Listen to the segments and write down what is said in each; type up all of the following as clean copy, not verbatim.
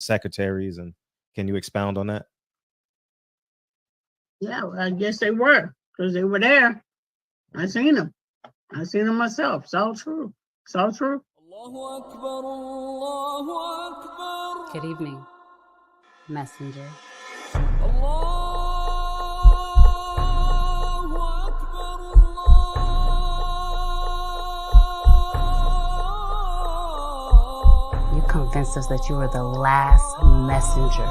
secretaries, and can you expound on that? Yeah, well, I guess they were, because they were there. I seen them. I seen them myself. It's all true. It's all true. Good evening, messenger. You convinced us that you were the last messenger.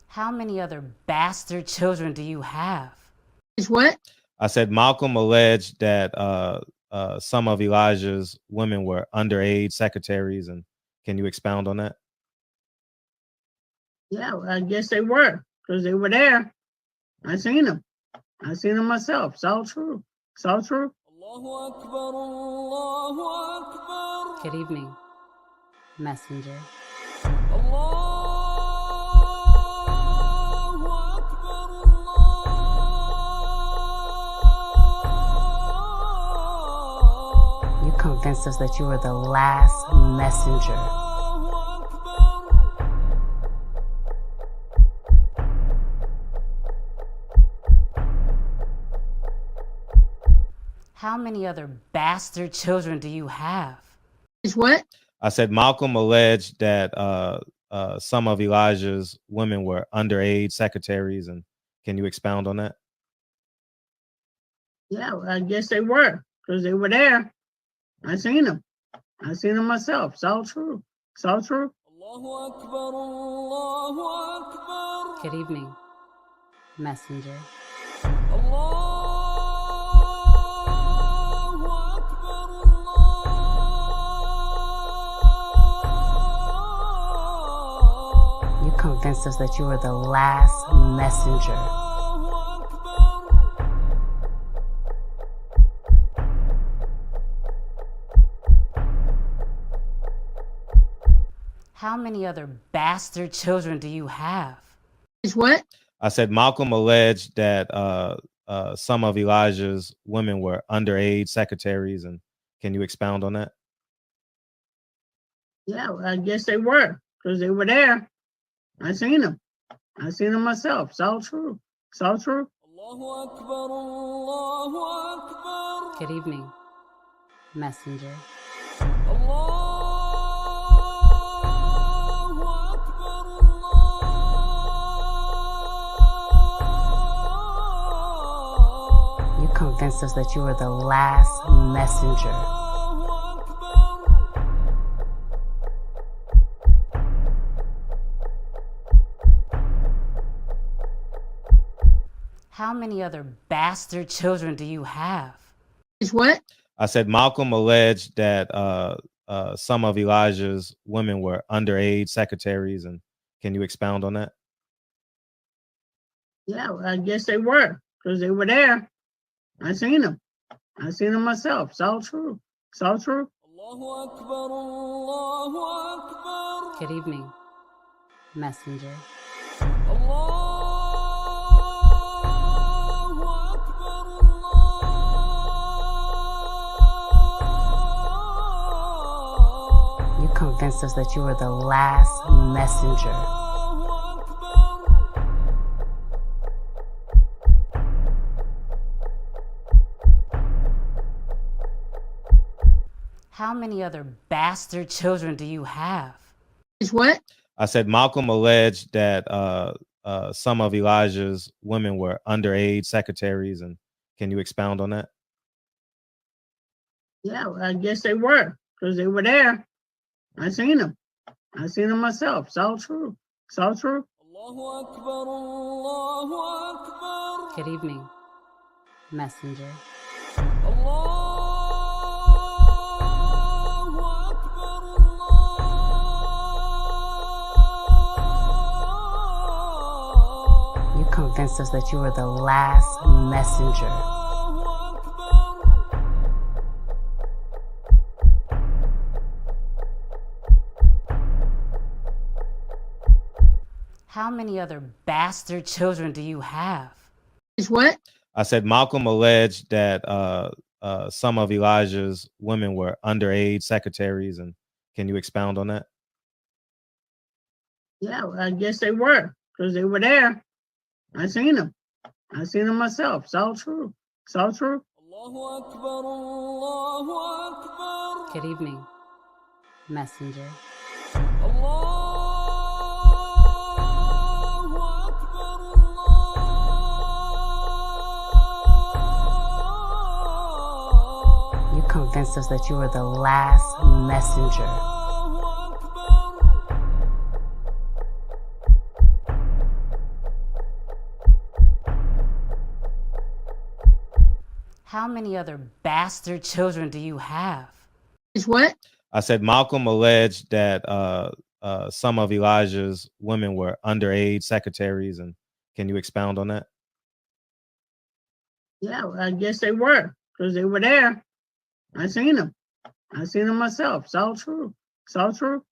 How many other bastard children do you have? It's what? I said Malcolm alleged that some of Elijah's women were underage secretaries, and can you expound on that? Yeah, well, I guess they were, because they were there. I seen them. I seen them myself. It's all true. It's all true. Good evening, messenger. You convinced us that you were the last messenger. How many other bastard children do you have? It's what? I said Malcolm alleged that some of Elijah's women were underage secretaries, and can you expound on that? Yeah, well, I guess they were, because they were there. I seen them. I seen them myself. It's all true. It's all true. Good evening, messenger. You convinced us that you were the last messenger. How many other bastard children do you have? It's what? I said Malcolm alleged that some of Elijah's women were underage secretaries, and can you expound on that? Yeah, well, I guess they were, because they were there. I seen them. I seen them myself. It's all true. It's all true. Good evening, messenger. You convinced us that you were the last messenger. How many other bastard children do you have? It's what? I said Malcolm alleged that some of Elijah's women were underage secretaries, and can you expound on that? Yeah, well, I guess they were, because they were there. I seen them. I seen them myself. It's all true. It's all true. Good evening, messenger. You convinced us that you were the last messenger. How many other bastard children do you have? It's what? I said Malcolm alleged that some of Elijah's women were underage secretaries, and can you expound on that? Yeah, well, I guess they were, because they were there. I seen them. I seen them myself. It's all true. It's all true. Good evening, messenger. You convinced us that you were the last messenger. How many other bastard children do you have? It's what? I said Malcolm alleged that some of Elijah's women were underage secretaries, and can you expound on that? Yeah, well, I guess they were, because they were there. I seen them. I seen them myself. It's all true. It's all true. Good evening, messenger. You convinced us that you were the last messenger. How many other bastard children do you have? It's what? I said Malcolm alleged that some of Elijah's women were underage secretaries, and can you expound on that? Yeah, well, I guess they were, because they were there. I seen them. I seen them myself. It's all true. It's all true.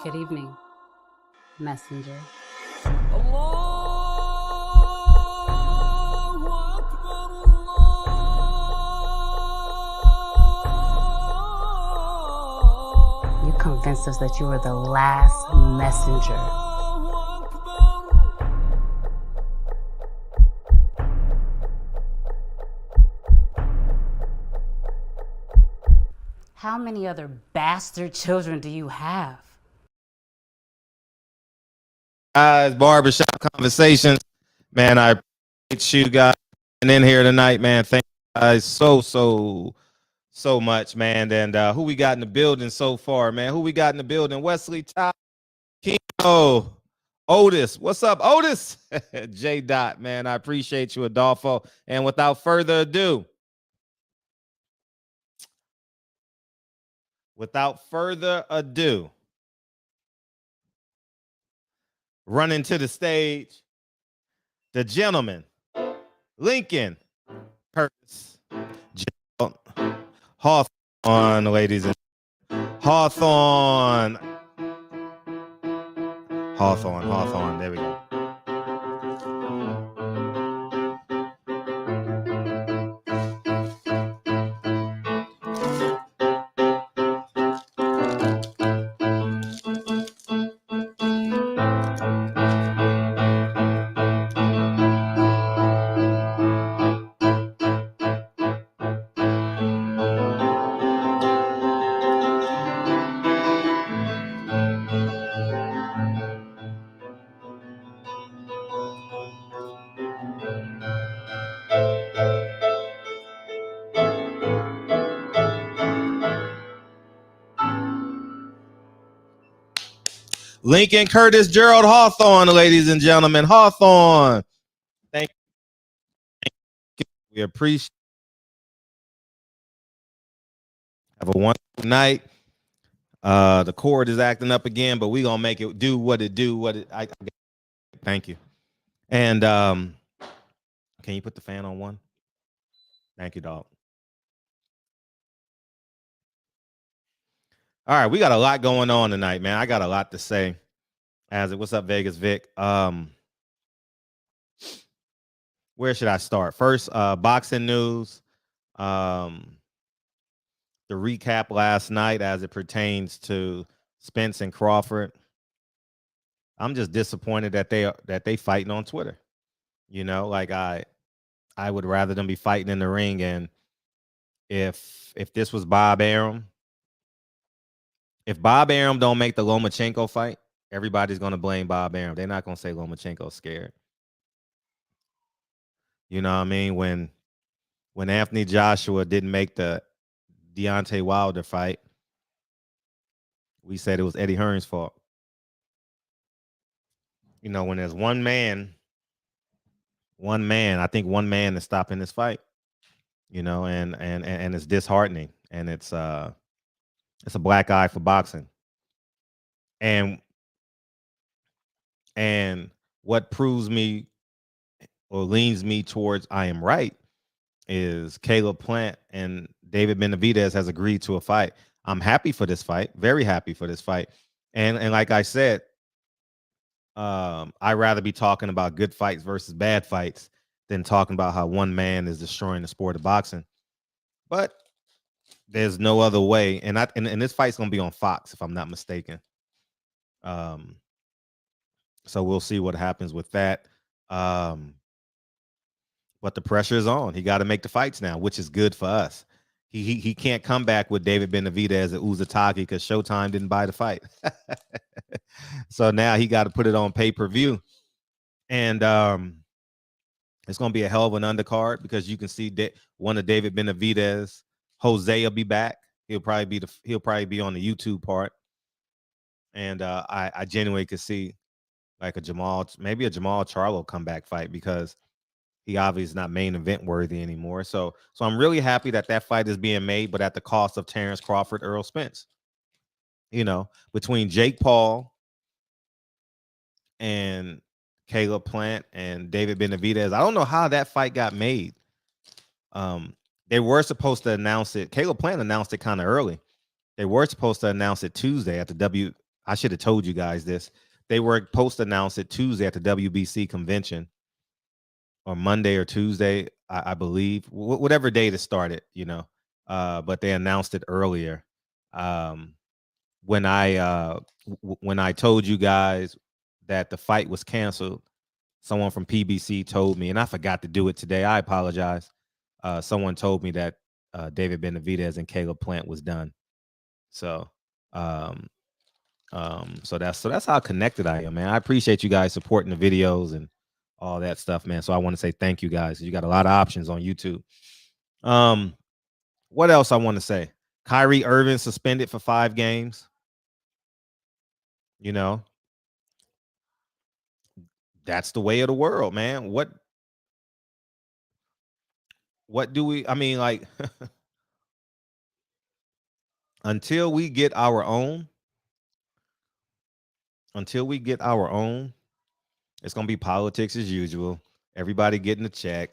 Good evening, messenger. You convinced us that you were the last messenger. How many other bastard children do you have? Guys, barbershop conversations, man. I appreciate you guys in here tonight, man. Thank you guys so much, man. And who we got in the building so far, man? Who we got in the building? Wesley, Top, Kino, Otis. What's up, Otis? J. Dot, man. I appreciate you, Adolfo. And without further ado, running to the stage, the gentleman, Lincoln Curtis, Hawthorne, ladies and Hawthorne. There we go. Lincoln Curtis Gerald Hawthorne, ladies and gentlemen. Hawthorne. Thank you. We appreciate it. Have a wonderful night. The cord is acting up again, but we're gonna make it do what it do. Thank you. And can you put the fan on one? Thank you, dog. All right, we got a lot going on tonight, man. I got a lot to say. What's up, Vegas Vic? Where should I start? First, boxing news. The recap last night as it pertains to Spence and Crawford. I'm just disappointed that they fighting on Twitter. You know, like I would rather them be fighting in the ring. And if this was Bob Arum, if Bob Arum don't make the Lomachenko fight, everybody's gonna blame Bob Arum. They're not gonna say Lomachenko's scared. You know what I mean? When Anthony Joshua didn't make the Deontay Wilder fight, we said it was Eddie Hearn's fault. You know, when there's one man, I think one man is stopping this fight. You know, and it's disheartening, and it's a black eye for boxing. And what proves me or leans me towards I am right is Caleb Plant and David Benavidez has agreed to a fight. I'm happy for this fight, very happy for this fight. And like I said, I'd rather be talking about good fights versus bad fights than talking about how one man is destroying the sport of boxing. But there's no other way, and this fight's gonna be on Fox if I'm not mistaken. So we'll see what happens with that. But the pressure is on. He got to make the fights now, which is good for us. He can't come back with David Benavidez at Uzataki because Showtime didn't buy the fight. So now he got to put it on pay-per-view. And it's going to be a hell of an undercard because you can see one of David Benavidez, Jose will be back. He'll probably be on the YouTube part. And I genuinely could see like maybe a Jamal Charlo comeback fight because he obviously is not main event worthy anymore. So I'm really happy that fight is being made, but at the cost of Terrence Crawford, Earl Spence. You know, between Jake Paul and Caleb Plant and David Benavidez, I don't know how that fight got made. They were supposed to announce it. Caleb Plant announced it kind of early. They were supposed to announce it Tuesday at the I should have told you guys this. They were supposed to announce it Tuesday at the WBC convention. Or Monday or Tuesday, I believe, whatever date it started, you know. But they announced it earlier. When I told you guys that the fight was canceled, someone from PBC told me, and I forgot to do it today. I apologize. Someone told me that David Benavidez and Caleb Plant was done. So, so that's how connected I am, man. I appreciate you guys supporting the videos and all that stuff, man. So I want to say thank you guys. You got a lot of options on YouTube. What else I want to say? Kyrie Irving suspended for 5 games. You know, that's the way of the world, man. What do we? I mean, like, until we get our own, it's gonna be politics as usual. Everybody getting a check.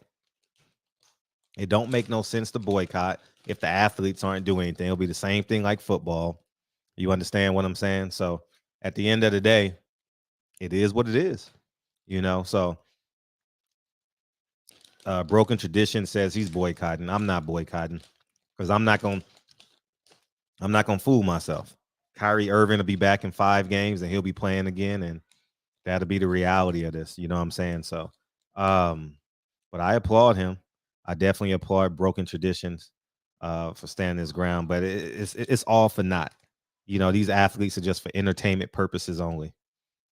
It don't make no sense to boycott if the athletes aren't doing anything. It'll be the same thing like football. You understand what I'm saying? So at the end of the day, it is what it is, you know. So Broken Tradition says he's boycotting. I'm not boycotting because I'm not gonna fool myself. Kyrie Irving will be back in 5 games and he'll be playing again, and that'll be the reality of this. You know what I'm saying? So, but I applaud him. I definitely applaud Broken Traditions for standing his ground. But it's all for naught. You know, these athletes are just for entertainment purposes only.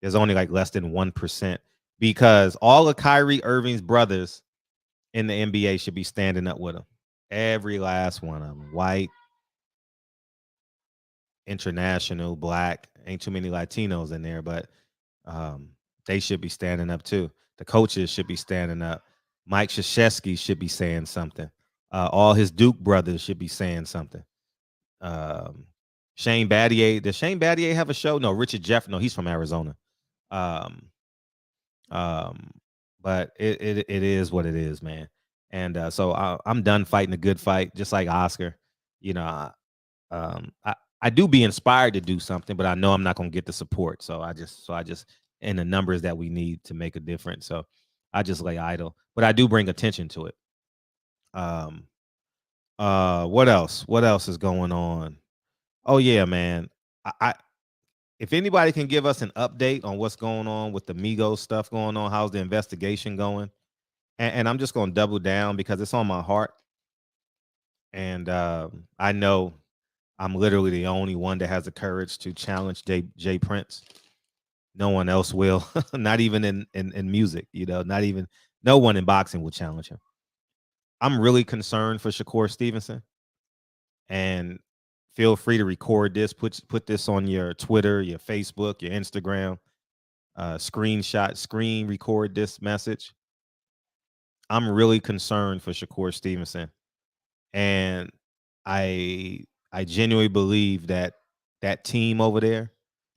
There's only like less than 1% because all of Kyrie Irving's brothers in the NBA should be standing up with him. Every last one of them. White, international, black. Ain't too many Latinos in there, but they should be standing up too. The coaches should be standing up. Mike Krzyzewski should be saying something. All his Duke brothers should be saying something. Shane Battier. Does Shane Battier have a show? No, Richard Jeff. No, he's from Arizona. But it is what it is, man. And so I'm done fighting a good fight, just like Oscar. You know, I do be inspired to do something, but I know I'm not going to get the support. So I just in the numbers that we need to make a difference. So I just lay idle, but I do bring attention to it. What else? What else is going on? Oh yeah, man. If anybody can give us an update on what's going on with the Migos stuff going on, how's the investigation going? And I'm just going to double down because it's on my heart. And I know I'm literally the only one that has the courage to challenge Jay Prince. No one else will, not even in music, you know, no one in boxing will challenge him. I'm really concerned for Shakur Stevenson. And feel free to record this, put this on your Twitter, your Facebook, your Instagram, screen record this message. I'm really concerned for Shakur Stevenson. And I genuinely believe that team over there,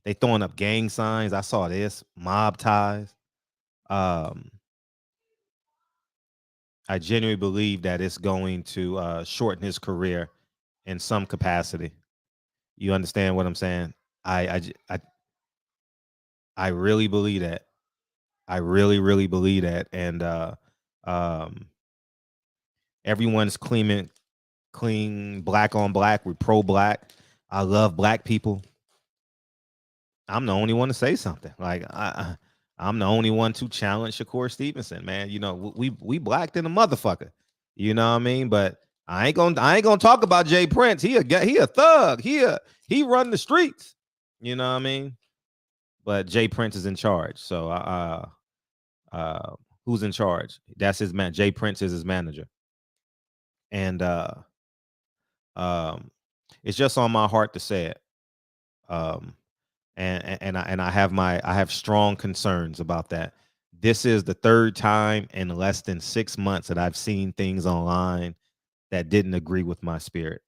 they throwing up gang signs. I saw this, mob ties. I genuinely believe that it's going to shorten his career in some capacity. You understand what I'm saying? I I really believe that. I really believe that. And um, everyone's clean black on black. We're pro black. I love black people. I'm the only one to say something. Like I'm the only one to challenge Shakur Stevenson, man. You know, we blacked in a motherfucker. You know what I mean? But I ain't gonna talk about Jay Prince. He a thug. He run the streets. You know what I mean? But Jay Prince is in charge. So who's in charge? That's his man. Jay Prince is his manager. And it's just on my heart to say it. And I have strong concerns about that. This is the third time in less than 6 months that I've seen things online that didn't agree with my spirit.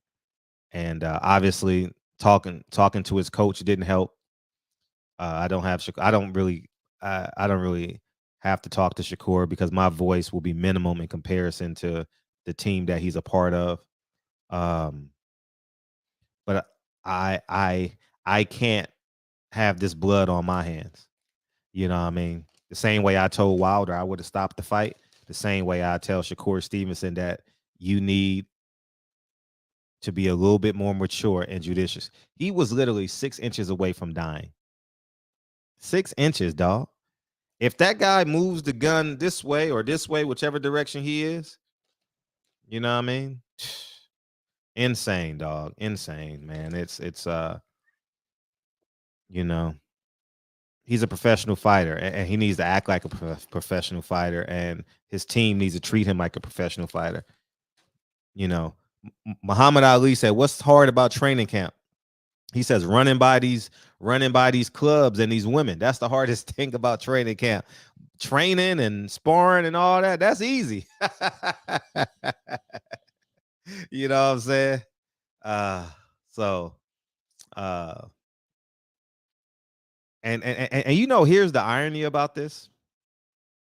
And obviously talking to his coach didn't help. I don't really have to talk to Shakur because my voice will be minimum in comparison to the team that he's a part of. But I can't have this blood on my hands. You know what I mean? The same way I told Wilder I would have stopped the fight, the same way I tell Shakur Stevenson that you need to be a little bit more mature and judicious. He was literally 6 inches away from dying. 6 inches, dog. If that guy moves the gun this way or this way, whichever direction he is, you know what I mean? Insane, dog. Insane, man. It's you know, he's a professional fighter and he needs to act like a professional fighter, and his team needs to treat him like a professional fighter. You know, Muhammad Ali said, "What's hard about training camp?" He says, running by these clubs and these women. That's the hardest thing about training camp. Training and sparring and all that, that's easy. You know what I'm saying? So and you know, here's the irony about this,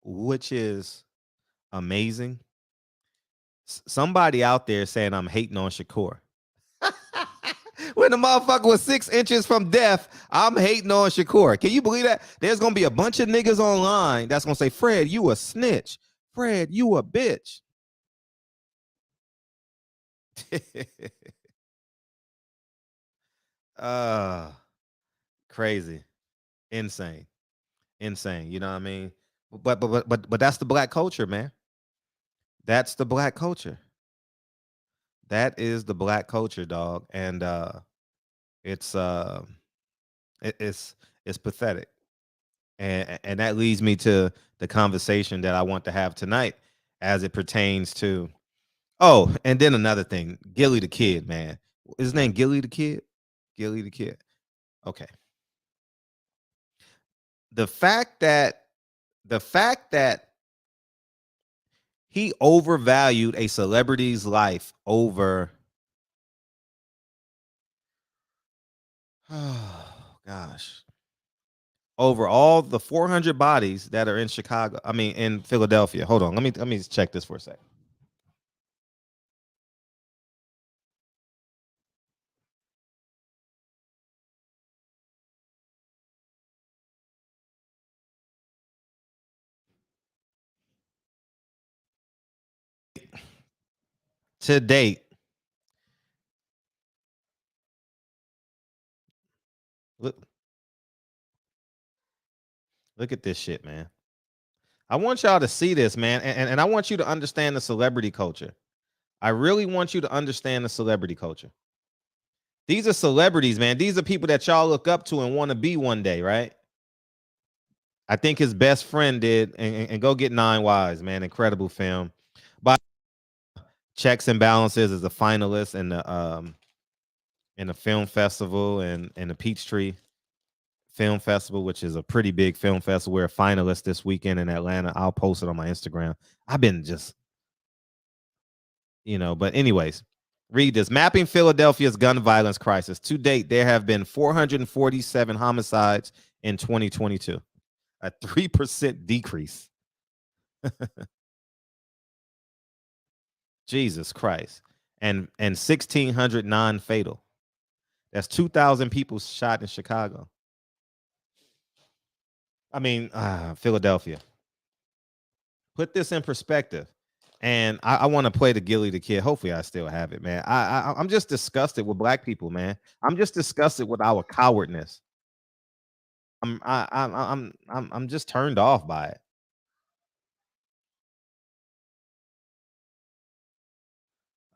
which is amazing. Somebody out there saying I'm hating on Shakur. When the motherfucker was 6 inches from death, I'm hating on Shakur. Can you believe that? There's gonna be a bunch of niggas online that's gonna say, Fred, you a snitch. Fred, you a bitch. Crazy. Insane. You know what I mean? But that's the black culture, man. That's the black culture. That is the black culture, dog. And it's pathetic. And that leads me to the conversation that I want to have tonight as it pertains to, oh, and then another thing, Gilly the Kid, man. His name Gilly the Kid? Gilly the Kid. Okay. The fact that he overvalued a celebrity's life over, oh gosh, over all the 400 bodies that are in Chicago. I mean, in Philadelphia. Hold on, let me check this for a second. To date, look at this shit, man. I want y'all to see this, man, and I want you to understand the celebrity culture. I really want you to understand the celebrity culture. These are celebrities, man. These are people that y'all look up to and want to be one day, right? I think his best friend did, and go get 9 Wives, man. Incredible film. But Checks and Balances is a finalist in the film festival and the Peachtree Film Festival, which is a pretty big film festival. We're a finalist this weekend in Atlanta. I'll post it on my Instagram. I've been just, but anyways, read this. Mapping Philadelphia's gun violence crisis. To date, there have been 447 homicides in 2022, a 3% decrease. Jesus Christ. And 1,600 non-fatal. That's 2,000 people shot in Chicago. Philadelphia. Put this in perspective. And I want to play the Gilly the Kid. Hopefully I still have it, man. I'm just disgusted with black people, man. I'm just disgusted with our cowardness. I'm just turned off by it.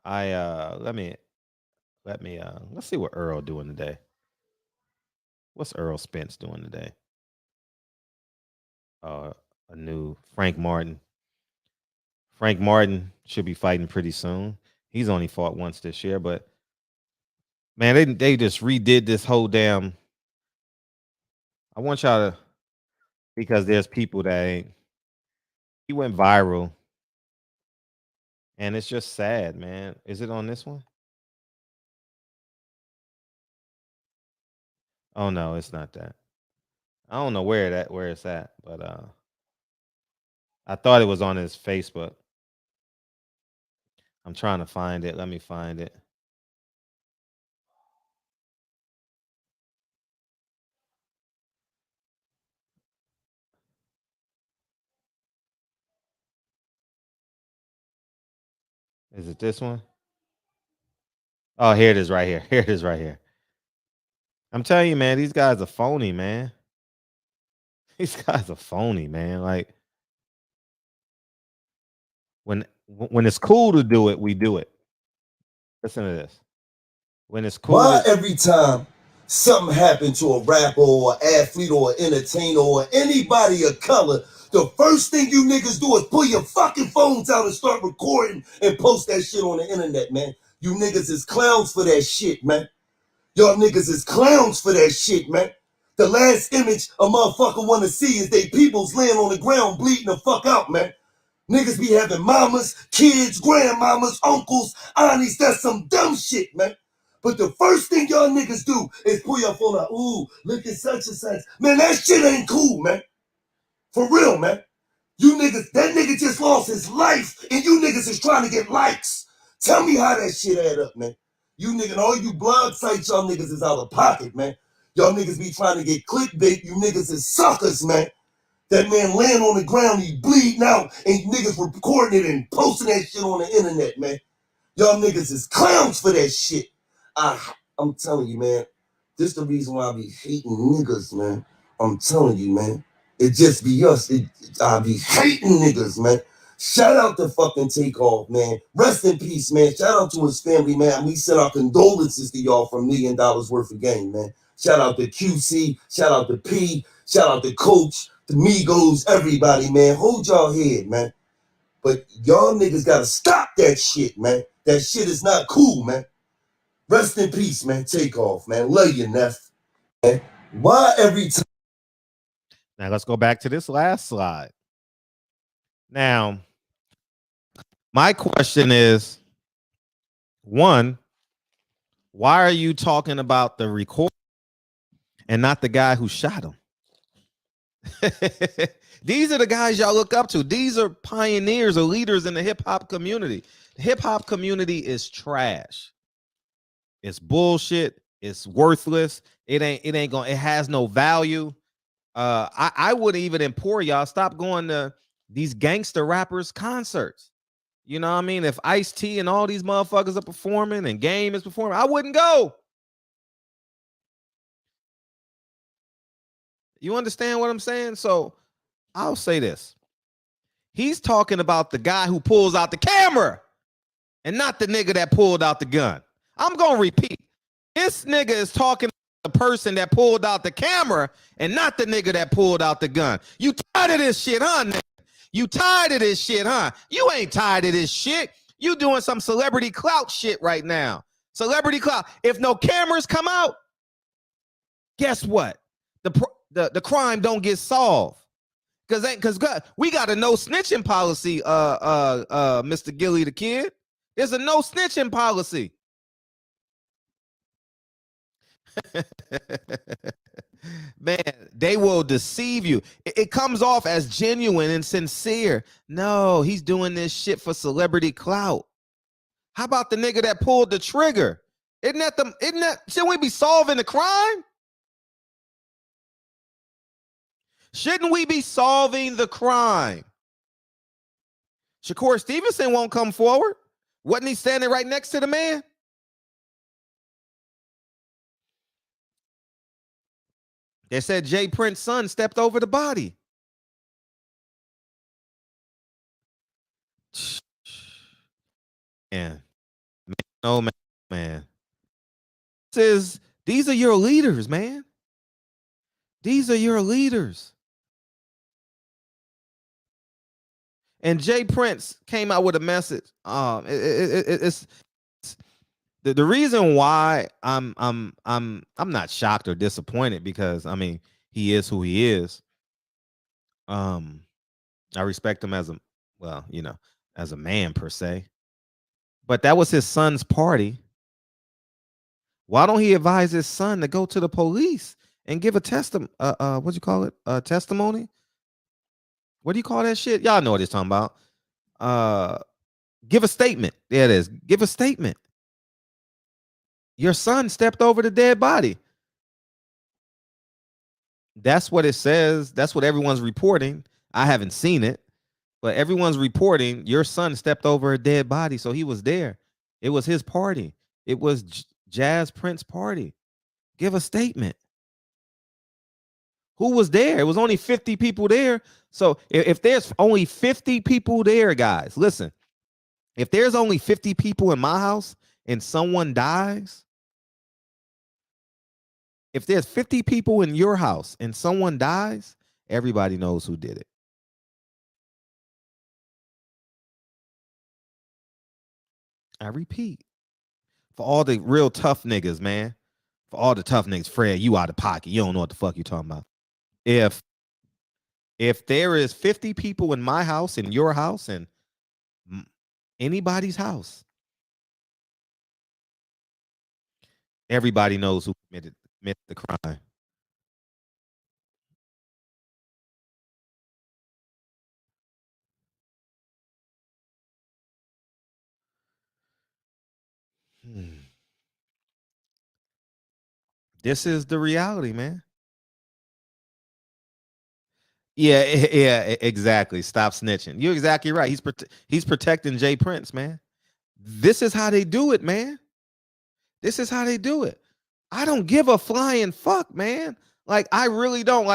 Let's see what Earl doing today. What's Earl Spence doing today? A new Frank Martin. Frank Martin should be fighting pretty soon. He's only fought once this year, but man, they just redid this whole damn. I want y'all to, because there's people that ain't. He went viral, and it's just sad, man. Is it on this one? Oh no, it's not that. I don't know where it's at, but I thought it was on his Facebook. I'm trying to find it. Let me find it. Is it this one? Oh, here it is right here. Here it is right here. I'm telling you, man, these guys are phony, man. These guys are phony, man. Like when it's cool to do it, we do it. Listen to this. When it's cool. Why every time something happened to a rapper or athlete or entertainer or anybody of color, the first thing you niggas do is pull your fucking phones out and start recording and post that shit on the internet, man. You niggas is clowns for that shit, man. Y'all niggas is clowns for that shit, man. The last image a motherfucker wanna see is they peoples laying on the ground bleeding the fuck out, man. Niggas be having mamas, kids, grandmamas, uncles, aunties. That's some dumb shit, man. But the first thing y'all niggas do is pull your phone out. Ooh, look at such and such. Man, that shit ain't cool, man. For real, man. You niggas, that nigga just lost his life, and you niggas is trying to get likes. Tell me how that shit add up, man. You niggas, all you blog sites, y'all niggas is out of pocket, man. Y'all niggas be trying to get clickbait. You niggas is suckers, man. That man laying on the ground, he bleeding out, and niggas recording it and posting that shit on the internet, man. Y'all niggas is clowns for that shit. I'm telling you, man. This the reason why I be hating niggas, man. I'm telling you, man. It just be us. I be hating niggas, man. Shout out to fucking Takeoff, man. Rest in peace, man. Shout out to his family, man. We send our condolences to y'all for $1 million worth of game, man. Shout out to QC. Shout out to P. Shout out to Coach, the Migos, everybody, man. Hold y'all head, man. But y'all niggas gotta stop that shit, man. That shit is not cool, man. Rest in peace, man. Takeoff, man. Love you, Neff. Man. Why every time? Now let's go back to this last slide. Now, my question is, one, why are you talking about the record and not the guy who shot him? These are the guys y'all look up to. These are pioneers or leaders in the hip hop community. The hip hop community is trash. It's bullshit. It's worthless. It has no value. I would even implore y'all, stop going to these gangster rappers concerts. You know what I mean? If Ice-T and all these motherfuckers are performing and Game is performing, I wouldn't go. You understand what I'm saying? So I'll say this. He's talking about the guy who pulls out the camera and not the nigga that pulled out the gun. I'm going to repeat. This nigga is talking about the person that pulled out the camera and not the nigga that pulled out the gun. You tired of this shit, huh, nigga? You tired of this shit, huh? You ain't tired of this shit. You doing some celebrity clout shit right now. Celebrity clout. If no cameras come out, guess what? The crime don't get solved. Because we got a no snitching policy, Mr. Gilly the Kid. There's a no snitching policy. Man, they will deceive you. It comes off as genuine and sincere. No, he's doing this shit for celebrity clout. How about the nigga that pulled the trigger? Shouldn't we be solving the crime? Shouldn't we be solving the crime? Shakur Stevenson won't come forward. Wasn't he standing right next to the man? They said Jay Prince's son stepped over the body. Man, oh man. These are your leaders, man. These are your leaders. And Jay Prince came out with a message. It's the reason why I'm not shocked or disappointed, because I mean, he is who he is. I respect him as a man per se. But that was his son's party. Why don't he advise his son to go to the police and give a testimony? What do you call it? Testimony? What do you call that shit? Y'all know what it's talking about. Give a statement. There it is. Give a statement. Your son stepped over the dead body. That's what it says. That's what everyone's reporting. I haven't seen it, but everyone's reporting your son stepped over a dead body, so he was there. It was his party. It was Jazz Prince party. Give a statement. Who was there? It was only 50 people there. So if there's only 50 people there, guys, listen. If there's only 50 people in my house and someone dies, if there's 50 people in your house and someone dies, everybody knows who did it. I repeat, for all the real tough niggas, man, for all the tough niggas, Fred, you out of pocket. You don't know what the fuck you talking about. If there is 50 people in my house, in your house, and anybody's house, everybody knows who committed the crime. This is the reality, man. Yeah, exactly. Stop snitching. You're exactly right. He's protecting Jay Prince, man. This is how they do it, man. This is how they do it. I don't give a flying fuck, man. Like, I really don't.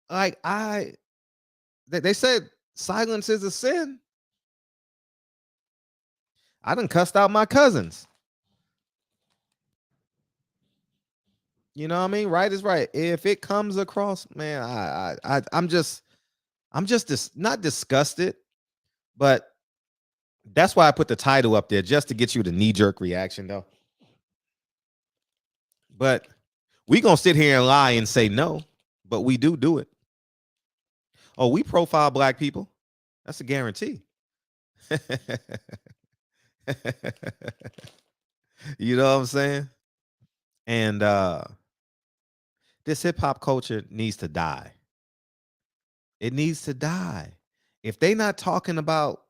They said silence is a sin. I done cussed out my cousins. You know what I mean? Right is right. If it comes across, man, I'm just not disgusted, but that's why I put the title up there, just to get you the knee-jerk reaction, though. But we gonna sit here and lie and say no, but we do it. Oh, we profile black people. That's a guarantee. You know what I'm saying? And this hip-hop culture needs to die. It needs to die. If they not talking about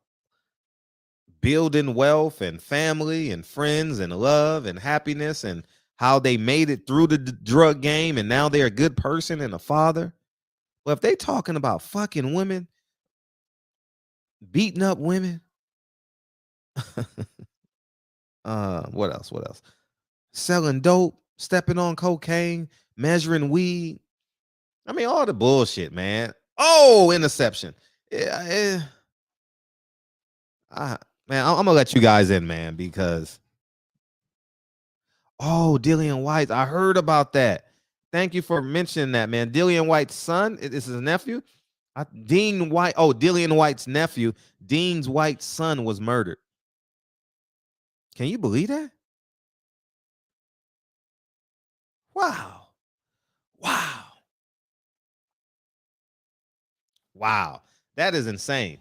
building wealth and family and friends and love and happiness and how they made it through the drug game and now they're a good person and a father. Well, if they talking about fucking women, beating up women, what else? Selling dope, stepping on cocaine, measuring weed. I mean, all the bullshit, man. Oh, interception. Yeah, man, I'm gonna let you guys in, man, because Dillian White, I heard about that. Thank you for mentioning that, man. Dillian White's son, is his nephew. Dean White. Oh, Dillian White's nephew, Dean White's son, was murdered. Can you believe that? Wow. That is insane.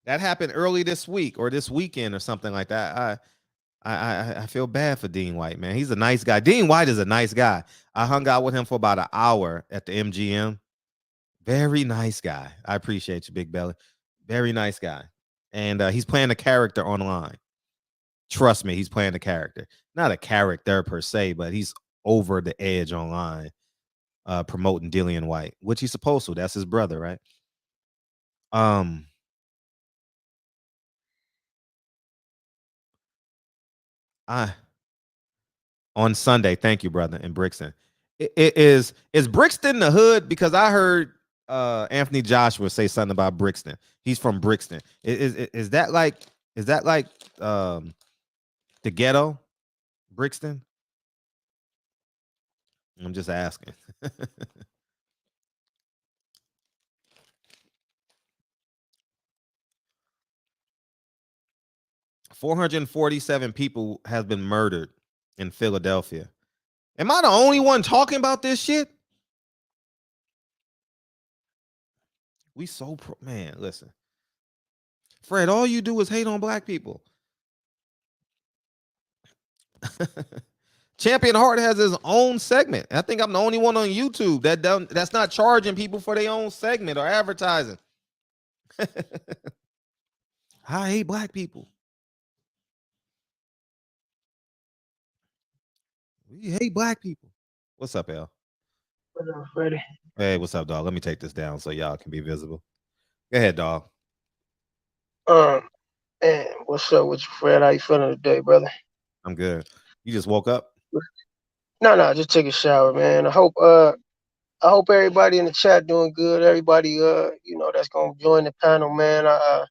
That happened early this week or this weekend or something like that. I feel bad for Dean White, man. He's a nice guy. Dean White is a nice guy. I hung out with him for about an hour at the MGM. Very nice guy. I appreciate you, Big Belly. Very nice guy. And he's playing a character online. Trust me, he's playing a character. Not a character per se, but he's over the edge online. promoting Dillian Whyte, which he's supposed to. That's his brother, right? On Sunday, thank you, brother, in Brixton. Is Brixton the hood? Because I heard Anthony Joshua say something about Brixton. He's from Brixton. Is that like the ghetto, Brixton? I'm just asking. 447 people has been murdered in Philadelphia. Am I the only one talking about this shit? We so man, listen. Fred, all you do is hate on black people. Champion Heart has his own segment. I think I'm the only one on YouTube that's not charging people for their own segment or advertising. I hate black people. We hate black people. What's up, Al? What up, Freddie? Hey, what's up, dog? Let me take this down so y'all can be visible. Go ahead, dog. Man, what's up with you, Fred? How you feeling today, brother? I'm good. You just woke up? No, just take a shower, man. I hope everybody in the chat doing good. Everybody, that's gonna join the panel, man. I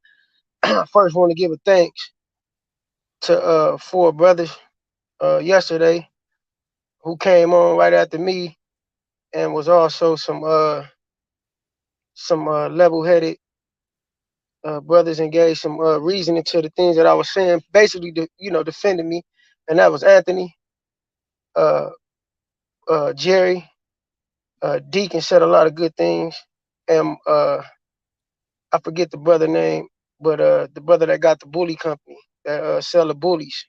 first want to give a thanks to 4 brothers yesterday who came on right after me and was also some level-headed brothers and gave some reasoning to the things that I was saying, basically, defending me, and that was Anthony, Jerry, Deacon said a lot of good things, and I forget the brother name, but the brother that got the bully company that sell the bullies.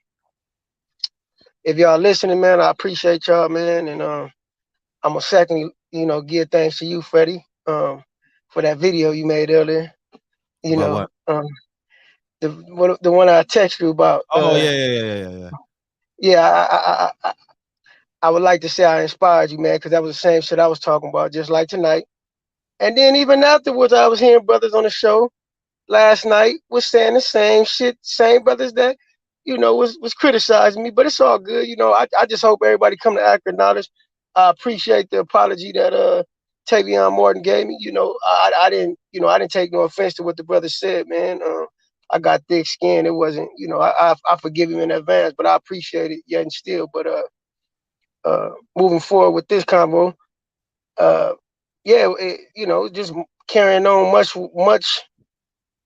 If y'all listening, man, I appreciate y'all, man, and I'm gonna second, give thanks to you, Freddie, for that video you made earlier. About what? The one I texted you about. Oh yeah. Yeah, I would like to say I inspired you, man, because that was the same shit I was talking about, just like tonight. And then even afterwards, I was hearing brothers on the show last night was saying the same shit, same brothers that, was criticizing me, but it's all good. I just hope everybody come to accurate knowledge. I appreciate the apology that Tavion Morton gave me. I didn't take no offense to what the brother said, man. I got thick skin. It wasn't, I forgive him in advance, but I appreciate it yet and still. But moving forward with this convo, just carrying on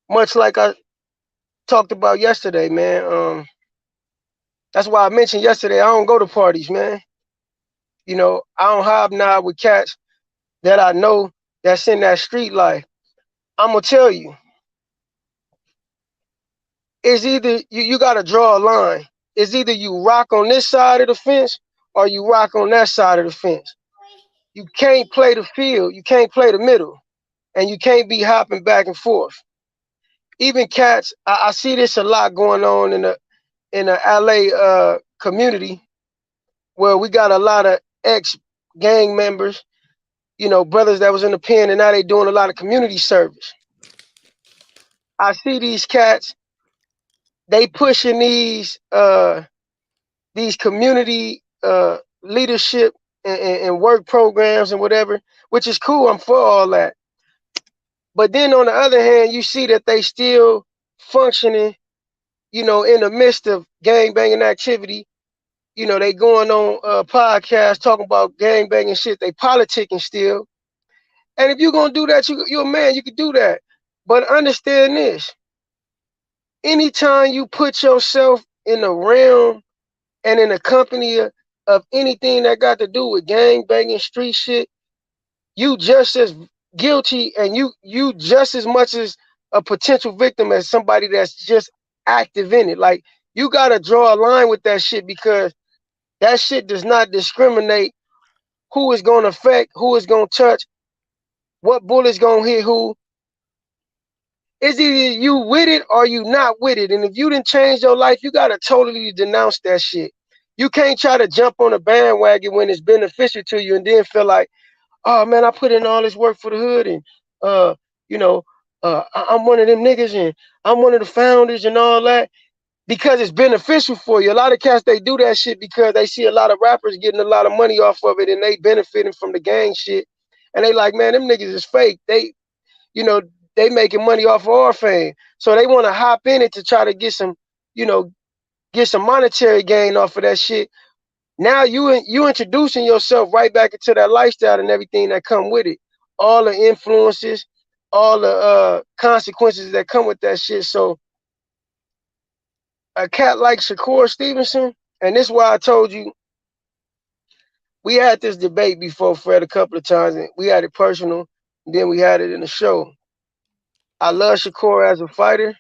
much like I talked about yesterday, man. That's why I mentioned yesterday I don't go to parties, man. I don't hobnob with cats that I know that's in that street life. I'm gonna tell you, it's either you gotta draw a line. It's either you rock on this side of the fence or you rock on that side of the fence. You can't play the field, you can't play the middle, and you can't be hopping back and forth. Even cats, I see this a lot going on in the LA community, where we got a lot of ex-gang members, brothers that was in the pen, and now they doing a lot of community service. I see these cats, they pushing these community leadership and work programs and whatever, which is cool. I'm for all that. But then on the other hand, you see that they still functioning, in the midst of gang banging activity. They going on podcasts talking about gang banging shit. They politicking still. And if you're going to do that, you're a man, you can do that. But understand this. Anytime you put yourself in the realm and in the company of anything that got to do with gang banging, street shit, you just as guilty, and you just as much as a potential victim as somebody that's just active in it. Like, you got to draw a line with that shit, because that shit does not discriminate who is going to affect, who is going to touch, what bullet's going to hit who. It's either you with it or you not with it. And if you didn't change your life, you got to totally denounce that shit. You can't try to jump on a bandwagon when it's beneficial to you and then feel like, oh man, I put in all this work for the hood, and you know, I'm one of them niggas, and I'm one of the founders and all that, because it's beneficial for you. A lot of cats, they do that shit because they see a lot of rappers getting a lot of money off of it, and they benefiting from the gang shit, and they like, man, them niggas is fake. They, you know, they making money off of our fame, so they want to hop in it to try to get some, you know, get some monetary gain off of that shit. Now you introducing yourself right back into that lifestyle and everything that come with it, all the influences, all the consequences that come with that shit. So a cat like Shakur Stevenson, and this is why I told you, we had this debate before, Fred, a couple of times, and we had it personal, and then we had it in the show. I love Shakur as a fighter,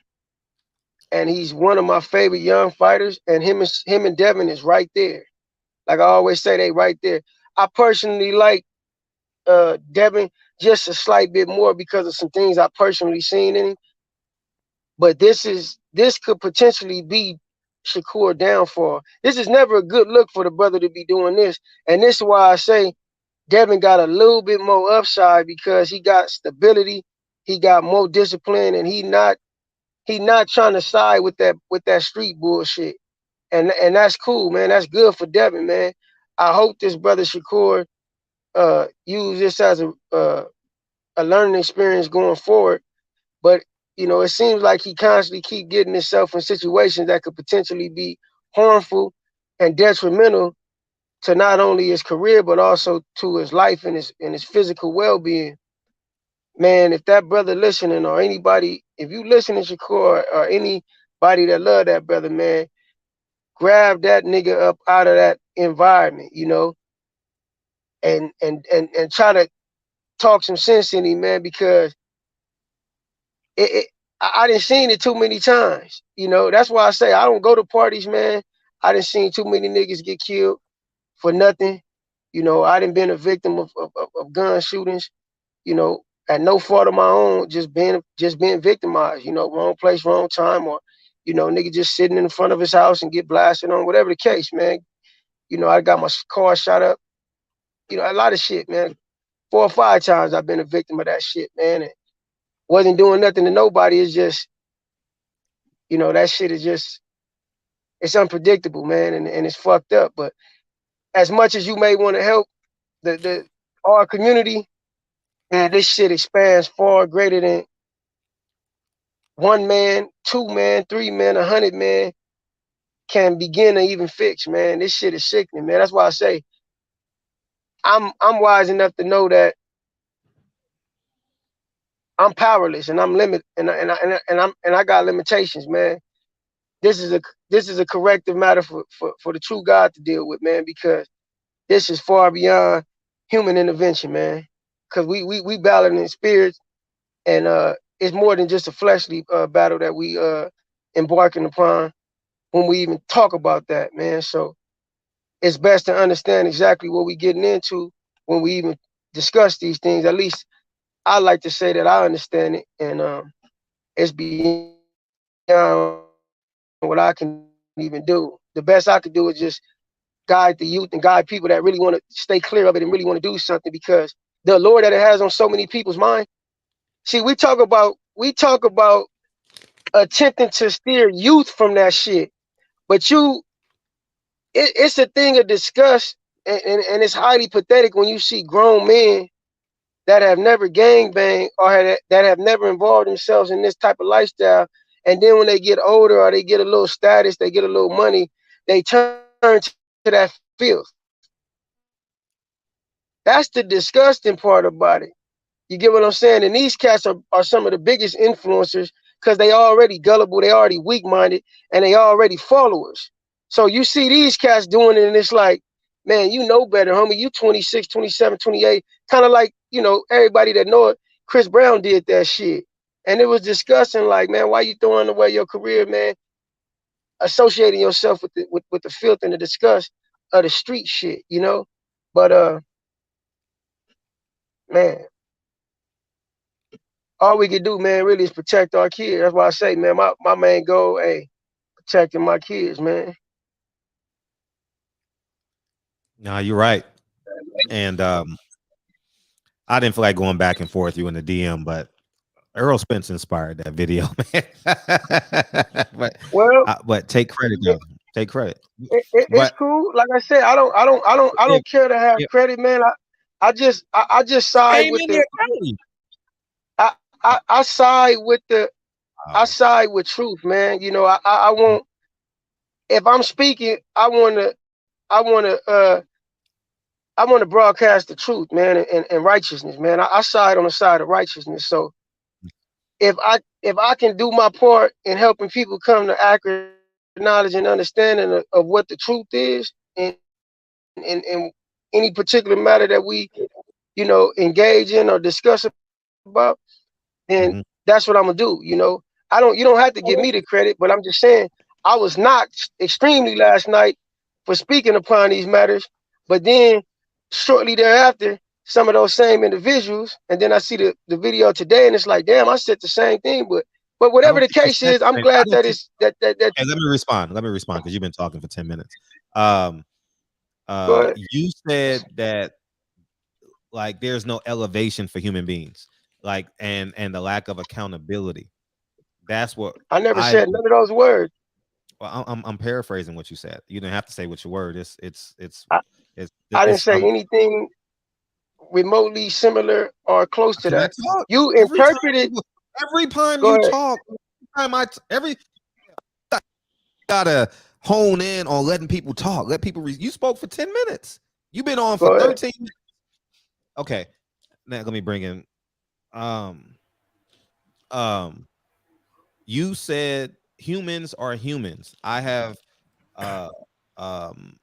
and he's one of my favorite young fighters, and him and Devin is right there. Like I always say, they right there. I personally like Devin just a slight bit more because of some things I personally seen in him. But this could potentially be Shakur downfall. This is never a good look for the brother to be doing this. And this is why I say Devin got a little bit more upside, because he got stability, he got more discipline, and he not trying to side with that street bullshit. And that's cool, man. That's good for Devin, man. I hope this brother Shakur use this as a learning experience going forward. But you know, it seems like he constantly keep getting himself in situations that could potentially be harmful and detrimental to not only his career but also to his life and his physical well-being. Man, if that brother listening, or anybody, if you listening, Shakur, or anybody that love that brother, man, grab that nigga up out of that environment, you know, and try to talk some sense in him, man, because I didn't seen it too many times. You know, that's why I say I don't go to parties, man. I didn't seen too many niggas get killed for nothing. You know, I didn't been a victim of gun shootings, you know, at no fault of my own, just being victimized, you know, wrong place, wrong time, or, you know, nigga just sitting in front of his house and get blasted on, whatever the case, man. You know, I got my car shot up, you know, a lot of shit, man. 4 or 5 times I've been a victim of that shit, man. And wasn't doing nothing to nobody. It's just, you know, that shit is just, it's unpredictable, man, and it's fucked up. But as much as you may want to help our community, man, this shit expands far greater than 1 man, 2 man, 3 men, 100 men can begin to even fix, man. This shit is sickening, man. That's why I say I'm wise enough to know that I'm powerless and I'm limited, and I got limitations, man. This is a corrective matter for the true God to deal with, man, because this is far beyond human intervention, man. Because we battling in spirits, and it's more than just a fleshly battle that we embarking upon when we even talk about that, man. So it's best to understand exactly what we getting into when we even discuss these things. At least I like to say that I understand it, and it's beyond what I can even do. The best I could do is just guide the youth and guide people that really want to stay clear of it and really want to do something, because the allure that it has on so many people's mind. See, we talk about attempting to steer youth from that shit, but it's a thing of disgust, and it's highly pathetic when you see grown men that have never gangbanged or that have never involved themselves in this type of lifestyle, and then when they get older or they get a little status, they get a little money, they turn to that filth. That's the disgusting part about it. You get what I'm saying? And these cats are some of the biggest influencers because they already gullible, they already weak-minded, and they already followers. So you see these cats doing it, and it's like, man, you know better, homie. You 26, 27, 28. Kind of like, you know, everybody that know it, Chris Brown did that shit. And it was disgusting, like, man, why you throwing away your career, man? Associating yourself with the filth and the disgust of the street shit, you know? But man, all we can do, man, really is protect our kids. That's why I say, man, my main goal, hey, protecting my kids, man. No, you're right. And I didn't feel like going back and forth you in the DM, but Earl Spence inspired that video, man. Well, but take credit though. Take credit. it's But cool. Like I said, I yeah, don't care to have yeah. credit, man. I just side Came with in the there early. I side with the I Oh, side with truth, man. You know, I want, if I'm speaking, I wanna broadcast the truth, man, and righteousness, man. I side on the side of righteousness. So if I can do my part in helping people come to accurate knowledge and understanding of what the truth is, and any particular matter that we, engage in or discuss about, then mhm. that's what I'm gonna do. You know, you don't have to give me the credit, but I'm just saying I was knocked extremely last night for speaking upon these matters. But then shortly thereafter, some of those same individuals, and then I see the video today, and it's like, damn, I said the same thing. But I whatever don't the think you case said is, the I'm same. I glad don't that think. it's that. Hey, let me respond. Let me respond because you've been talking for 10 minutes. Go ahead. You said that like there's no elevation for human beings, like and the lack of accountability. That's what I never I. said none of those words. Well, I'm paraphrasing what you said. You didn't have to say what your word. I, It's I didn't it's say anything remotely similar or close to Can I that. talk? You Every time interpreted. every time Go you ahead. talk, every gotta hone in on letting people talk. Let people you spoke for 10 minutes. You've been on for Go ahead. 13 minutes. Okay. Now let me bring in um um you said humans are humans. I have uh um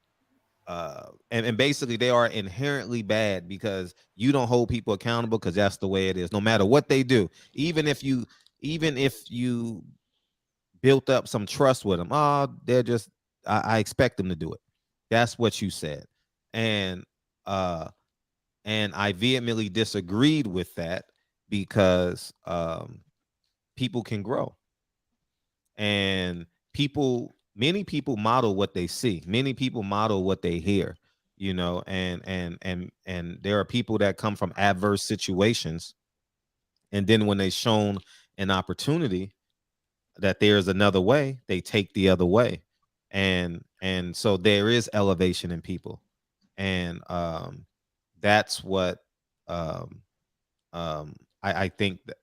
and basically they are inherently bad because you don't hold people accountable because that's the way it is no matter what they do, even if you built up some trust with them. Oh, they're just I expect them to do it. That's what you said. And I vehemently disagreed with that because people can grow. And many people model what they see. Many people model what they hear, and there are people that come from adverse situations. And then when they're shown an opportunity that there's another way, they take the other way. And so there is elevation in people. And that's what um I think that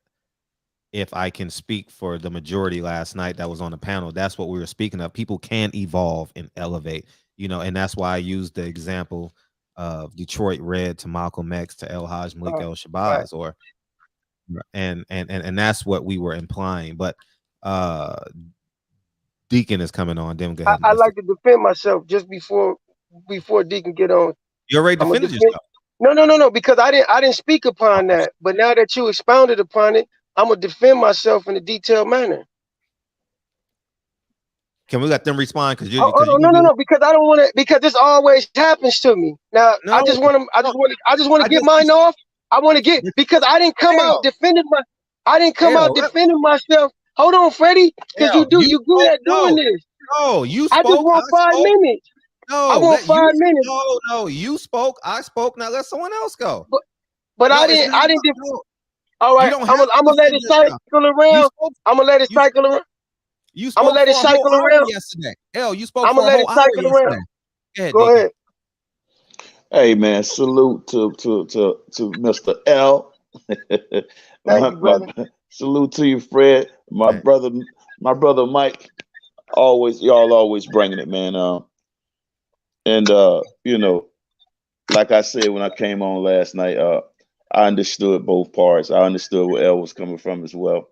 if I can speak for the majority last night that was on the panel, that's what we were speaking of. People can evolve and elevate, and that's why I used the example of Detroit Red to Malcolm X to El Haj Malik El Right. Shabazz, or and that's what we were implying. But Deacon is coming on. Then go ahead. I like to defend myself just before Deacon get on. You already I'm gonna defended defend. yourself. No, because I didn't speak upon that. But now that you expounded upon it, I'm gonna defend myself in a detailed manner. Can we let them respond? Because you Oh, no, because I don't want to. Because this always happens to me. Now no, I just want to. I just want to get mine off. I want to get, because I didn't come out defending my. I didn't come out defending myself. Hold on, Freddie, because you good at doing this. No, you I just spoke. want 5 minutes. No, I want 5 minutes. No, you spoke. I spoke. Now let someone else go. But No, I didn't. No, All right, I'm gonna let it cycle around. I'm gonna let it cycle around. You I'm spoke gonna let it for a whole cycle hour around. yesterday. You spoke I'm for gonna a let whole it hour cycle yesterday. around. Go ahead, Go Deacon. ahead. Hey man, salute to Mr. L. Thank you, brother. Salute to you, Fred. My brother Mike. Y'all always bringing it, man. And like I said when I came on last night, I understood both parts. I understood where L was coming from as well,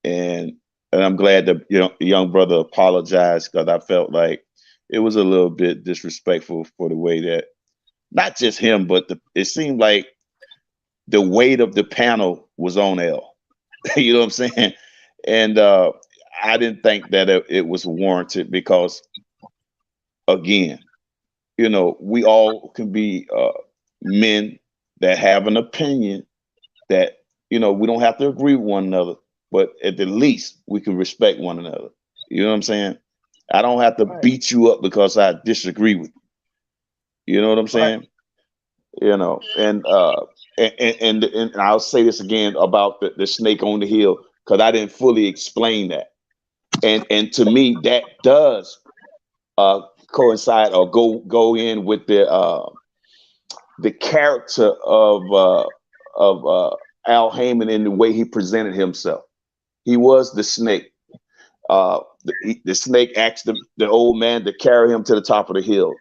and I'm glad that the young brother apologized, because I felt like it was a little bit disrespectful for the way that not just him, but it seemed like the weight of the panel was on L. You know what I'm saying? And I didn't think that it was warranted because, again, we all can be men that have an opinion that, we don't have to agree with one another, but at the least we can respect one another. You know what I'm saying? I don't have to beat you up because I disagree with you. You know what I'm saying? And and I'll say this again about the snake on the hill, because I didn't fully explain that. And to me, that does coincide or go in with the character of Al Heyman in the way he presented himself. He was the snake. The snake asked the old man to carry him to the top of the hill.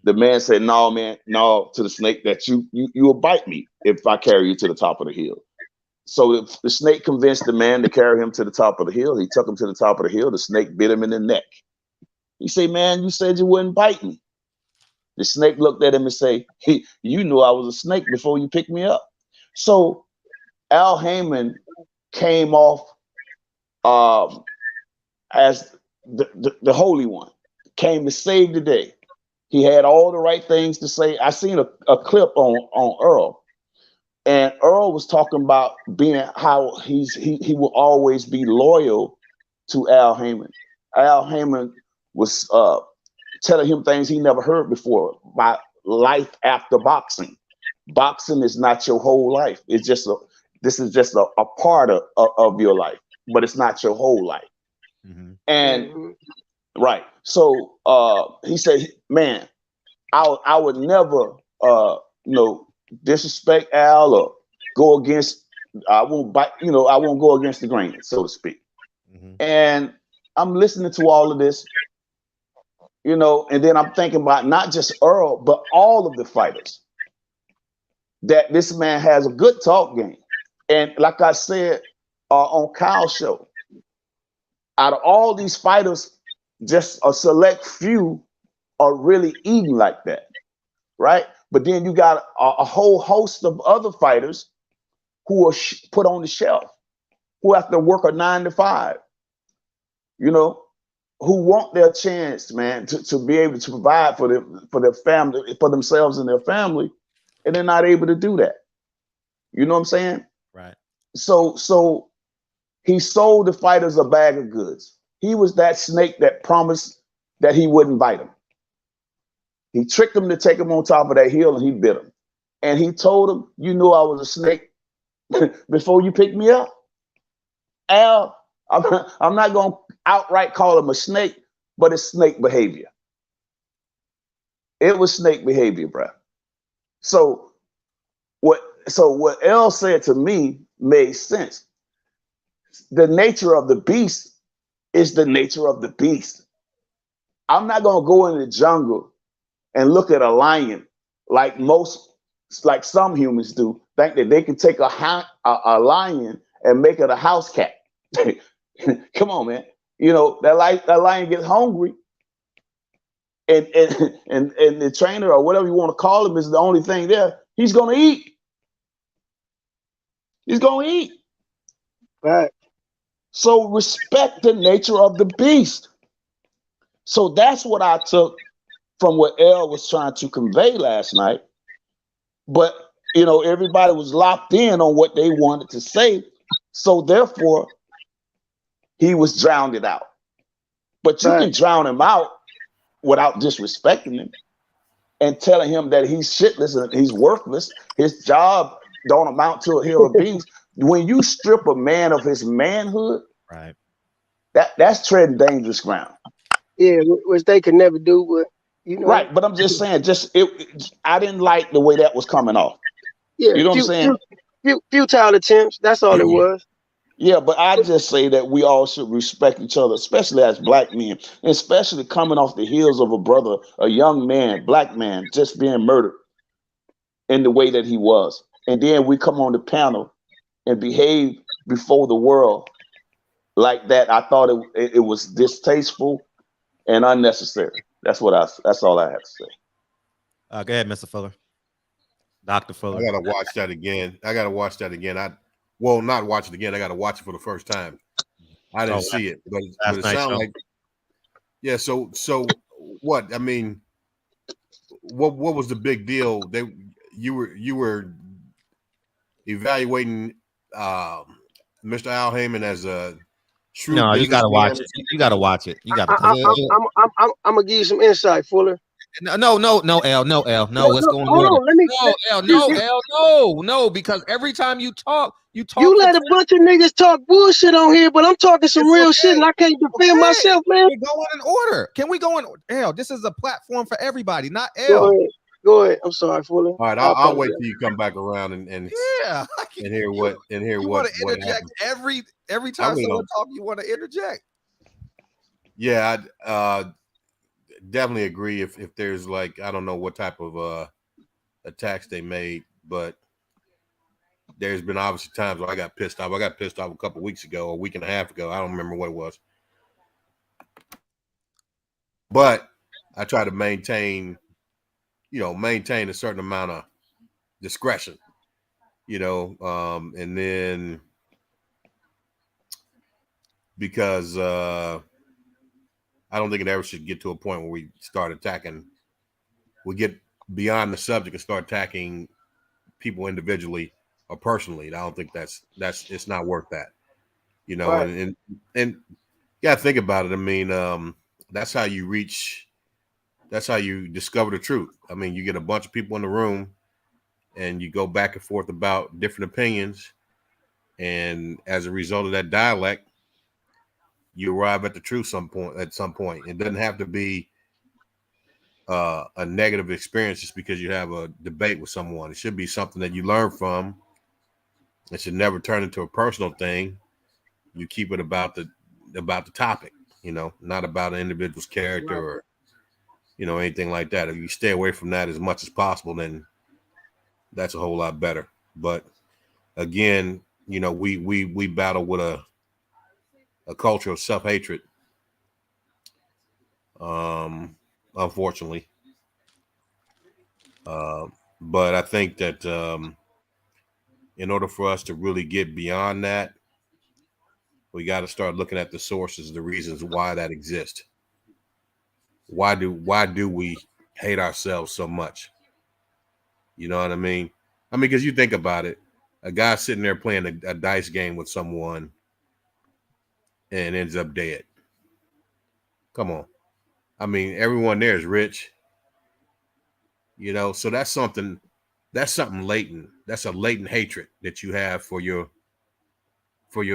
The man said, "No, man, no," to the snake, that you will bite me if I carry you to the top of the hill. So the snake convinced the man to carry him to the top of the hill. He took him to the top of the hill. The snake bit him in the neck. He said, "Man, you said you wouldn't bite me." The snake looked at him and said, "You knew I was a snake before you picked me up." So Al Heyman came off as the Holy One, came to save the day. He had all the right things to say. I seen a clip on Earl, and Earl was talking about being how he will always be loyal to Al Heyman. Al Heyman was telling him things he never heard before about life after boxing. Boxing is not your whole life. It's just this is just a part of your life, but it's not your whole life. Mm-hmm. And right. So he said, "Man, I would never disrespect Al or go against, I won't go against the grain, so to speak." Mm-hmm. And I'm listening to all of this, and then I'm thinking about not just Earl, but all of the fighters, that this man has a good talk game. And like I said on Kyle's show, out of all these fighters, just a select few are really eating like that, right? But then you got a whole host of other fighters who are put on the shelf, who have to work a 9 to 5, who want their chance, man, to be able to provide for their family, for themselves and their family, and they're not able to do that. You know what I'm saying? Right. So he sold the fighters a bag of goods. He was that snake that promised that he wouldn't bite him. He tricked them to take him on top of that hill, and he bit him. And he told him, "You knew I was a snake before you picked me up." Al, I'm not going to outright call him a snake, but it's snake behavior. It was snake behavior, bro. So what L said to me made sense. The nature of the beast is the nature of the beast. I'm not going to go in the jungle and look at a lion like some humans do, think that they can take a lion and make it a house cat. Come on, man. That lion gets hungry, and the trainer or whatever you want to call him is the only thing there. He's going to eat. He's going to eat. Right. So respect the nature of the beast. So that's what I took from what L was trying to convey last night. But, everybody was locked in on what they wanted to say. So therefore, he was drowned out. But you can drown him out without disrespecting him and telling him that he's shitless and he's worthless. His job don't amount to a hill of beans. When you strip a man of his manhood, right, that's treading dangerous ground. Yeah, which they could never do. But right. But I'm just saying, I didn't like the way that was coming off. Yeah, you know what I'm saying? Futile attempts. That's all it was. Yeah, but I just say that we all should respect each other, especially as black men, and especially coming off the heels of a young man, black man, just being murdered in the way that he was. And then we come on the panel and behave before the world like that. I thought it was distasteful and unnecessary. That's all I have to say. Go ahead, Mr. Fuller. Dr. Fuller. I gotta watch that again. Not watch it again. I gotta watch it for the first time. I didn't see it, but it sounded like, yeah. So what? I mean, what was the big deal? You were evaluating Mr. Al Heyman as a true. No, you gotta watch it. You gotta watch it. You gotta. I'm gonna give you some insight, Fuller. No, L, no, L, no. Let's go in Hold order. on, let me. No, L, no, L, no, because every time you talk You for let a bunch of niggas talk bullshit on here, but I'm talking some It's real okay. shit, and I can't defend Okay. myself, man. We go in order. Can we go in? L, this is a platform for everybody, not Go L. ahead. Go ahead. I'm sorry, Fuller. All right, I'll wait till you come back around and Yeah. hear what You want to interject happened. every time someone talks, you want to interject. Yeah, I definitely agree. If there's like, I don't know what type of attacks they made, but there's been obviously times where I got pissed off. I got pissed off a couple weeks ago, a week and a half ago. I don't remember what it was, but I try to maintain a certain amount of discretion, and then because I don't think it ever should get to a point where we start attacking. We get beyond the subject and start attacking people individually or personally. I don't think that's it's not worth that, Right. and you gotta think about it. I mean, that's how you discover the truth. I mean, you get a bunch of people in the room and you go back and forth about different opinions, and as a result of that dialect, you arrive at the truth at some point. It doesn't have to be a negative experience just because you have a debate with someone. It should be something that you learn from. It should never turn into a personal thing. You keep it about the topic, not about an individual's character or anything like that. If you stay away from that as much as possible, then that's a whole lot better. But again, we battle with a culture of self-hatred, unfortunately. But I think that in order for us to really get beyond that, we got to start looking at the sources, the reasons why that exists. Why do we hate ourselves so much? You know what I mean? Because you think about it, a guy sitting there playing a dice game with someone and ends up dead. Come on. Everyone there is rich. So that's something latent. That's a latent hatred that you have for your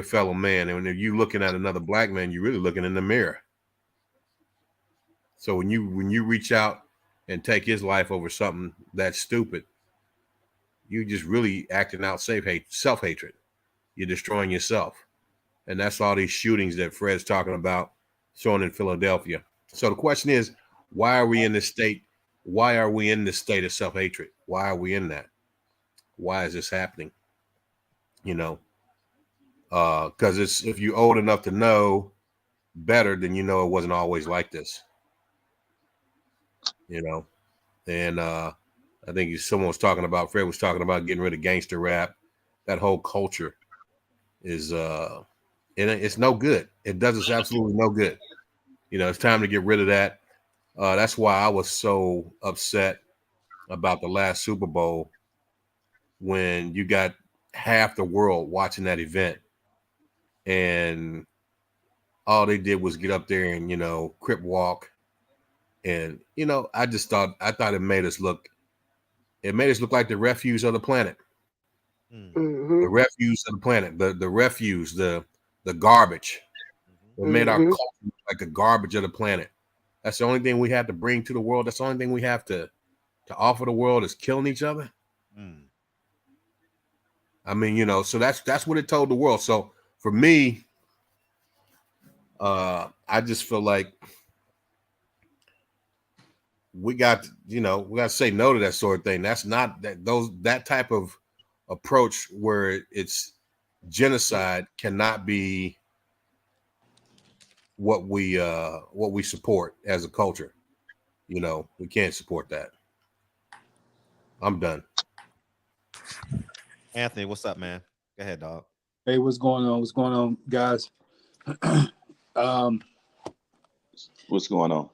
fellow man. And when you're looking at another black man, you're really looking in the mirror. So when you reach out and take his life over something that's stupid, you just really acting out self-hatred. You're destroying yourself. And that's all these shootings that Fred's talking about showing in Philadelphia. So the question is, why are we in this state? Why are we in this state of self-hatred? Why are we in that? Why is this happening? Because if you're old enough to know better, then it wasn't always like this. And I think Fred was talking about getting rid of gangster rap. That whole culture is and it's no good. It does us absolutely no good. It's time to get rid of that. That's why I was so upset about the last Super Bowl when you got half the world watching that event and all they did was get up there and crip walk, and I thought it made us look like the refuse of the planet. Mm-hmm. The refuse of the planet, the refuse, the garbage. It made our culture look like the garbage of the planet. That's the only thing we have to bring to the world. That's the only thing we have to offer the world is killing each other. So that's what it told the world. So for me, I just feel like we got to say no to that sort of thing. That's not that type of approach where it's genocide cannot be what we support as a culture. We can't support that. I'm done. Anthony, what's up, man? Go ahead, dog. Hey, what's going on? What's going on, guys? What's going on?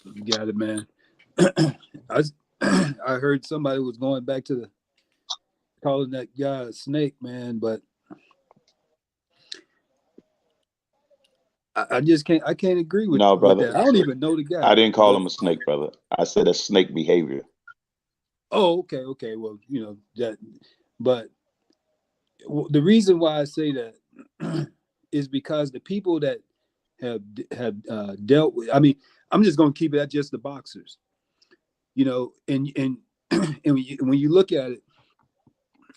You got it, man. I heard somebody was going back to calling that guy a snake, man, but I just can't. I can't agree with No, brother. that. I don't even know the guy. I didn't call him a snake, brother. I said a snake behavior. Oh, okay. Well, that, but the reason why I say that is because the people that have dealt with. I mean, I'm just going to keep it at just the boxers. And and when you look at it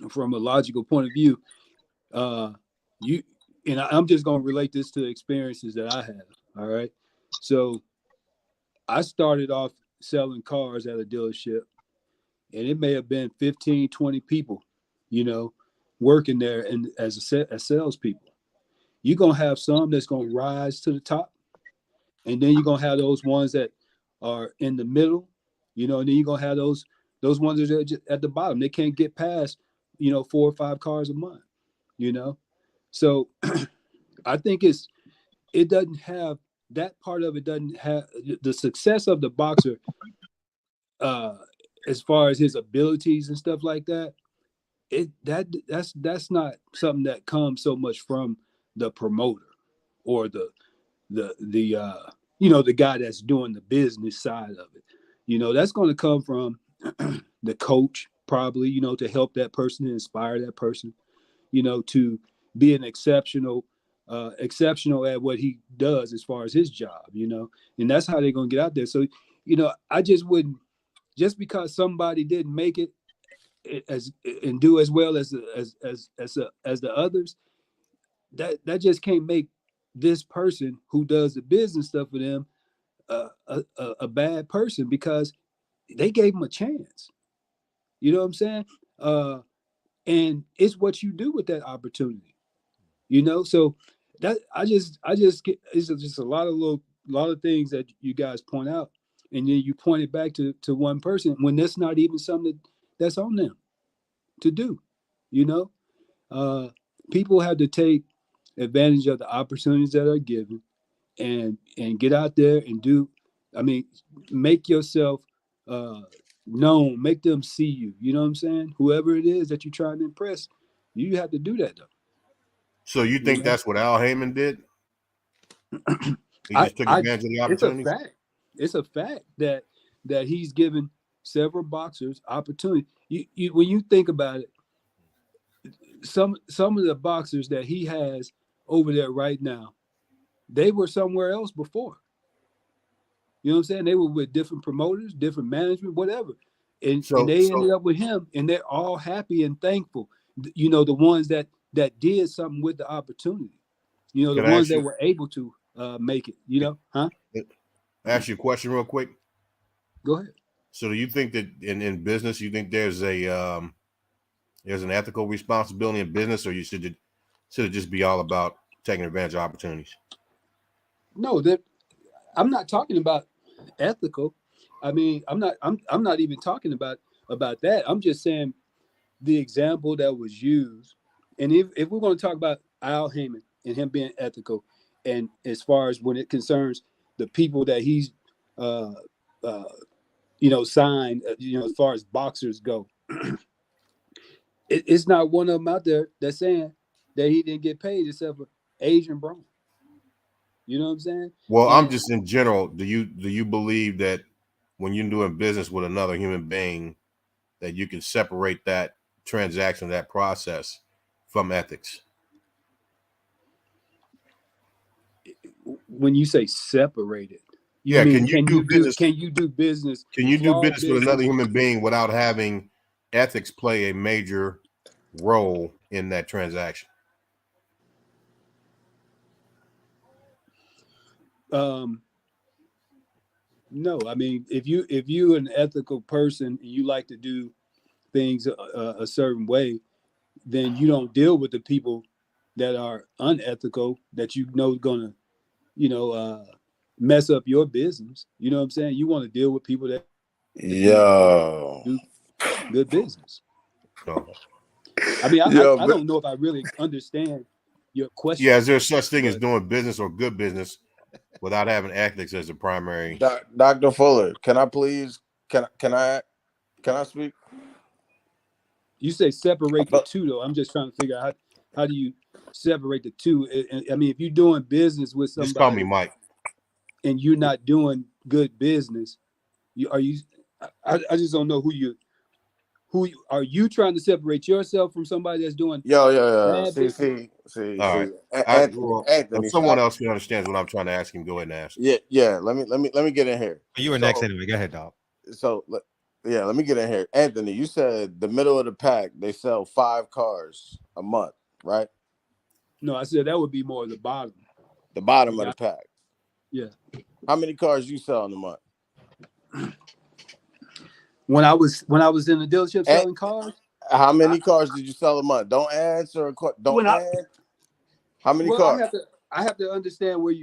from a logical point of view, I'm just going to relate this to experiences that I have. All right. So I started off selling cars at a dealership, and it may have been 15, 20 people, working there and as salespeople. You're going to have some that's going to rise to the top. And then you're going to have those ones that are in the middle, and then you're going to have those ones that are just at the bottom. They can't get past, 4 or 5 cars a month, So I think it doesn't have, that part of it doesn't have the success of the boxer as far as his abilities and stuff like that. That's not something that comes so much from the promoter or the guy that's doing the business side of it. That's going to come from the coach, probably, to help that person, inspire that person, to be an exceptional at what he does as far as his job, and that's how they're going to get out there. So, I just wouldn't, just because somebody didn't make it and do as well as the others, that just can't make this person who does the business stuff for them a bad person, because they gave him a chance. You know what I'm saying? And it's what you do with that opportunity. So that I just get, it's just a lot of things that you guys point out, and then you point it back to one person when that's not even something that's on them to do. People have to take advantage of the opportunities that are given and get out there and do. I mean, make yourself known, make them see you. You know what I'm saying? Whoever it is that you're trying to impress, you have to do that though. So you think that's what Al Heyman did? He just took advantage of the opportunities? It's a fact that he's given several boxers opportunity. You when you think about it, some of the boxers that he has over there right now, they were somewhere else before. You know what I'm saying? They were with different promoters, different management, whatever. And they ended up with him, and they're all happy and thankful. The ones that did something with the opportunity. The ones that were able to make it, huh? Ask you a question real quick. Go ahead. So do you think that in business, you think there's an ethical responsibility in business, or you should it just be all about taking advantage of opportunities? No, I'm not talking about ethical. I mean, I'm not even talking about that. I'm just saying the example that was used. And if we're going to talk about Al Heyman and him being ethical, and as far as when it concerns the people that he's signed, as far as boxers go, it's not one of them out there that's saying that he didn't get paid except for Adrian Brown. You know what I'm saying? Well, I'm just in general. Do you believe that when you're doing business with another human being, that you can separate that transaction, that process, from ethics? When you say separated, can you do business with another human being without having ethics play a major role in that transaction? No, I mean, if you're an ethical person and you like to do things a certain way, then you don't deal with the people that are unethical, that gonna, mess up your business. You know what I'm saying? You want to deal with people that do good business. I mean, I don't know if I really understand your question. Yeah, is there such thing as doing business or good business without having ethics as a primary? Dr. Fuller, can I please can I speak? You say separate the two, though. I'm just trying to figure out how do you separate the two? I mean, if you're doing business with somebody, just call me Mike, and you're not doing good business, I just don't know who you are. You trying to separate yourself from somebody that's doing Yo. bad business? See. all right. Anthony, Someone else who understands what I'm trying to ask him, go ahead and ask. Yeah. Let me get in here. You were next anyway. Go ahead, dog. Let me get in here. Anthony, you said the middle of the pack, they sell 5 cars a month, right? No, I said that would be more the bottom. The bottom of the pack. Yeah. How many cars you sell in a month? When I was in the dealership selling cars. How many cars did you sell a month? Don't answer. How many cars? I have to understand what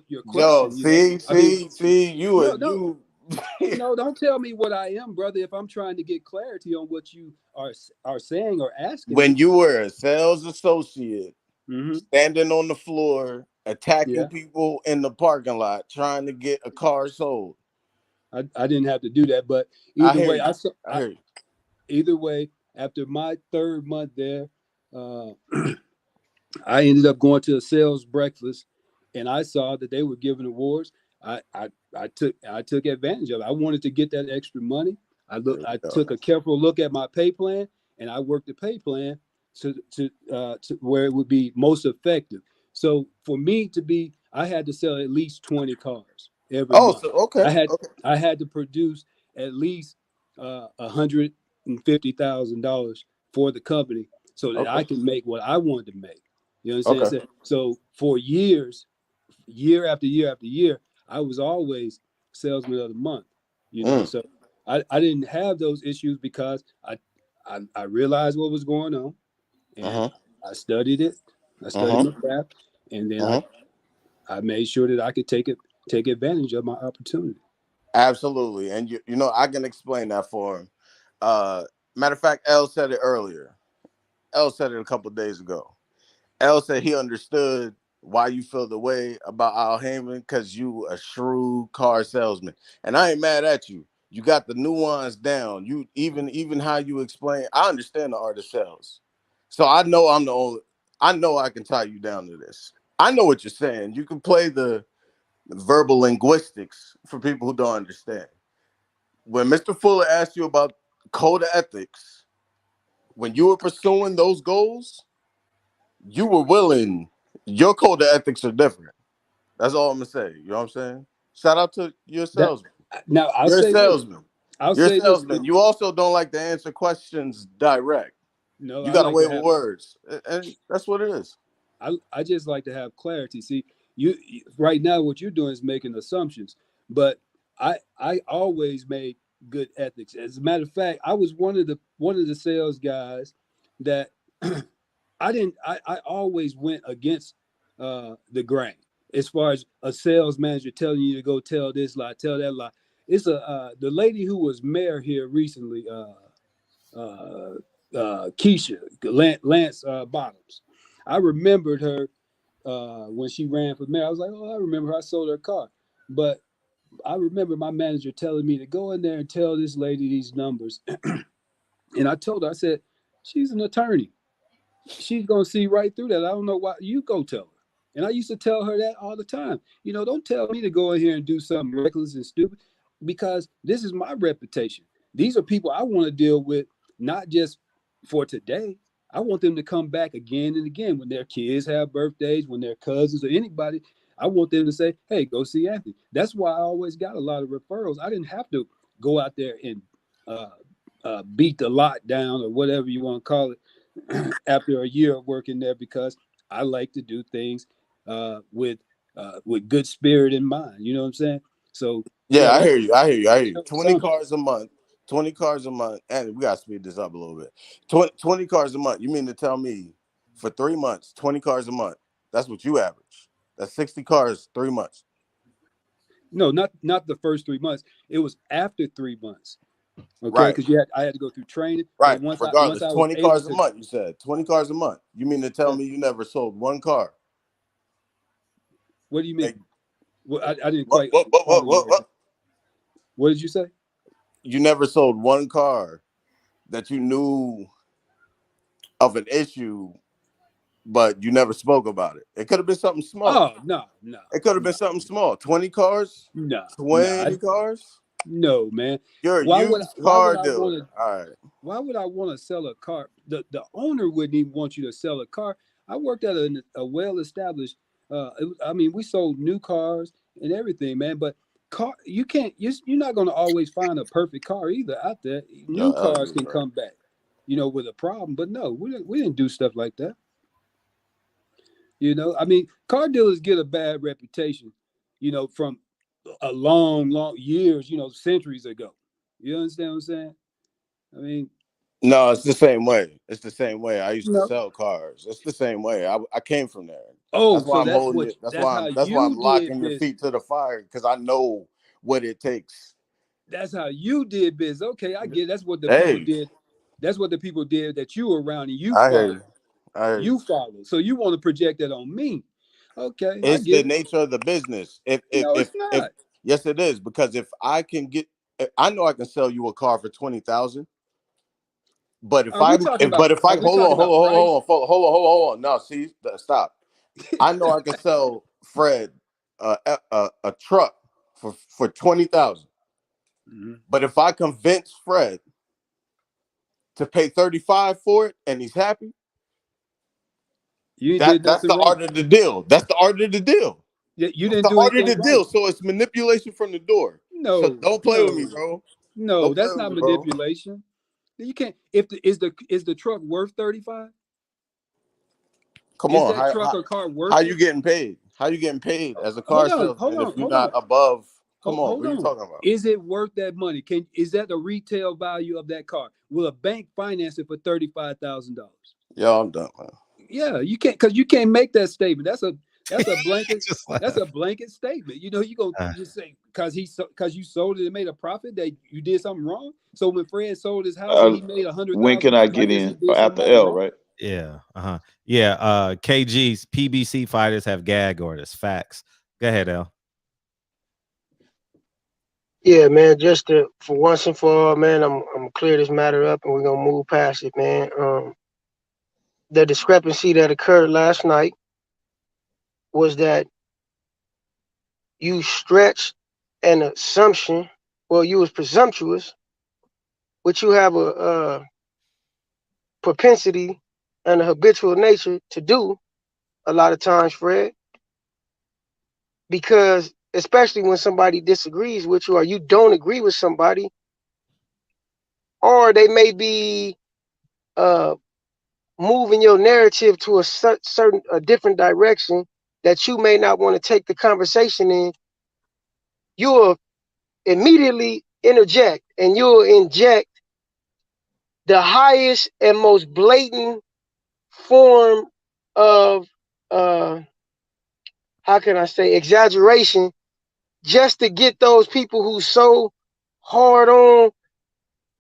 your Yo, question. see, No, don't tell me what I am, brother. If I'm trying to get clarity on what you are saying or asking. When you were a sales associate, mm-hmm. standing on the floor, attacking people in the parking lot, trying to get a car sold. I didn't have to do that, but either way, either way, after my 3rd month there, I ended up going to a sales breakfast, and I saw that they were giving awards. I took advantage of it. I wanted to get that extra money. I took a careful look at my pay plan, and I worked the pay plan to where it would be most effective. So for me I had to sell at least 20 cars every month. So okay. I had to produce at least $150,000 for the company so that I can make what I wanted to make. You know what I'm saying? So for years, year after year after year, I was always salesman of the month. You know, so I didn't have those issues because I realized what was going on, and I studied it. I studied my craft, and then I made sure that I could take advantage of my opportunity. Absolutely, and you know I can explain that for him. Matter of fact, L said it earlier. L said it a couple of days ago. L said he understood why you feel the way about Al Heyman because you a shrewd car salesman, and I ain't mad at you. You got the nuance down. You even how you explain. I understand the art of sales, so I know I'm the only. I know I can tie you down to this. I know what you're saying. You can play the verbal linguistics for people who don't understand. When Mr. Fuller asked you about code of ethics, when you were pursuing those goals, you were willing. Your code of ethics are different. That's all I'm gonna say. You know what I'm saying? Shout out to your salesman. You're a salesman. You're a salesman. You also don't like to answer questions direct. No, you got a way with words, and that's what it is. I just like to have clarity. See, you right now what you're doing is making assumptions, but I always made good ethics. As a matter of fact, I was one of the sales guys that I always went against the grain as far as a sales manager telling you to go tell this lie, tell that lie. It's the lady who was mayor here recently, Keisha Lance Bottoms. I remembered her when she ran for mayor. I was like, oh, I remember her. I sold her car. But I remember my manager telling me to go in there and tell this lady these numbers. And I told her, I said, she's an attorney. She's going to see right through that. I don't know why. You go tell her. And I used to tell her that all the time. You know, don't tell me to go in here and do something reckless and stupid because this is my reputation. These are people I want to deal with, not just for today. I want them to come back again and again when their kids have birthdays, when their cousins or anybody. I want them to say, hey, go see Anthony. That's why I always got a lot of referrals. I didn't have to go out there and beat the lot down or whatever you want to call it after a year of working there because I like to do things with good spirit in mind. You know what I'm saying? So yeah, I hear you. 20 cars a month. 20 cars a month, and we got to speed this up a little bit. 20 cars a month. You mean to tell me for 3 months, 20 cars a month? That's what you average. That's 60 cars, 3 months. No, not the first 3 months. It was after 3 months. Okay, because I had to go through training. Right. Regardless, 20 cars a month. You said 20 cars a month. You mean to tell me you never sold one car? What do you mean? Well, I didn't quite. What did you say? You never sold one car that you knew of an issue but you never spoke about it. It could have been something small. Oh, no. It could have been something small. 20 cars? No. 20 cars? No, man. You're a Why used would car I dealer. want to? All right. Why would I want to sell a car? The owner wouldn't even want you to sell a car. I worked at a well-established. I mean, we sold new cars and everything, man. But you can't. You're not going to always find a perfect car either out there. New cars can come back, with a problem. But no, we didn't do stuff like that. I mean, car dealers get a bad reputation, from a long years, centuries ago. You understand what I'm saying? I mean, no, it's the same way. It's the same way. I used to sell cars. It's the same way. I came from there. Oh, that's why so I'm holding it. That's why I'm locking your feet to the fire, because I know what it takes. That's how you did business. Okay, I get it. That's what the people did. That's what the people did that you were around and you followed. You follow. So you want to project that on me. Okay. It's the nature of the business. It's not. Yes, it is. Because if I can I know I can sell you a car for 20,000. But if I hold on. No, see, stop. I know I can sell Fred a truck for 20,000. Mm-hmm. But if I convince Fred to pay 35 for it and he's happy, that's the art of the deal. That's the art of the deal. Yeah, you didn't do anything wrong. Deal. So it's manipulation from the door. No, so don't play with me, bro. No, that's not manipulation. You can't. Is the truck worth 35? Come on, that truck or car worth? How you getting paid? How you getting paid as a car salesman if you're not above? Come on, what are you talking about? Is it worth that money? Is that the retail value of that car? Will a bank finance it for $35,000? Yo, I'm done, man. Yeah, you can't, because you can't make that statement. That's a blanket. That's a blanket statement. You go just say because you sold it and made a profit that you did something wrong. So when Fred sold his house, and he made $100,000. When can I get in after L? Right? Yeah. Yeah. KG's PBC fighters have gag orders. Facts. Go ahead, L. Yeah, man. Just for once and for all, man, I'm gonna clear this matter up and we're gonna move past it, man. The discrepancy that occurred last night was that you stretched an assumption. Well, you was presumptuous, which you have a propensity and a habitual nature to do a lot of times, Fred. Because especially when somebody disagrees with you or you don't agree with somebody, or they may be moving your narrative to a different direction that you may not want to take the conversation in, you'll immediately interject and you'll inject the highest and most blatant form of how can I say exaggeration, just to get those people who so hard on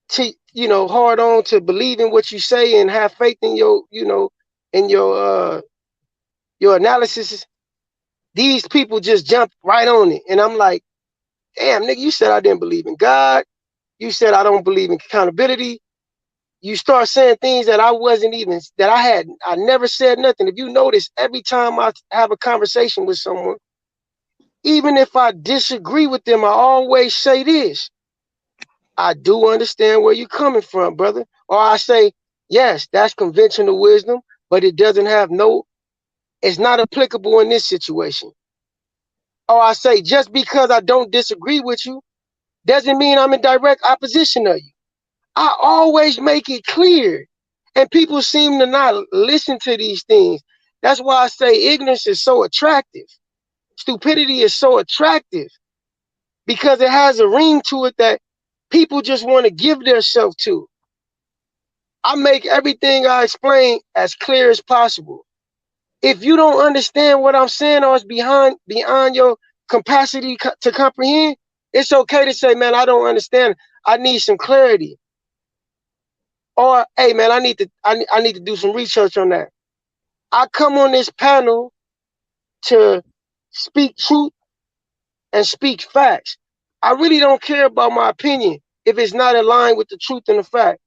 to believe in what you say and have faith in your analysis. These people just jump right on it. And I'm like, damn, nigga, you said I didn't believe in God. You said I don't believe in accountability. You start saying things that I never said nothing. If you notice, every time I have a conversation with someone, even if I disagree with them, I always say this: I do understand where you're coming from, brother. Or I say, yes, that's conventional wisdom, but it's not applicable in this situation. Or I say, just because I don't disagree with you, doesn't mean I'm in direct opposition of you. I always make it clear. And people seem to not listen to these things. That's why I say ignorance is so attractive. Stupidity is so attractive because it has a ring to it that people just want to give themselves to. I make everything I explain as clear as possible. If you don't understand what I'm saying or it's beyond your capacity to comprehend, it's okay to say, man, I don't understand. I need some clarity. Or, hey, man, I need to do some research on that. I come on this panel to speak truth and speak facts. I really don't care about my opinion if it's not in line with the truth and the fact.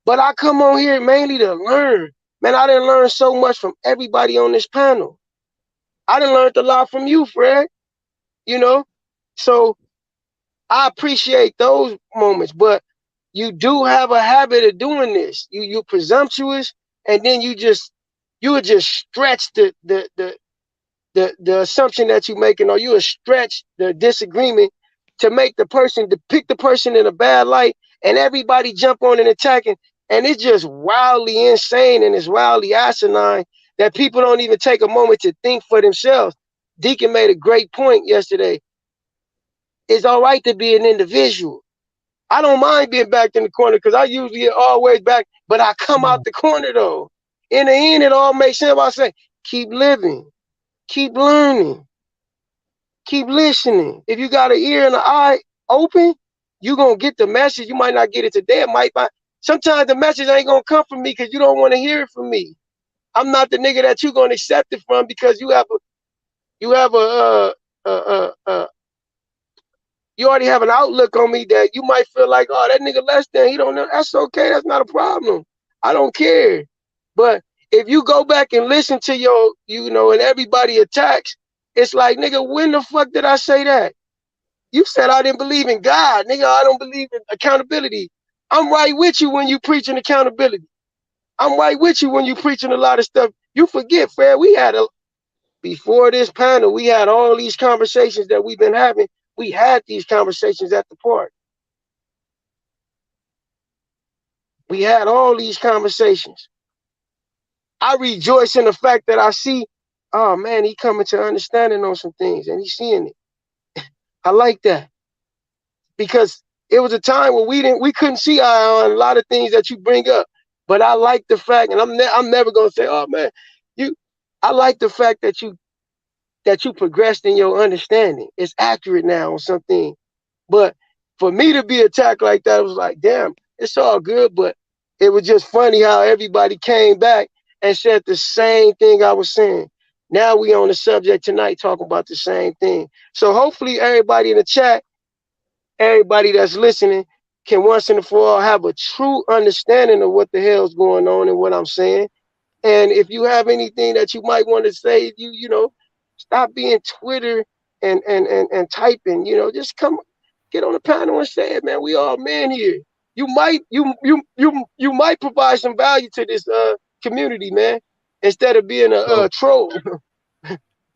But I come on here mainly to learn Man, I didn't learn so much from everybody on this panel. I done learned a lot from you, Fred. You know, so I appreciate those moments, but you do have a habit of doing this. You're presumptuous, and then you would just stretch the assumption that you're making, or you would stretch the disagreement to make the person, to pick the person in a bad light, and everybody jump on and attacking, and it's just wildly insane and it's wildly asinine that people don't even take a moment to think for themselves. Deacon made a great point yesterday. It's all right to be an individual. I don't mind being back in the corner because I usually always back, but I come out the corner though. In the end, it all makes sense. I say, keep living, keep learning, keep listening. If you got an ear and an eye open, you're going to get the message. You might not get it today. It might be. Sometimes the message ain't going to come from me because you don't want to hear it from me. I'm not the nigga that you're going to accept it from because you already have an outlook on me that you might feel like, oh, that nigga less than, he don't know. That's okay. That's not a problem. I don't care. But if you go back and listen to your, and everybody attacks, it's like, nigga, when the fuck did I say that? You said I didn't believe in God. Nigga, I don't believe in accountability. I'm right with you when you preaching accountability. I'm right with you when you preaching a lot of stuff. You forget, Fred, before this panel, we had all these conversations that we've been having. We had these conversations at the park. We had all these conversations. I rejoice in the fact that I see, oh man, he coming to understanding on some things and he's seeing it. I like that. Because it was a time when we couldn't see eye on a lot of things that you bring up. But I like the fact, and I'm never gonna say, oh man, I like the fact that you progressed in your understanding. It's accurate now on something. But for me to be attacked like that, it was like, damn, it's all good. But it was just funny how everybody came back and said the same thing I was saying. Now we on the subject tonight talking about the same thing. So hopefully everybody in the chat, everybody that's listening can once and for all have a true understanding of what the hell's going on and what I'm saying. And if you have anything that you might want to say, stop being Twitter and typing, just come get on the panel and say it, man. We all men here. You might provide some value to this community, man, instead of being a troll.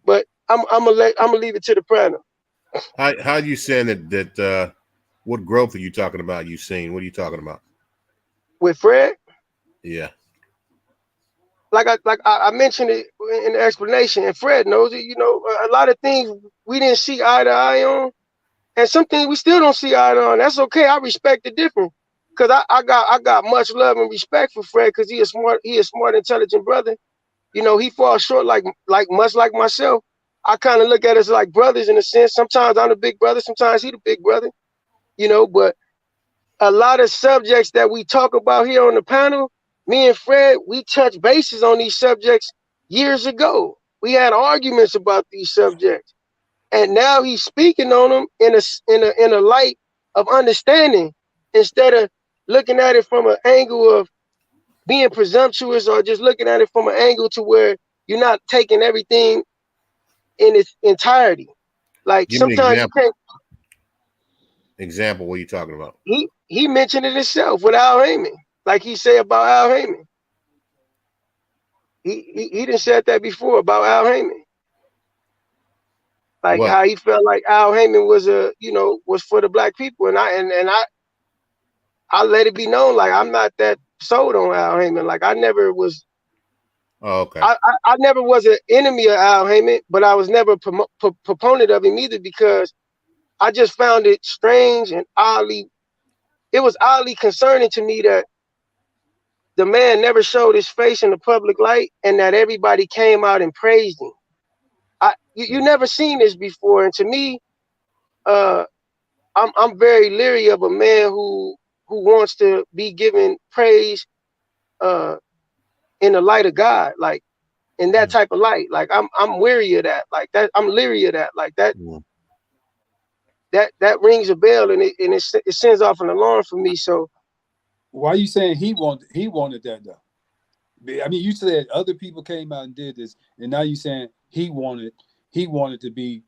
But I'm gonna leave it to the panel. How you saying that what growth are you talking about? You seen? What are you talking about? With Fred? Yeah. Like I mentioned it in the explanation, and Fred knows it. A lot of things we didn't see eye to eye on, and some things we still don't see eye to eye on. That's okay. I respect the difference, cause I got much love and respect for Fred, cause he a smart, intelligent brother. He falls short like much like myself. I kind of look at us like brothers in a sense. Sometimes I'm the big brother, sometimes he the big brother. But a lot of subjects that we talk about here on the panel, me and Fred, we touched bases on these subjects years ago. We had arguments about these subjects, and now he's speaking on them in a light of understanding, instead of looking at it from an angle of being presumptuous, or just looking at it from an angle to where you're not taking everything in its entirety. Like Give me an sometimes you can't. Example, what are you talking about? He mentioned it himself with Al Heyman, like he said about Al Heyman. He didn't said that before about Al Heyman. Like how he felt like Al Heyman was was for the black people, and I let it be known, like I'm not that sold on Al Heyman. Like I never was. Oh, okay. I never was an enemy of Al Heyman, but I was never a proponent of him either, because I just found it strange and it was oddly concerning to me that the man never showed his face in the public light, and that everybody came out and praised him. You never seen this before, and to me, I'm very leery of a man who wants to be given praise in the light of God, like in that type of light. Like I'm weary of that. Like that, I'm leery of that. Like that. That rings a bell, and it sends off an alarm for me. So why are you saying he wanted that though? I mean, you said other people came out and did this, and now you're saying he wanted to be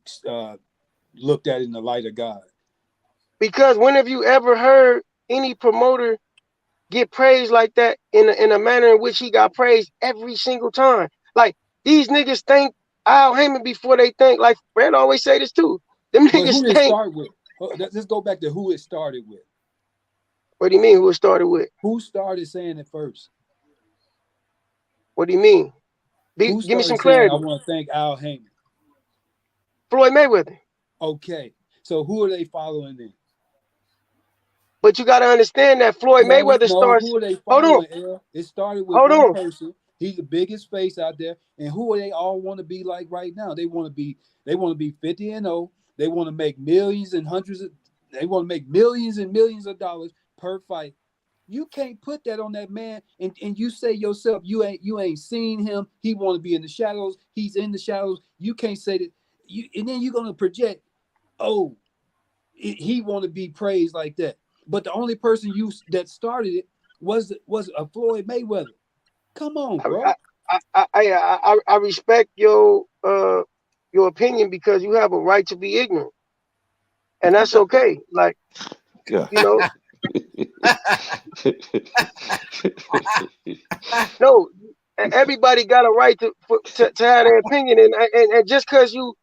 looked at in the light of God. Because when have you ever heard any promoter get praised like that in a manner in which he got praised every single time? Like, these niggas thank Al Heyman before they think, like Fred always say this too. Them But niggas who did it think. start with? Let's go back to who it started with. What do you mean who it started with? Who started saying it first? What do you mean? Who Give me some started saying, clarity. I want to thank Al Heyman? Floyd Mayweather. Okay, so who are they following then? But you got to understand that Floyd Mayweather starts. Who are they Hold on. following, L? It started with Hold one on. person. He's the biggest face out there, and who are they all want to be like right now? They want to be 50-0. They want to make millions and millions and millions of dollars per fight. You can't put that on that man, and you say yourself you ain't seen him. He want to be in the shadows. He's in the shadows. You can't say that. And then you're gonna project, he want to be praised like that. But the only person that started it was a Floyd Mayweather. Come on, bro. I respect your opinion because you have a right to be ignorant, and that's okay. Like, God. you know. No, everybody got a right to have their opinion, and just because you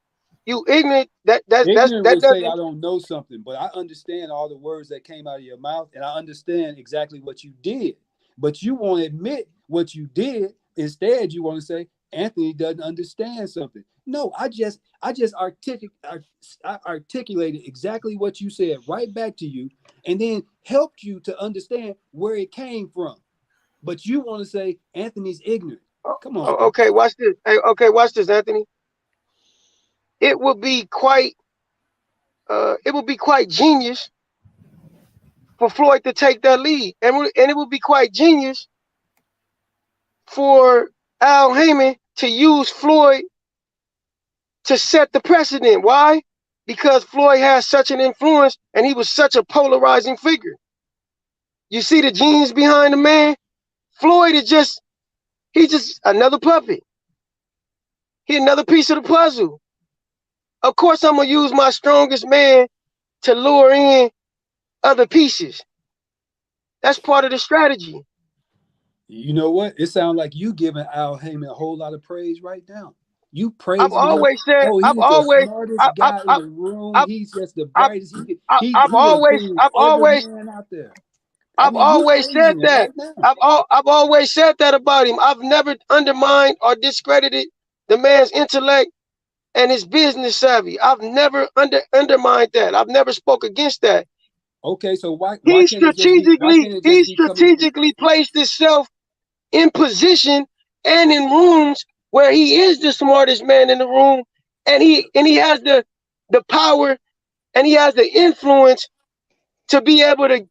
ignorant, that would doesn't. say I don't know something, but I understand all the words that came out of your mouth, and I understand exactly what you did. But you won't admit what you did. Instead, you want to say Anthony doesn't understand something. No, I just articulated exactly what you said right back to you, and then helped you to understand where it came from. But you want to say Anthony's ignorant. Come on. Okay, watch this. Hey, okay, watch this, Anthony. It would be quite genius for Floyd to take that lead, and it would be quite genius for Al Heyman to use Floyd to set the precedent. Why? Because Floyd has such an influence, and he was such a polarizing figure. You see the genius behind the man? Floyd is just another puppet. He another piece of the puzzle. Of course, I'm gonna use my strongest man to lure in other pieces. That's part of the strategy. You know what? It sounds like you giving Al Heyman a whole lot of praise right now. You praise him. I've always said. He's the smartest guy in the room. He's just the brightest. I've always said that. I've always said that about him. I've never undermined or discredited the man's intellect and his business savvy. I've never undermined that. I've never spoke against that. Okay, so why he strategically placed himself in position and in rooms where he is the smartest man in the room, and he has the power and he has the influence to be able to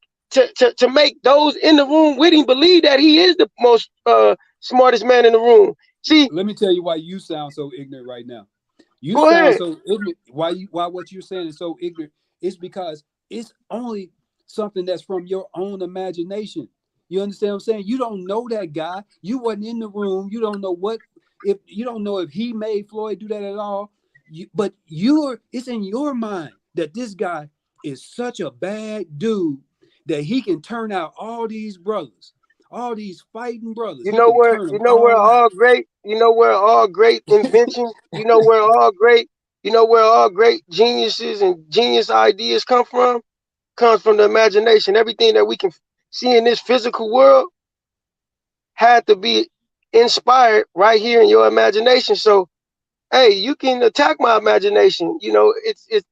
make those in the room with him believe that he is the most smartest man in the room. See, let me tell you why you sound so ignorant right now. You Go sound ahead. so ignorant. Why what you're saying is so ignorant? It's because it's only something that's from your own imagination. You understand what I'm saying? You don't know that guy. You wasn't in the room. You don't know if he made Floyd do that at all. But it's in your mind that this guy is such a bad dude that he can turn out all these brothers, all these fighting brothers. You know where all great invention, where all great geniuses and genius ideas come from? Comes from the imagination. Everything that we can see in this physical world had to be inspired right here in your imagination. So, hey, you can attack my imagination. It's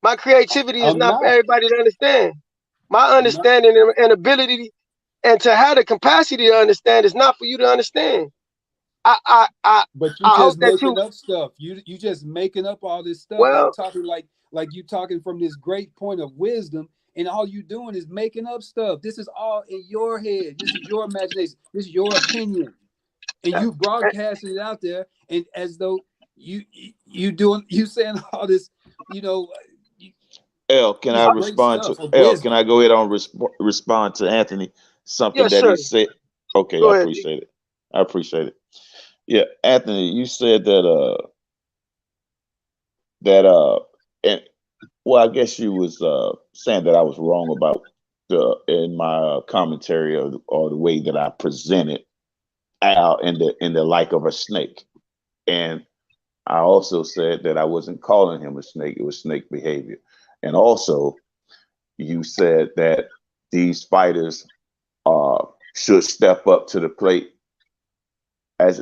my creativity is not for everybody to understand. My understanding and ability and to have the capacity to understand is not for you to understand. But you just making up stuff. You just making up all this stuff. Well, I'm talking like you talking from this great point of wisdom, and all you doing is making up stuff. This is all in your head. This is your imagination. This is your opinion, and you broadcasting it out there, and as though you saying all this, L, can I respond to L? Can I go ahead and respond to Anthony? Something that he said. Okay, I appreciate it. I appreciate it. Yeah, Anthony, you said and well, I guess you was saying that I was wrong about in my commentary or the way that I presented Al in the like of a snake, and I also said that I wasn't calling him a snake; it was snake behavior, and also you said that these fighters should step up to the plate as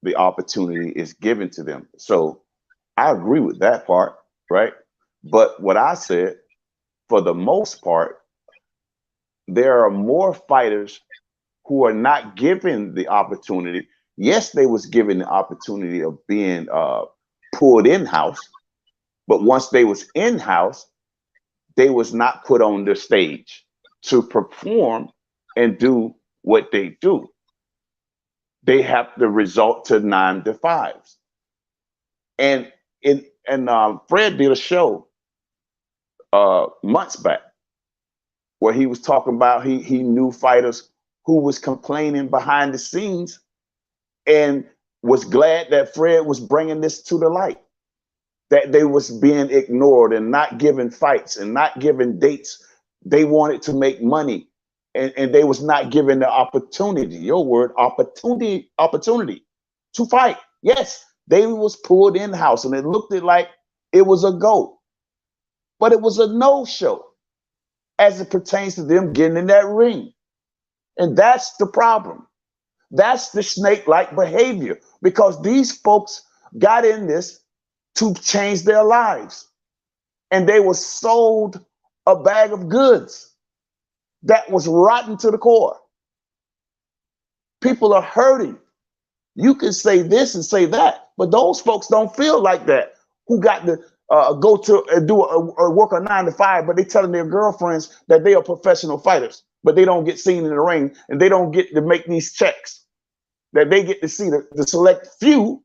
the opportunity is given to them. So I agree with that part, right? But what I said, for the most part, there are more fighters who are not given the opportunity. Yes, they was given the opportunity of being pulled in-house, but once they was in-house, they was not put on the stage to perform and do what they do. They have to resort to 9 to 5s. And Fred did a show months back where he was talking about he knew fighters who was complaining behind the scenes and was glad that Fred was bringing this to the light, that they was being ignored and not given fights and not given dates. They wanted to make money and they was not given the opportunity, your word, opportunity to fight. Yes, they was pulled in-house and it looked like it was a go, but it was a no-show as it pertains to them getting in that ring. And that's the problem. That's the snake-like behavior, because these folks got in this to change their lives. And they were sold a bag of goods that was rotten to the core. People are hurting. You can say this and say that, but those folks don't feel like that, who got to go to do or work a 9 to 5, but they telling their girlfriends that they are professional fighters, but they don't get seen in the ring and they don't get to make these checks, that they get to see the select few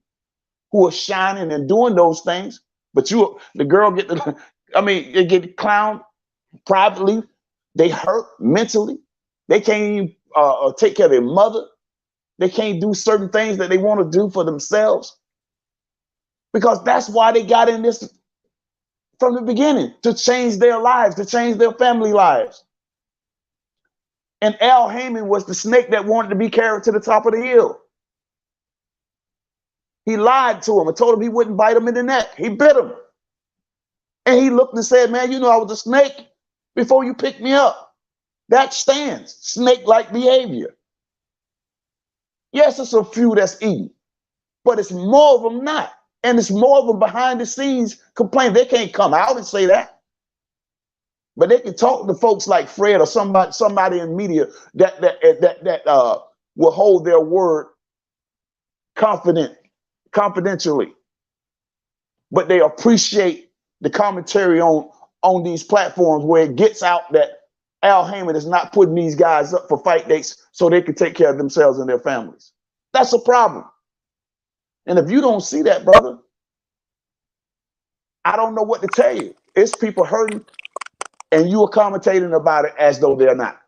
who are shining and doing those things. But the girl get the, they get clowned privately. They hurt mentally. They can't even take care of their mother. They can't do certain things that they want to do for themselves, because that's why they got in this from the beginning, to change their lives, to change their family lives. And Al Heyman was the snake that wanted to be carried to the top of the hill. He lied to him and told him he wouldn't bite him in the neck. He bit him. And he looked and said, man, you know I was a snake before you picked me up. That stands. Snake-like behavior. Yes, it's a few that's eating, but it's more of them not. And it's more of them behind the scenes complaining. They can't come out and say that. But they can talk to folks like Fred or somebody in media that will hold their word confidentially. But they appreciate the commentary on these platforms where it gets out that Al Heyman is not putting these guys up for fight dates so they can take care of themselves and their families. That's a problem. And if you don't see that, brother, I don't know what to tell you. It's people hurting, and you are commentating about it as though they're not.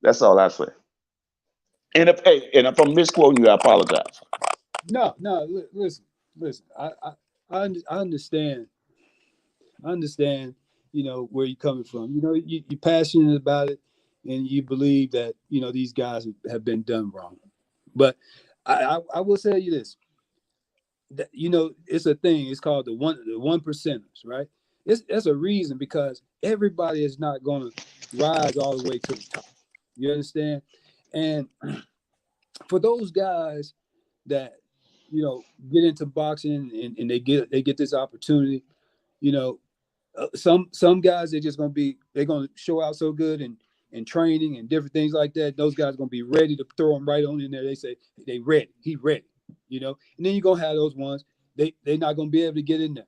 That's all I say. And if I'm misquoting you, I apologize. No, listen. I understand. I understand, where you're coming from. You're passionate about it, and you believe that, these guys have been done wrong. But I will tell you this. That, it's a thing. It's called the one percenters, right? That's a reason, because everybody is not going to rise all the way to the top. You understand? And for those guys that get into boxing and they get this opportunity, some guys they're going to show out so good in training and different things like that. Those guys are going to be ready to throw them right on in there. They say they ready, he ready, and then you're going to have those ones they're not going to be able to get in there,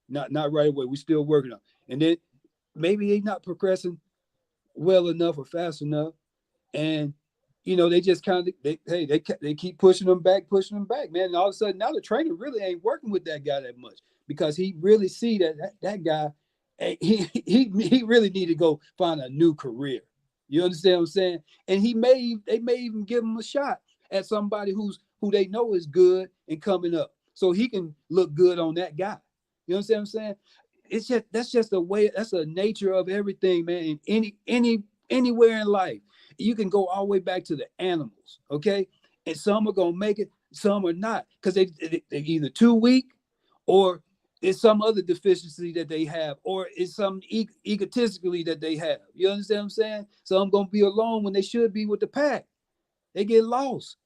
not right away. We're still working on, and then maybe they're not progressing well enough or fast enough, and they just kind of they keep pushing them back, man. And all of a sudden now the trainer really ain't working with that guy that much, because he really see that guy, he really need to go find a new career. You understand what I'm saying? And they may even give him a shot at somebody who they know is good and coming up, so he can look good on that guy. You understand what I'm saying? That's just a way. That's a nature of everything, man. In anywhere in life, you can go all the way back to the animals, okay? And some are gonna make it, some are not, because they're either too weak, or it's some other deficiency that they have, or it's some egotistically that they have. You understand what I'm saying? Some gonna be alone when they should be with the pack. They get lost.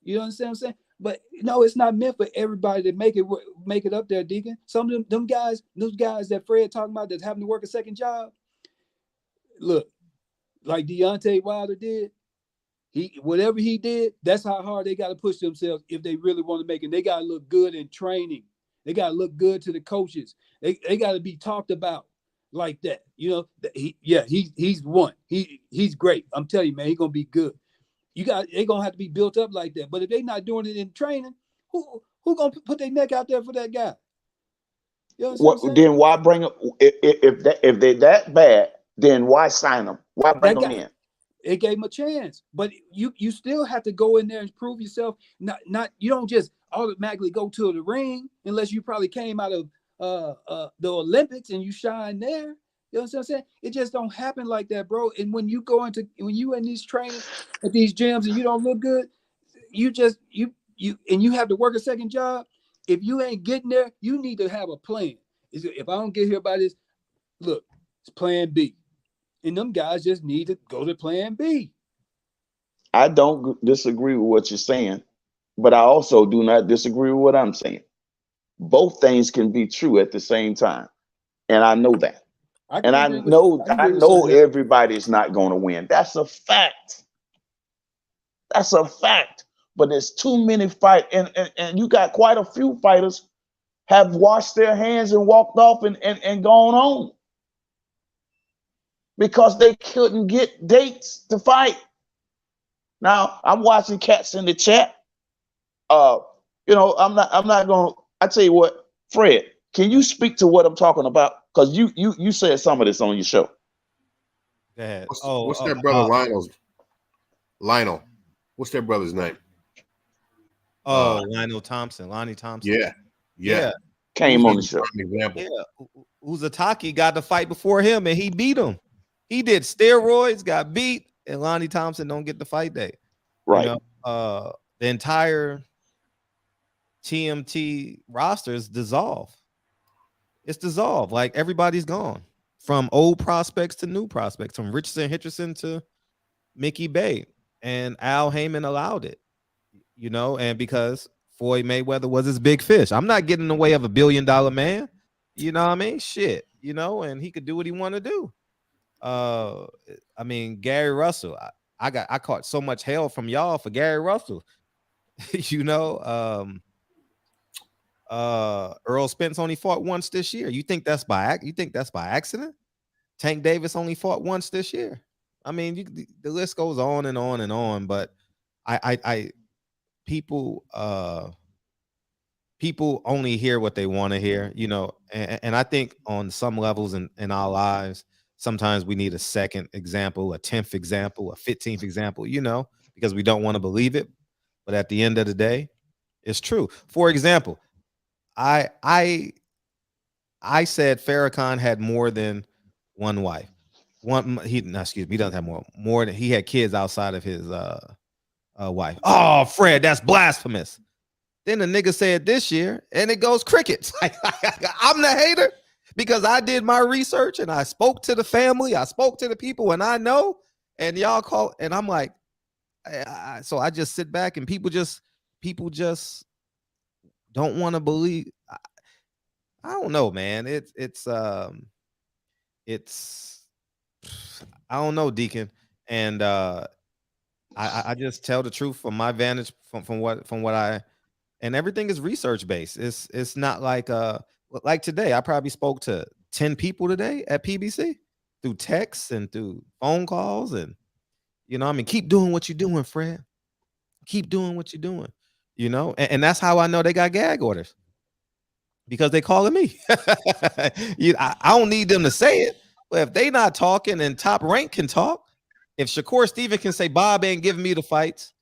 You understand what I'm saying? But no, it's not meant for everybody to make it up there, Deacon. Some of them guys, those guys that Fred talking about that's having to work a second job. Look, like Deontay Wilder did. Whatever he did, that's how hard they got to push themselves if they really want to make it. They got to look good in training. They got to look good to the coaches. They got to be talked about like that. You know, he's one. He's great. I'm telling you, man, he's gonna be good. They're gonna have to be built up like that. But if they're not doing it in training, who gonna put their neck out there for that guy? You know what I'm saying? Then why bring them if they're that bad? Then why sign them? Why bring them in? It gave him a chance, but you still have to go in there and prove yourself. Not you don't just automatically go to the ring unless you probably came out of the Olympics and you shine there. You know what I'm saying? It just don't happen like that, bro. And when you in these training at these gyms and you don't look good, you have to work a second job. If you ain't getting there, you need to have a plan. If I don't get here by this, look, it's plan B. And them guys just need to go to plan B. I don't disagree with what you're saying, but I also do not disagree with what I'm saying. Both things can be true at the same time. And I know that. I know everybody's not going to win. That's a fact. That's a fact. But there's too many fights, and you got quite a few fighters have washed their hands and walked off and gone on because they couldn't get dates to fight. Now I'm watching cats in the chat. I'm not going. I tell you what, Fred, can you speak to what I'm talking about? Because you said some of this on your show. Go ahead. What's that brother Lionel? What's that brother's name? Lonnie Thompson. Yeah. Came on the show. Yeah. Uzataki got the fight before him and he beat him. He did steroids, got beat, and Lonnie Thompson don't get the fight day. Right. You know, the entire TMT roster is dissolved. It's dissolved. Like everybody's gone. From old prospects to new prospects, from Richardson to Mickey Bay. And Al Heyman allowed it. You know, and because Floyd Mayweather was his big fish. I'm not getting in the way of $1 billion man. You know what I mean? Shit. You know, and he could do what he want to do. I mean, Gary Russell. I caught so much hell from y'all for Gary Russell. You know, Earl Spence only fought once this year. You think that's by accident? Tank Davis only fought once this year. I mean, the list goes on and on and on. But people only hear what they want to hear, you know. And I think on some levels in our lives, sometimes we need a second example, a 10th example, a 15th example, you know, because we don't want to believe it. But at the end of the day, it's true. For example, I said Farrakhan had more than one wife. He doesn't have more than he had kids outside of his wife. Oh, Fred, that's blasphemous. Then the nigga said this year, and it goes crickets. I'm the hater because I did my research and I spoke to the family, I spoke to the people, and I know. And y'all call, and I'm like, so I just sit back and people just don't want to believe. I don't know, man. It's I don't know, Deacon, and I just tell the truth from my vantage from what I, and everything is research based. It's not like today. I probably spoke to 10 people today at PBC through texts and through phone calls, and you know, I mean, keep doing what you're doing, Fred. Keep doing what you're doing. You know, and that's how I know they got gag orders. Because they calling me. I don't need them to say it, but if they not talking and Top Rank can talk, if Shakur Stevenson can say Bob ain't giving me the fights,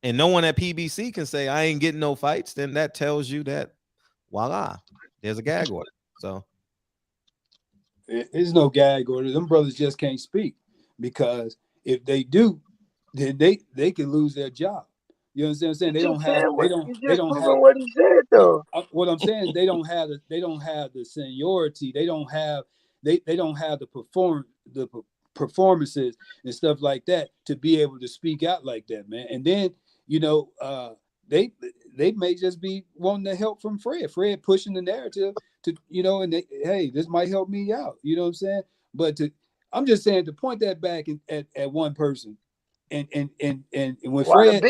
and no one at PBC can say I ain't getting no fights, then that tells you that voila, there's a gag order. So there's no gag order. Them brothers just can't speak, because if they do, then they can lose their job. You understand what I'm saying? They don't have what he said though. What I'm saying, they don't have the seniority. They don't have the performances and stuff like that to be able to speak out like that, man. And then, you know, they may just be wanting the help from Fred pushing the narrative to, you know, and hey, this might help me out. You know what I'm saying? But I'm just saying, to point that back at one person. And when Fred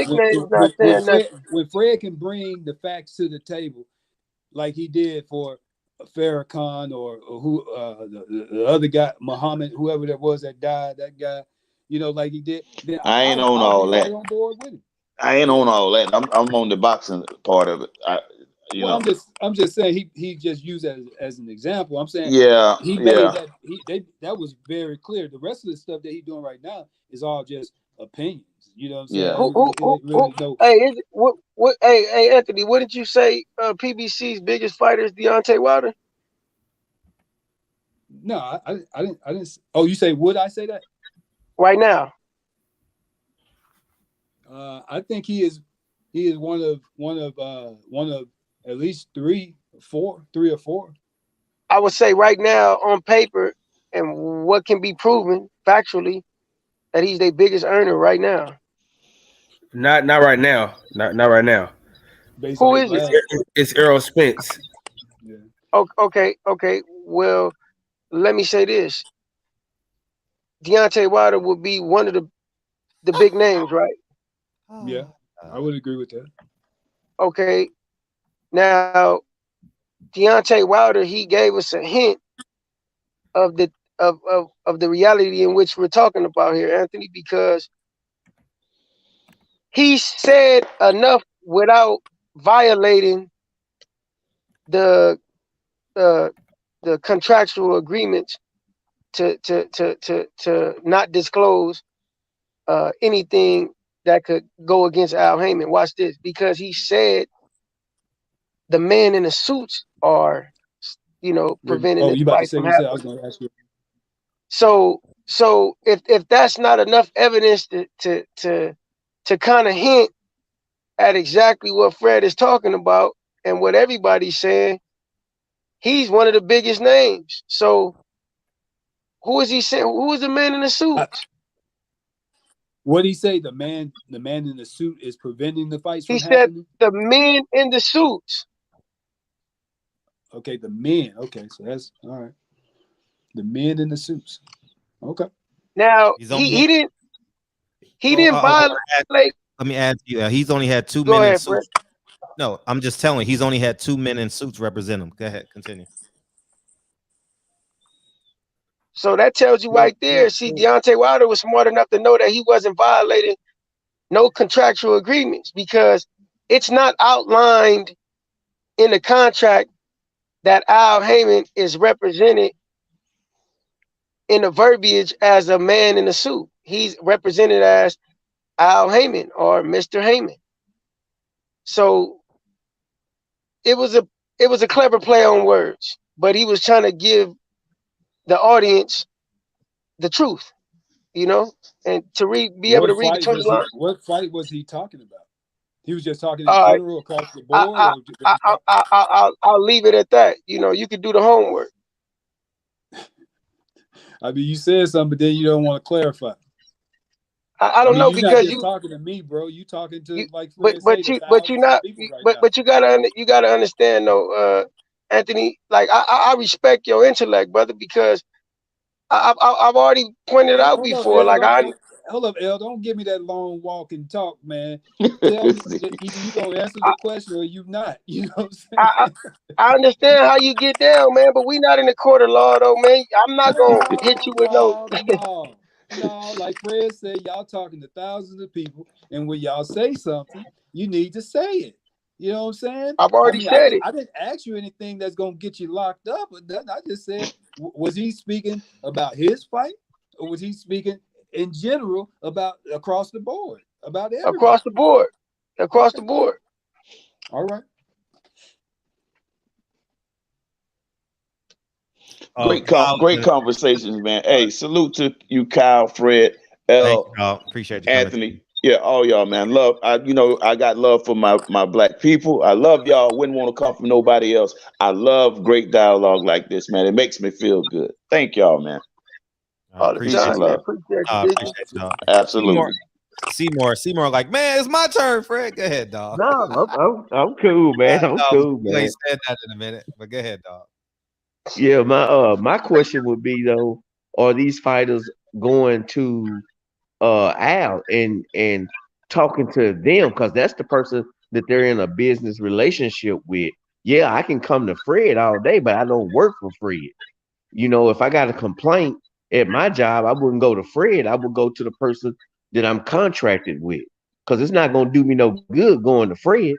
can bring the facts to the table, like he did for Farrakhan or who the other guy, Muhammad, whoever that was that died, that guy, you know, like he did, then I ain't on all that. Right on board with him. I ain't on all that. I'm on the boxing part of it. I'm just saying he just used that as an example. I'm saying he made that was very clear. The rest of the stuff that he's doing right now is all just opinions. You know what I'm saying? Hey Anthony, what did you say? PBC's biggest fighter is Deontay Wilder? No, I didn't. Oh, you say, would I say that right now? I think he is one of at least three or four. I would say right now on paper and what can be proven factually, that he's their biggest earner right now. Not right now. Not right now. Who is it? It's Errol Spence. Yeah. Okay. Well, let me say this. Deontay Wilder would be one of the big names, right? Yeah, I would agree with that. Okay. Now, Deontay Wilder, he gave us a hint of the reality in which we're talking about here, Anthony, because he said enough without violating the contractual agreements to not disclose anything that could go against Al Heyman. Watch this, because he said the men in the suits are, you know, preventing this fight from happening. I was going to ask you. So if that's not enough evidence to kind of hint at exactly what Fred is talking about and what everybody's saying, he's one of the biggest names. So who is he saying? Who is the man in the suit? What did he say? The man in the suit is preventing the fights from happening? He said the men in the suits. Okay, the men. Okay, so that's all right. The men in the suits. Okay. Now he didn't violate. Let me ask you. He's only had two men in suits. No, I'm just telling you, he's only had two men in suits represent him. Go ahead, continue. So that tells you right there. See, Deontay Wilder was smart enough to know that he wasn't violating no contractual agreements, because it's not outlined in the contract that Al Heyman is represented in the verbiage as a man in a suit. He's represented as Al Heyman or Mr. Heyman. So it was a clever play on words, but he was trying to give the audience the truth, you know, and to be able to read between the lines. What fight was he talking about? He was just talking in general across the board. I'll leave it at that. You know, you could do the homework. I mean, you said something, but then you don't want to clarify. I don't know, because you're talking to me, bro. You talking to like, but you gotta understand though, Anthony. Like I respect your intellect, brother, because I've already pointed out before. Hold up, L. Don't give me that long walk and talk, man. Tell me either you gonna answer the question or you not. You know what I'm saying? I understand how you get down, man, but we not in the court of law, though, man. I'm not gonna hit you with No, like Fred said, y'all talking to thousands of people, and when y'all say something, you need to say it. You know what I'm saying? I've already said it. I didn't ask you anything that's gonna get you locked up, but I just said, was he speaking about his fight, or was he speaking in general about across the board, about everybody. Across the board. Across the board. All right. Great conversations, man. Hey, salute to you, Kyle, Fred, Thank you, L, Kyle. Appreciate you coming. Anthony. Yeah, all y'all, man. Love. I got love for my black people. I love y'all. Wouldn't want to come from nobody else. I love great dialogue like this, man. It makes me feel good. Thank y'all, man. All the Peace and time, man. love. Appreciate you. Absolutely. Seymour, like, man, it's my turn, Fred. Go ahead, dog. No, I'm cool, man. I'm cool, You man. ain't said that in a minute, but go ahead, dog. Yeah, my question would be though, are these fighters going to Al and talking to them, because that's the person that they're in a business relationship with? Yeah, I can come to Fred all day, but I don't work for Fred. You know, if I got a complaint at my job, I wouldn't go to Fred. I would go to the person that I'm contracted with, because it's not going to do me no good going to Fred.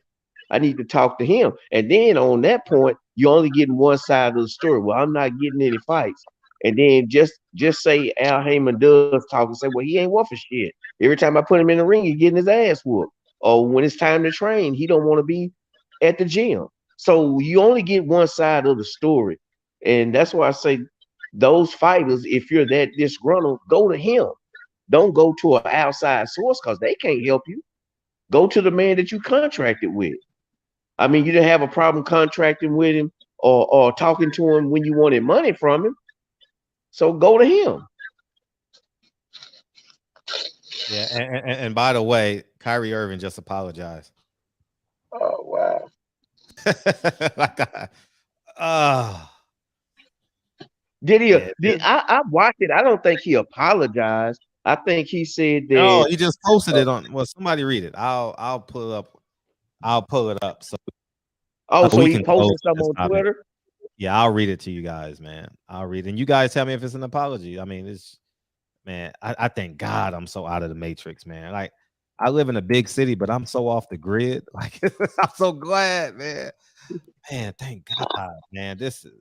I need to talk to him. And then on that point, you're only getting one side of the story. Well, I'm not getting any fights. And then just say Al Heyman does talk and say, well, he ain't worth a shit. Every time I put him in the ring, he's getting his ass whooped. Or when it's time to train, he don't want to be at the gym. So you only get one side of the story. And that's why I say those fighters, if you're that disgruntled, go to him. Don't go to an outside source, because they can't help you. Go to the man that you contracted with. I mean, you didn't have a problem contracting with him or talking to him when you wanted money from him. So go to him. Yeah, and by the way, Kyrie Irving just apologized. Oh wow. Did he? I watched it. I don't think he apologized. I think he said that. No, he just posted it on. Well, somebody read it. I'll pull it up. I'll pull it up. So so he posted something on Twitter. Yeah, I'll read it to you guys, man. I'll read it. And you guys tell me if it's an apology. I mean, I thank God I'm so out of the matrix, man. Like, I live in a big city, but I'm so off the grid. Like, I'm so glad, man. Man, thank God, man. This is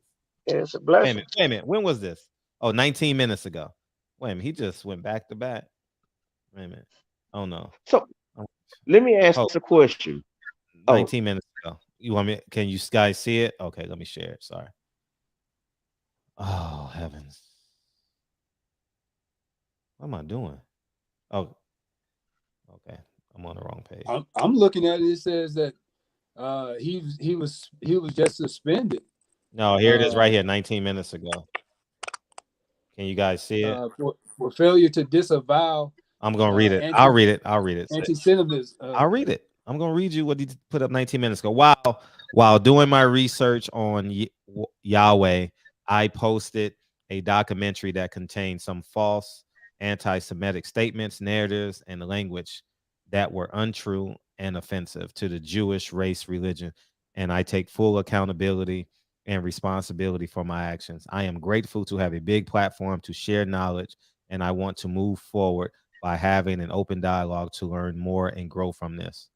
it's a blessing. Wait a minute. When was this? Oh, 19 minutes ago. Wait a minute. He just went back to back. Wait a minute. Oh no. So let me ask a question. 19 minutes ago. You want me? Can you guys see it? Okay, let me share it. Sorry. Oh heavens. What am I doing? Oh, okay. I'm on the wrong page. I'm looking at it. It says that he was just suspended. No, here it is right here, 19 minutes ago. Can you guys see it? For failure to disavow. I'm gonna read it. I'll read it. Anti-Semitism. I'll read it. I'm gonna read you what he put up 19 minutes ago. While doing my research on Yahweh, I posted a documentary that contained some false anti-Semitic statements, narratives, and language that were untrue and offensive to the Jewish race, religion, and I take full accountability and responsibility for my actions. I am grateful to have a big platform to share knowledge, and I want to move forward by having an open dialogue to learn more and grow from this.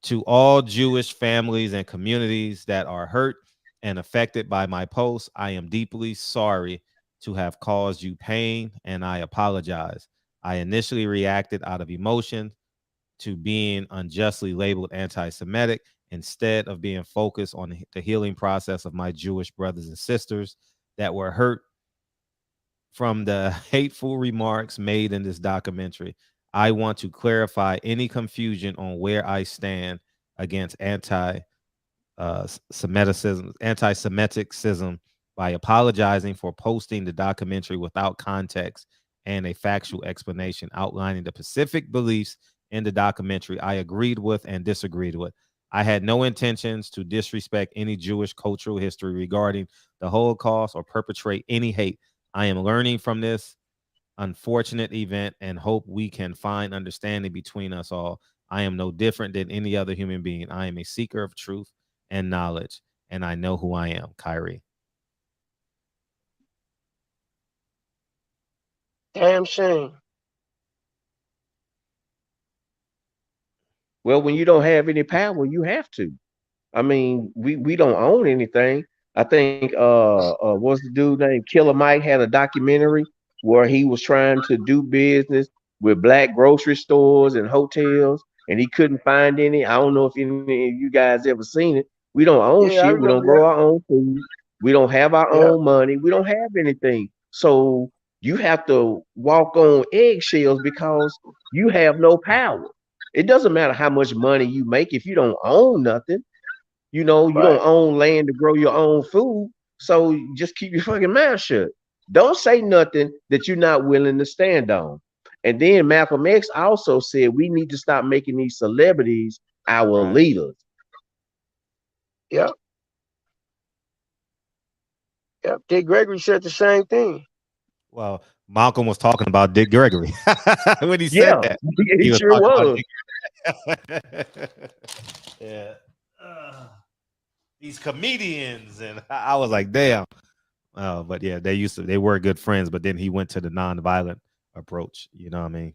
To all Jewish families and communities that are hurt and affected by my posts, I am deeply sorry to have caused you pain, and I apologize. I initially reacted out of emotion to being unjustly labeled anti-Semitic instead of being focused on the healing process of my Jewish brothers and sisters that were hurt from the hateful remarks made in this documentary. I want to clarify any confusion on where I stand against anti-Semiticism by apologizing for posting the documentary without context and a factual explanation outlining the specific beliefs in the documentary I agreed with and disagreed with. I had no intentions to disrespect any Jewish cultural history regarding the Holocaust or perpetrate any hate. I am learning from this unfortunate event and hope we can find understanding between us all. I am no different than any other human being. I am a seeker of truth and knowledge, and I know who I am. Kyrie. Damn shame. Well, when you don't have any power, you have to. I mean, we don't own anything. I think what's the dude named Killer Mike had a documentary where he was trying to do business with black grocery stores and hotels, and he couldn't find any. I don't know if any of you guys ever seen it. We don't own Yeah, I shit. We don't remember grow that. our own food. We don't have our Yeah, own money. We don't have anything. So you have to walk on eggshells because you have no power. It doesn't matter how much money you make if you don't own nothing. You know, you right. don't own land to grow your own food. So you just keep your fucking mouth shut. Don't say nothing that you're not willing to stand on. And then Malcolm X also said we need to stop making these celebrities our Right. leaders. Yeah, yeah. Dick Gregory said the same thing. Well, Malcolm was talking about Dick Gregory when he said Yeah, that. he He was sure talking about was. Dick. Yeah. These comedians, and I was like, damn. But yeah, they were good friends, but then he went to the nonviolent approach. You know what I mean?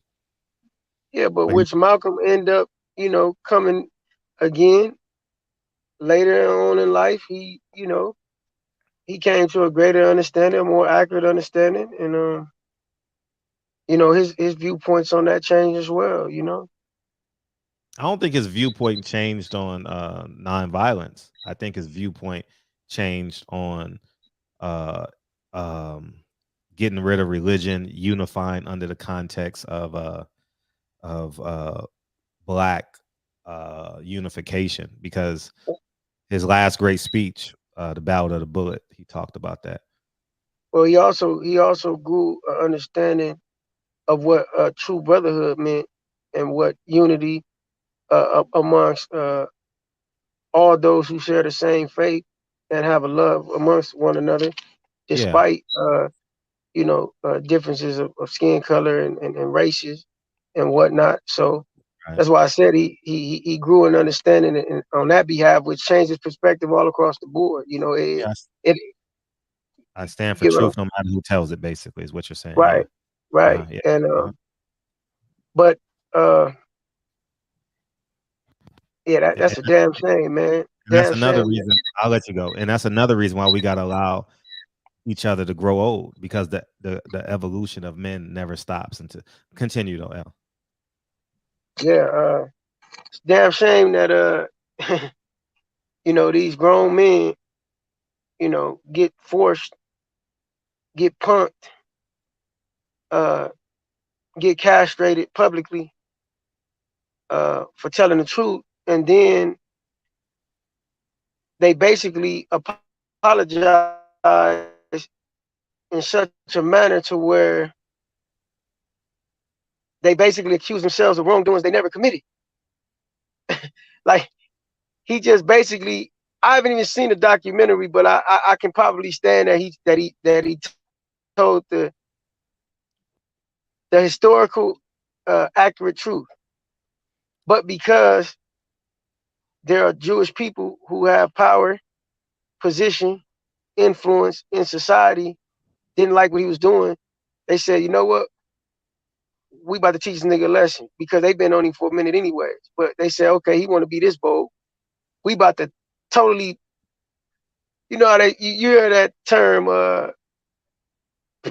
Yeah, but But he, which Malcolm ended up, coming again later on in life. He came to a greater understanding, a more accurate understanding, and his viewpoints on that changed as well. I don't think his viewpoint changed on nonviolence. I think his viewpoint changed on uh, um, getting rid of religion, unifying under the context of black unification. Because his last great speech, the Ballad of the Bullet, he talked about that. Well, he also grew an understanding of what true brotherhood meant and what unity amongst all those who share the same faith and have a love amongst one another, Yeah, despite differences of skin color and races and whatnot. So right. that's why I said he grew an understanding on that behalf, which changed his perspective all across the board. Yes. It I stand for you know truth no matter who tells it, basically, is what you're saying. Yeah. right, right, Yeah. and Uh-huh. but uh yeah, And, that's a damn shame, man. and that's Damn another shame. reason I'll let you go. And that's another reason why we got to allow each other to grow old, because the evolution of men never stops. And to continue though, L. Yeah, it's a damn shame that these grown men, get forced, get punked, uh, get castrated publicly for telling the truth, and then they basically apologize in such a manner to where they basically accuse themselves of wrongdoings they never committed. Like he just basically, I haven't even seen the documentary, but I can probably stand that he told the historical accurate truth. But because there are Jewish people who have power, position, influence in society, didn't like what he was doing, they said, you know what? We about to teach this nigga a lesson, because they've been on him for a minute anyways. But they said, okay, he want to be this bold. We about to totally, how you hear that term,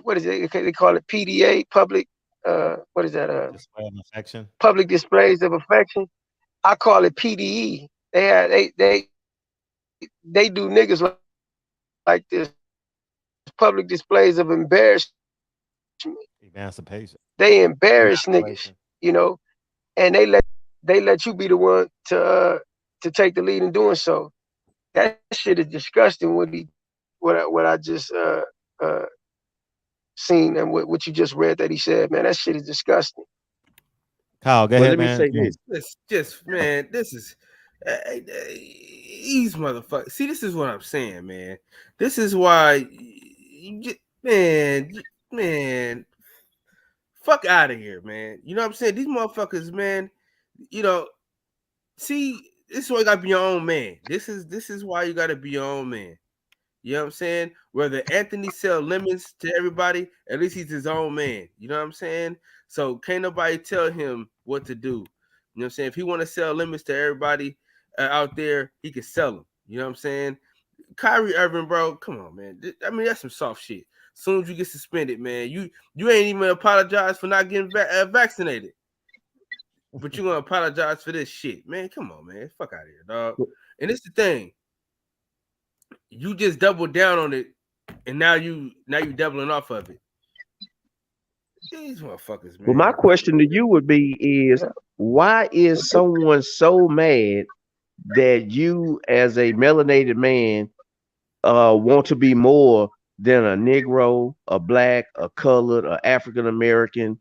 what is it? They call it PDA, public, what is that? Display of affection. Public displays of affection. I call it PDE. They do niggas like this, public displays of embarrassment. Emancipation. They embarrass niggas, Emasculation. and they let you be the one to take the lead in doing so. That shit is disgusting. What I just seen, and what you just read that he said, man, that shit is disgusting. Kyle, go Well, ahead, let me man. say this. This is these motherfuckers. See, this is what I'm saying, man. This is why, man, fuck out of here, man. You know what I'm saying? These motherfuckers, man. See, this is why you gotta be your own man. This is why you gotta be your own man. You know what I'm saying? Whether Anthony sell lemons to everybody, at least he's his own man. You know what I'm saying? So can't nobody tell him what to do. You know what I'm saying? If he want to sell lemons to everybody out there, he can sell them. You know what I'm saying? Kyrie Irving, bro, come on, man. I mean, that's some soft shit. As soon as you get suspended, man, you ain't even apologize for not getting vaccinated. But you're gonna apologize for this shit, man. Come on, man. Fuck out of here, dog. And it's the thing. You just doubled down on it, and now you doubling off of it. These motherfuckers, man. Well, my question to you would be is why is someone so mad that you as a melanated man want to be more than a Negro, a black, a colored, a African American?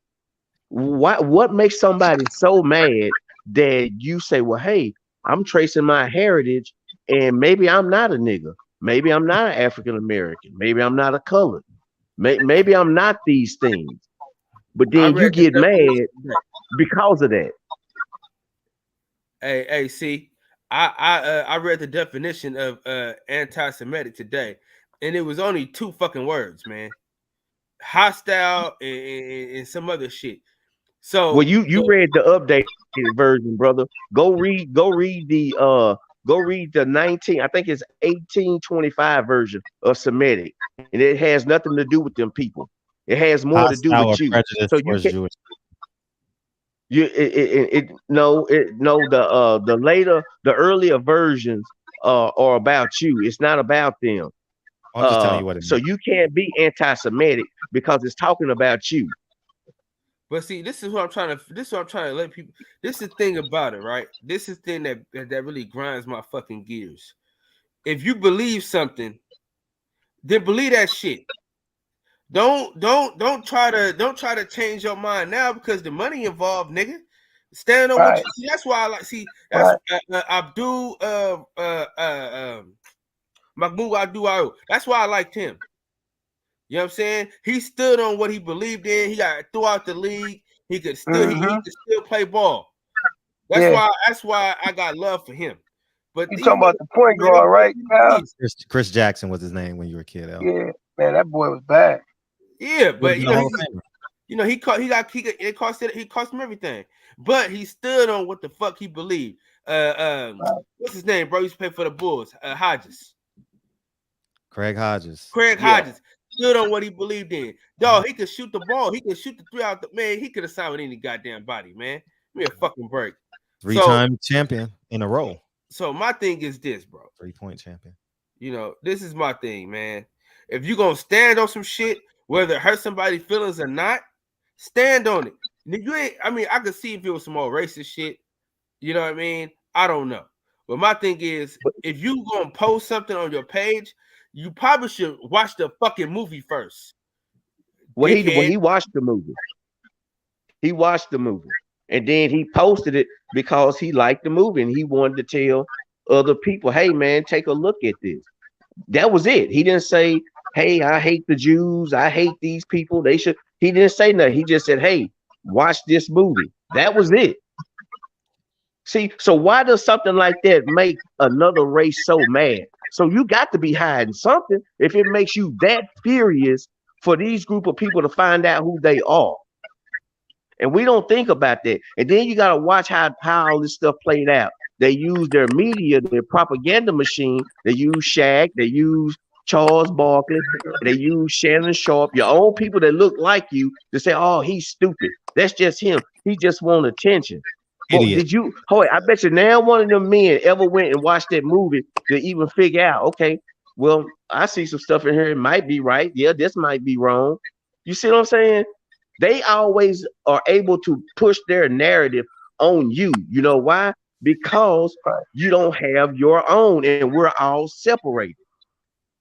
What makes somebody so mad that you say, well, hey, I'm tracing my heritage and maybe I'm not a nigga. Maybe I'm not an African American. Maybe I'm not a colored. Maybe I'm not these things. But then you get mad because of that. Hey, see, I read the definition of anti-Semitic today, and it was only 2 fucking words, man. Hostile and some other shit. So well, you read the updated version, brother. Go read the 19, I think it's 1825 version of Semitic, and it has nothing to do with them people. It has more to do with you. So you can the earlier versions are about you. It's not about them. I'm just telling you what it so means. you can't be anti-Semitic because it's talking about you. But see, this is what I'm trying to let people. This is the thing about it, right? This is the thing that really grinds my fucking gears. If you believe something, then believe that shit. Don't try to change your mind now because the money involved, nigga. Stand on what you see. That's why I like. See, that's Abdul Mahmoud Abdul. That's why I liked him. You know what I'm saying? He stood on what he believed in. He got throughout the league. He could still he could still play ball. That's why I got love for him. But you talking about the point guard, right? Chris Jackson was his name when you were a kid. Yeah, man, that boy was bad. Yeah, but he cost him everything. But he stood on what the fuck he believed. What's his name, bro? He used to play for the Bulls. Hodges. Craig Hodges. Hodges stood on what he believed in. Dog, he could shoot the ball. He could shoot the 3 out the man. He could have signed with any goddamn body, man. Give me a fucking break. 3-time champion in a row. So my thing is this, bro. 3-point champion. You know, this is my thing, man. If you're gonna stand on some shit, whether it hurts somebody's feelings or not, stand on it. I could see if it was some more racist shit. You know what I mean? I don't know. But my thing is, if you gonna post something on your page, you probably should watch the fucking movie first. Well, he watched the movie. He watched the movie. And then he posted it because he liked the movie and he wanted to tell other people, hey man, take a look at this. That was it. He didn't say, hey, I hate the Jews. I hate these people. He didn't say nothing. He just said, hey, watch this movie. That was it. See, so why does something like that make another race so mad? So you got to be hiding something if it makes you that furious for these group of people to find out who they are. And we don't think about that. And then you got to watch how all this stuff played out. They use their media, their propaganda machine. They use Shaq. They use Charles Barkley. They use Shannon Sharp, your own people that look like you, to say, oh, he's stupid. That's just him. He just wants attention. Well, I bet you now one of them men ever went and watched that movie to even figure out, okay, well, I see some stuff in here. It might be right. Yeah, this might be wrong. You see what I'm saying? They always are able to push their narrative on you. You know why? Because you don't have your own and we're all separated.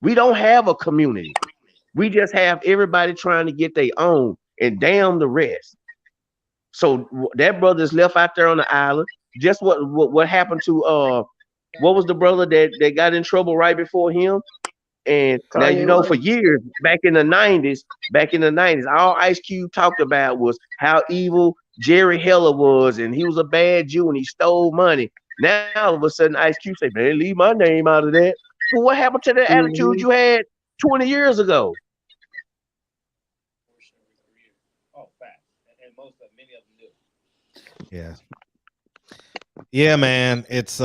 We don't have a community. We just have everybody trying to get their own and damn the rest. So that brother's left out there on the island. Just what happened to what was the brother that got in trouble right before him? And now, you know, for years back in the 90s, all Ice Cube talked about was how evil Jerry Heller was, and he was a bad Jew and he stole money. Now all of a sudden Ice Cube say, man, leave my name out of that. Well, what happened to the attitude you had 20 years ago? Yeah. Yeah, man. It's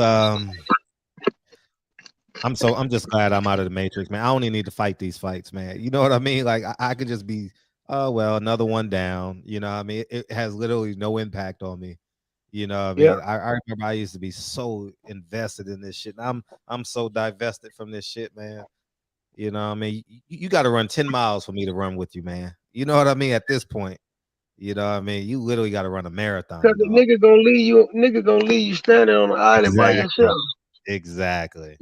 I'm just glad I'm out of the matrix, man. I don't even need to fight these fights, man. You know what I mean? Like I could just be, oh well, another one down. You know what I mean? It has literally no impact on me. You know what I Yeah. mean? I remember I used to be so invested in this shit. I'm so divested from this shit, man. You know what I mean? You got to run 10 miles for me to run with you, man. You know what I mean? At this point, you know what I mean? You literally got to run a marathon. Because the dog. nigga gonna leave you standing on the island by yourself. Exactly.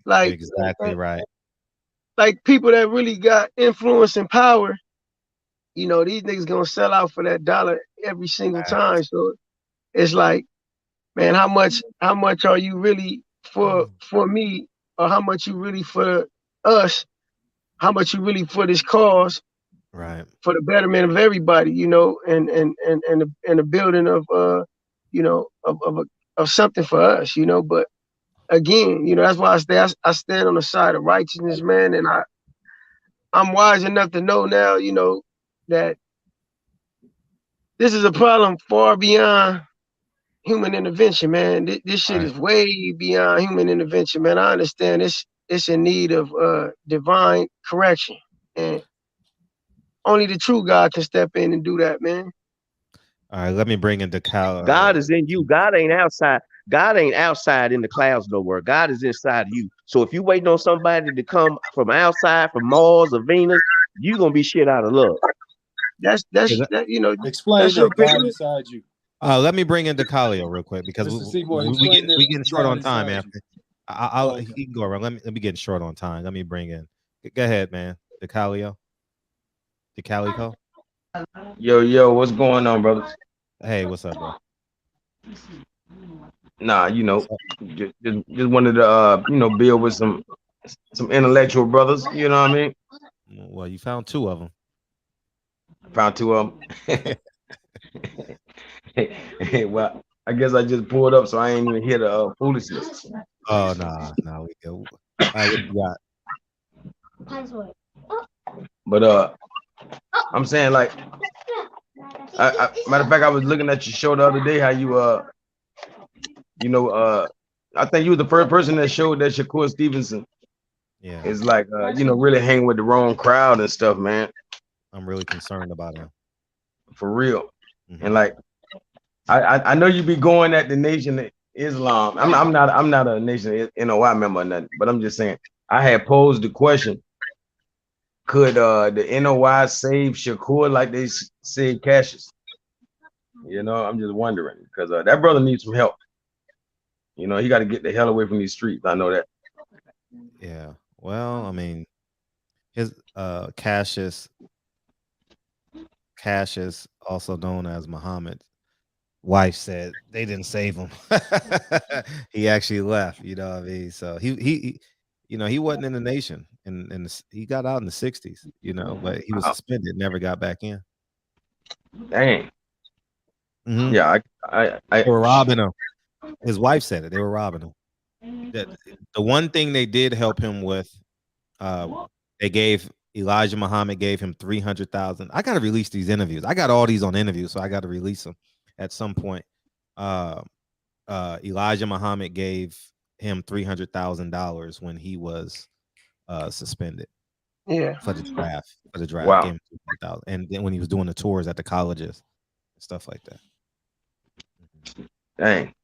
Like Exactly right. Like people that really got influence and power, you know, these niggas gonna sell out for that dollar every single time. So it's like, man, how much are you really for me, or how much you really for us? How much you really for this cause? Right. For the betterment of everybody, you know, and the building of you know, of something for us, you know. But again, you know, that's why I stand on the side of righteousness, man, and I'm wise enough to know now, you know, that this is a problem far beyond human intervention, man. This shit is way beyond human intervention, man. I understand it's in need of divine correction, and only the true God can step in and do that, man. All right, let me bring in the cow. God is in you. God ain't outside. God ain't outside in the clouds nowhere. God is inside of you. So if you waiting on somebody to come from outside, from Mars or Venus, you gonna be shit out of luck. That you know. Explain that's that God opinion. inside you. Let me bring in DeCalio real quick because we getting short on time, man. He can go around. Let me get short on time. Let me bring in. Go ahead, man. DeCalio. DeCalico. Yo, what's going on, brothers? Hey, what's up, bro? Nah, you know, just wanted to you know, build with some intellectual brothers. You know what I mean? Well, you found two of them. Found two of them. Well, I guess I just pulled up, so I ain't even hear the foolishness. Oh nah, we go. What you got? But I'm saying, like, matter of fact, I was looking at your show the other day. How you you know, I think you were the first person that showed that Shakur Stevenson is like, you know, really hanging with the wrong crowd and stuff, man. I'm really concerned about him. For real. And like, I know you be going at the Nation of Islam. I'm not a Nation NOI member or nothing, but I'm just saying, I had posed the question, could the NOI save Shakur like they saved Cassius? You know, I'm just wondering, because that brother needs some help. You know, he got to get the hell away from these streets. I know that. Yeah. Well, I mean, his Cassius, also known as Muhammad's wife, said they didn't save him. He actually left. You know what I mean? So he you know, he wasn't in the Nation, and he got out in the 60s. You know, but he was suspended, never got back in. Dang. Mm-hmm. Yeah, they were robbing him. His wife said it. They were robbing him. The one thing they did help him with, they gave Elijah Muhammad gave him 300,000. I got to release these interviews. I got all these on interviews, so I got to release them at some point. Elijah Muhammad gave him $300,000 when he was suspended. Yeah. For the draft. Wow. Gave him 300,000. And then when he was doing the tours at the colleges, stuff like that. Dang.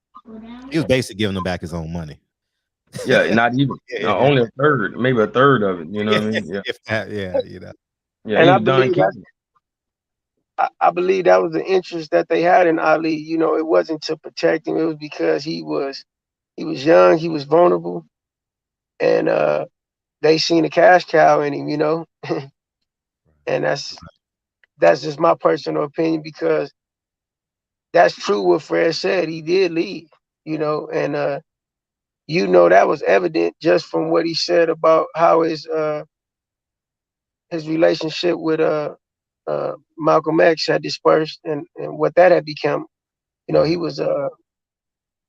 He was basically giving him back his own money. Yeah, not even only a third, maybe a third of it. You know what I mean? Yeah. If that, yeah, you know. Yeah, and I believe that was the interest that they had in Ali. You know, it wasn't to protect him; it was because he was young, he was vulnerable, and they seen a cash cow in him. You know, and that's just my personal opinion, because that's true what Fred said. He did leave. You know, and you know, that was evident just from what he said about how his relationship with Malcolm X had dispersed, and what that had become. You know, he was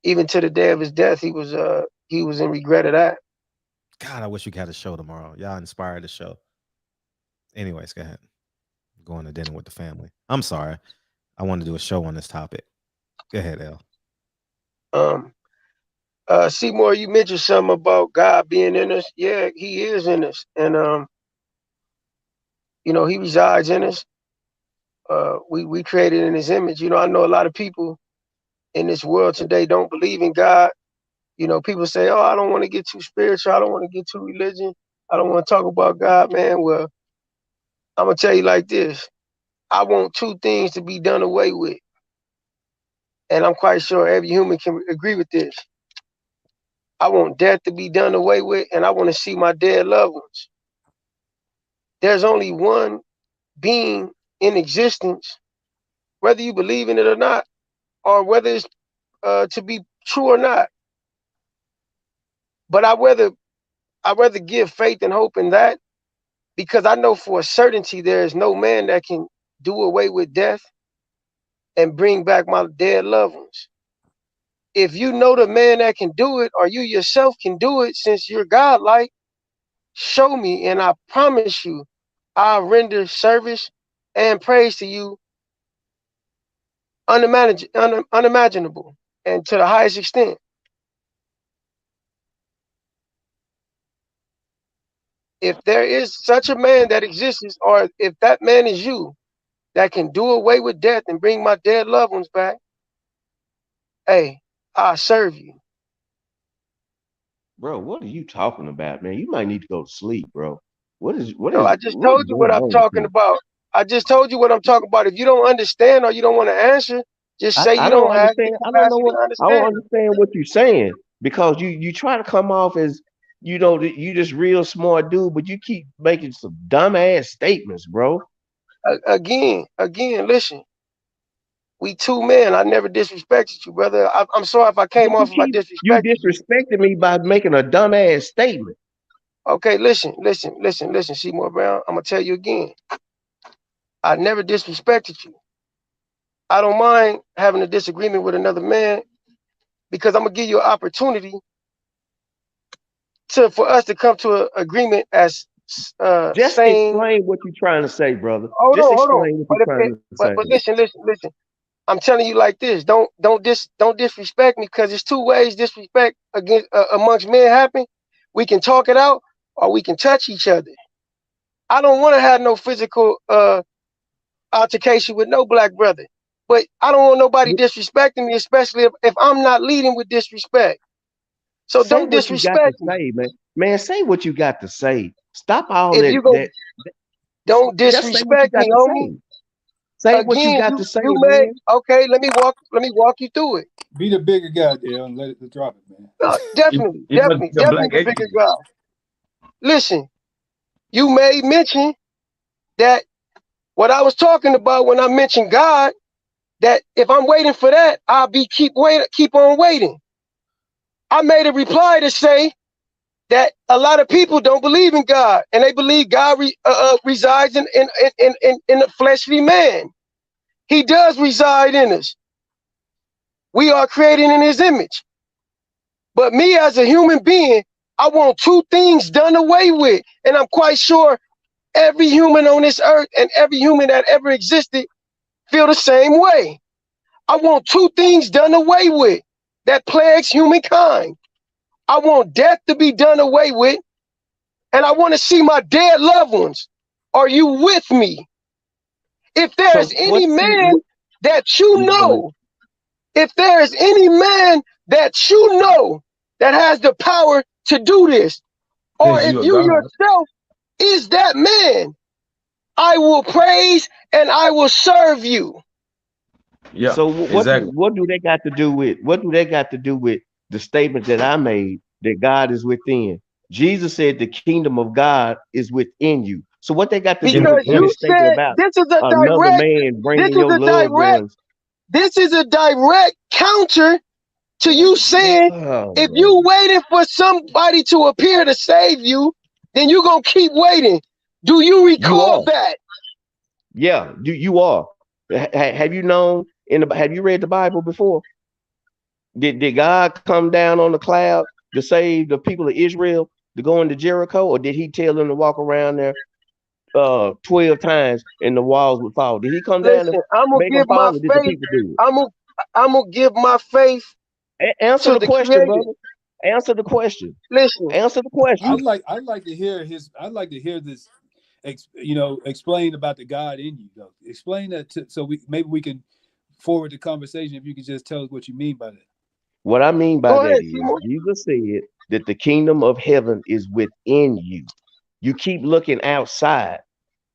even to the day of his death, he was in regret of that. God, I wish we had a show tomorrow. Y'all inspired the show. Anyways, go ahead. I'm going to dinner with the family. I'm sorry. I want to do a show on this topic. Go ahead, El. Seymour, you mentioned something about God being in us. Yeah, he is in us. And you know, he resides in us. We created in his image. You know, I know a lot of people in this world today don't believe in God. You know, people say, oh, I don't want to get too spiritual. I don't want to get too religion. I don't want to talk about God, man. Well, I'm going to tell you like this. I want two things to be done away with. And I'm quite sure every human can agree with this. I want death to be done away with, and I want to see my dead loved ones. There's only one being in existence, whether you believe in it or not, or whether it's to be true or not. But I'd rather give faith and hope in that, because I know for a certainty there is no man that can do away with death and bring back my dead loved ones. If you know the man that can do it, or you yourself can do it, since you're godlike, show me, and I promise you, I'll render service and praise to you unimaginable and to the highest extent. If there is such a man that exists, or if that man is you, that can do away with death and bring my dead loved ones back, hey, I'll serve you. Bro, what are you talking about, man? You might need to go to sleep, bro. No, I just told you what I'm talking about. I just told you what I'm talking about. If you don't understand or you don't want to answer, just say I you don't don't have the understand. I don't know capacity what to I don't understand. understand what you're saying, because you try to come off as, you know, that you just real smart dude, but you keep making some dumbass statements, bro. Again, listen. We two men. I never disrespected you, brother. I'm sorry if I came But off if I you disrespected you. disrespected me by making a dumbass statement. Okay, listen, Seymour Brown. I'm gonna tell you again. I never disrespected you. I don't mind having a disagreement with another man, because I'm gonna give you an opportunity for us to come to an agreement as Just same. explain what you're trying to say, brother. Hold Just on. explain what you're trying to say. But listen. I'm telling you like this. Don't disrespect me, because there's two ways disrespect against amongst men happen. We can talk it out, or we can touch each other. I don't want to have no physical altercation with no black brother, but I don't want nobody disrespecting me, especially if I'm not leading with disrespect. So Say don't what you got to disrespect me. say, man. Man, say what you got to say. Stop all If you go, that. don't Just say what you disrespect got me, to homie. say. Say what you Again, got to say, you may man. okay. Let me walk you through it. Be the bigger guy, Dale, and let it drop it, man. Definitely The black the bigger educator. guy. Listen, you made mention that what I was talking about when I mentioned God, that if I'm waiting for that, I'll keep on waiting. I made a reply to say that a lot of people don't believe in God, and they believe God resides in a fleshly man. He does reside in us. We are created in his image. But me as a human being, I want two things done away with. And I'm quite sure every human on this earth and every human that ever existed feel the same way. I want two things done away with that plagues humankind. I want death to be done away with, and I want to see my dead loved ones. Are you with me? If So there's any what's man that you the know, if there is any man that you know that has the power to do this, or Says if you a you god. yourself is that man, I will praise and I will serve you. Yeah, So exactly. what do they got to do with the statement that I made, that God is within? Jesus said the kingdom of God is within you. So what they got to do Because with In me you stating said about this is a another direct, man this bringing is your a loved direct, ones? this is a direct counter to you saying Oh, if bro. you waiting for somebody to appear to save you, then you gonna keep waiting. Do you You recall are. that? Yeah, you are. Have you known have you read the Bible before? Did God come down on the cloud to save the people of Israel to go into Jericho, or did he tell them to walk around there 12 times and the walls would fall? Did he come down and Listen, I'm gonna make them give my fall, or did the faith. people do I'm gonna give my faith it? Answer to the the question, Creator. brother. Answer the question. Listen, Answer the question. I'd like to hear this. Explain about the God in you, though. Explain that so we can forward the conversation. If you could just tell us what you mean by that. What I mean by go that ahead, is Simon. Jesus said that the kingdom of heaven is within you. You keep looking outside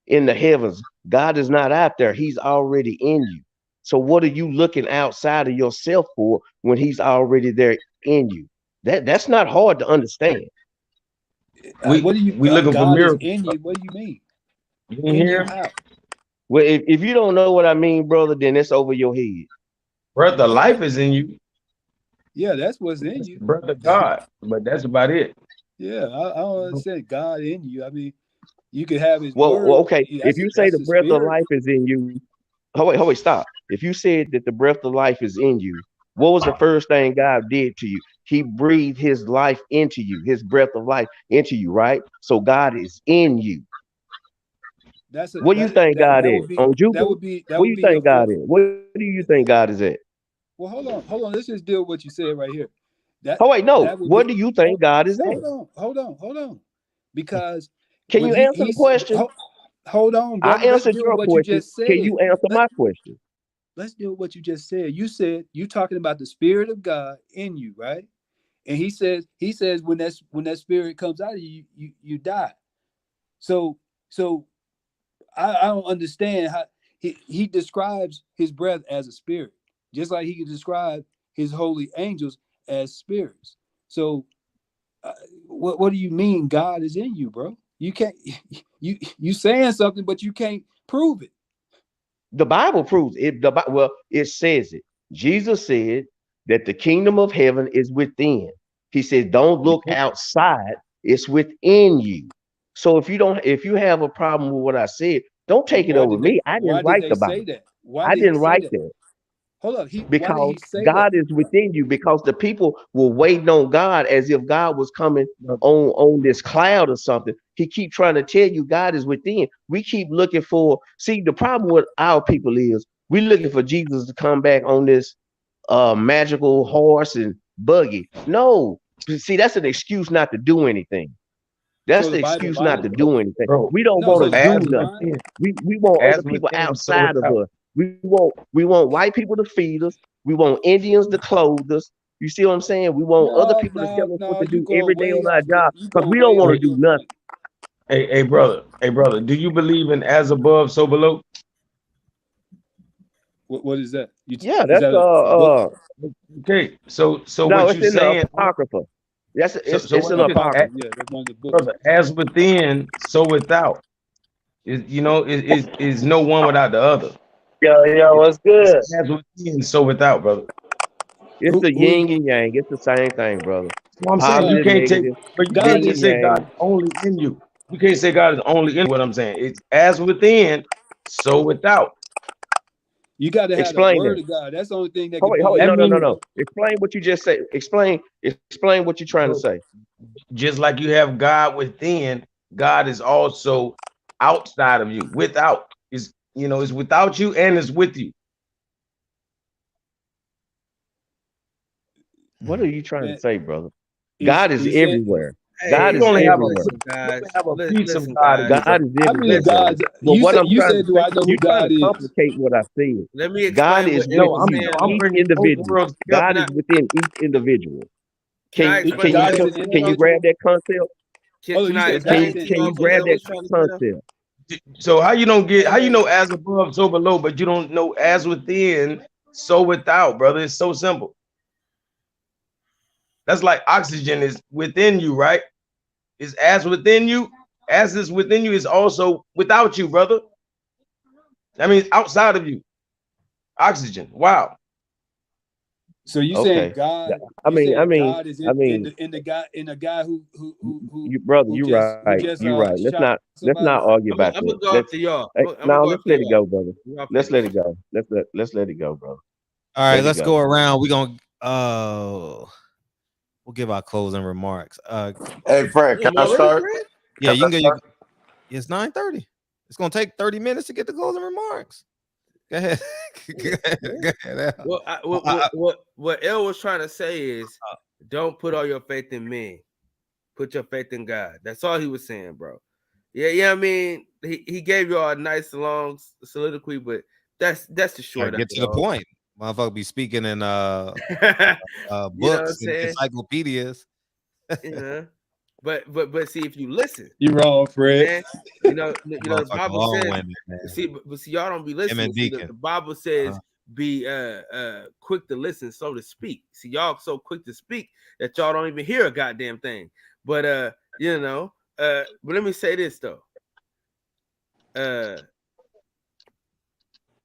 in the heavens. God is not out there. He's already in you. So what are you looking outside of yourself for when he's already there in you? That's not hard to understand. We looking for God is miracles. in you. What do you mean? You didn't hear? How? Well, if you don't know what I mean, brother, then it's over your head. Brother, life is in you. Yeah, that's what's in you. Brother God, but that's about it. Yeah, I don't understand God in you. I mean, you could have his Well, word. okay. If you say the breath of life is in you, wait, stop. If you said that the breath of life is in you, what was the first thing God did to you? He breathed his life into you, his breath of life into you, right? So God is in you. What do you think God is? On Jupiter? What do you think God is? What do you think God is at? Well, hold on. Let's just deal with what you said right here. What do you think God is at? Hold on. Because can you answer the question? Hold on, brother. I answered your question. Can you answer my question? Let's deal with what you just said. You said you talking about the Spirit of God in you, right? And he says when that spirit comes out of you, you die. So I don't understand how he describes his breath as a spirit, just like he could describe his holy angels as spirits. So what do you mean God is in you, bro? You can't you saying something, but you can't prove it. The Bible proves it. It says it. Jesus said that the kingdom of heaven is within. He said, don't look outside, it's within you. So if you have a problem with what I said, don't take it over me. I didn't write the Bible. I didn't write that. Hold up. Because God is within you, because the people were waiting on God as if God was coming on this cloud or something. He keep trying to tell you God is within. We keep looking for, see, the problem with our people is we're looking for Jesus to come back on this magical horse and buggy. No, see, that's an excuse not to do anything. That's the excuse not to do anything. Bro, we don't want to do nothing. We want other people outside of us. We want white people to feed us. We want Indians to clothe us. You see what I'm saying? We want other people to tell us what to do every day on our job because we don't want to do nothing. Hey, brother, do you believe in as above, so below? What is that? That's okay. So no, what you saying? Apocrypha. It's an apocrypha. Yeah, that's one of the books. Brother, as within, so without. Is no one without the other. Yo, what's good? It's as within, so without, brother. It's the yin and yang. It's the same thing, brother. So I'm saying you can't take, but you can't just say God is only in you. You can't say God is only in what I'm saying. It's as within, so without. You got to have the word of God. That's the only thing that can No. Explain what you just said. Explain what you're trying to say. Just like you have God within, God is also outside of you. Without is it's without you and it's with you. What are you trying to say, brother? God is everywhere. God is only everywhere. have a piece of God. God is everywhere. You said, do I know who God is? Complicate what I said. Let me explain. God is within each individual. God is within each individual. Can you grab that concept? Can you grab that concept? So how you know as above, so below, but you don't know as within, so without, brother? It's so simple. That's like oxygen is within you, right? It's as within you, as is within you is also without you, brother. That means outside of you. Oxygen. Wow. So you saying God? God is in the guy who brother, you're right. You're right. Let's not argue about that. I'm gonna go after y'all. Let's let it go, brother. Let's let it go. Let's let it go, bro. All right, let's go around. We're gonna we'll give our closing remarks. Hey Fred, can I start? Yeah, you can get. It's 9:30. It's gonna take 30 minutes to get the closing remarks. Go ahead. Go ahead. What El was trying to say is Don't put all your faith in men. Put your faith in God. That's all he was saying, bro. Yeah. I mean, he gave you all a nice long soliloquy, but that's the short. Get to the point. Motherfucker be speaking in you know what I'm books and saying? encyclopedias. But see, if you listen, you're wrong, Fred. Man, you know the Bible says. Women, but see, y'all don't be listening. See, the Bible says be quick to listen, slow to speak. See, y'all so quick to speak that y'all don't even hear a goddamn thing. But but let me say this though.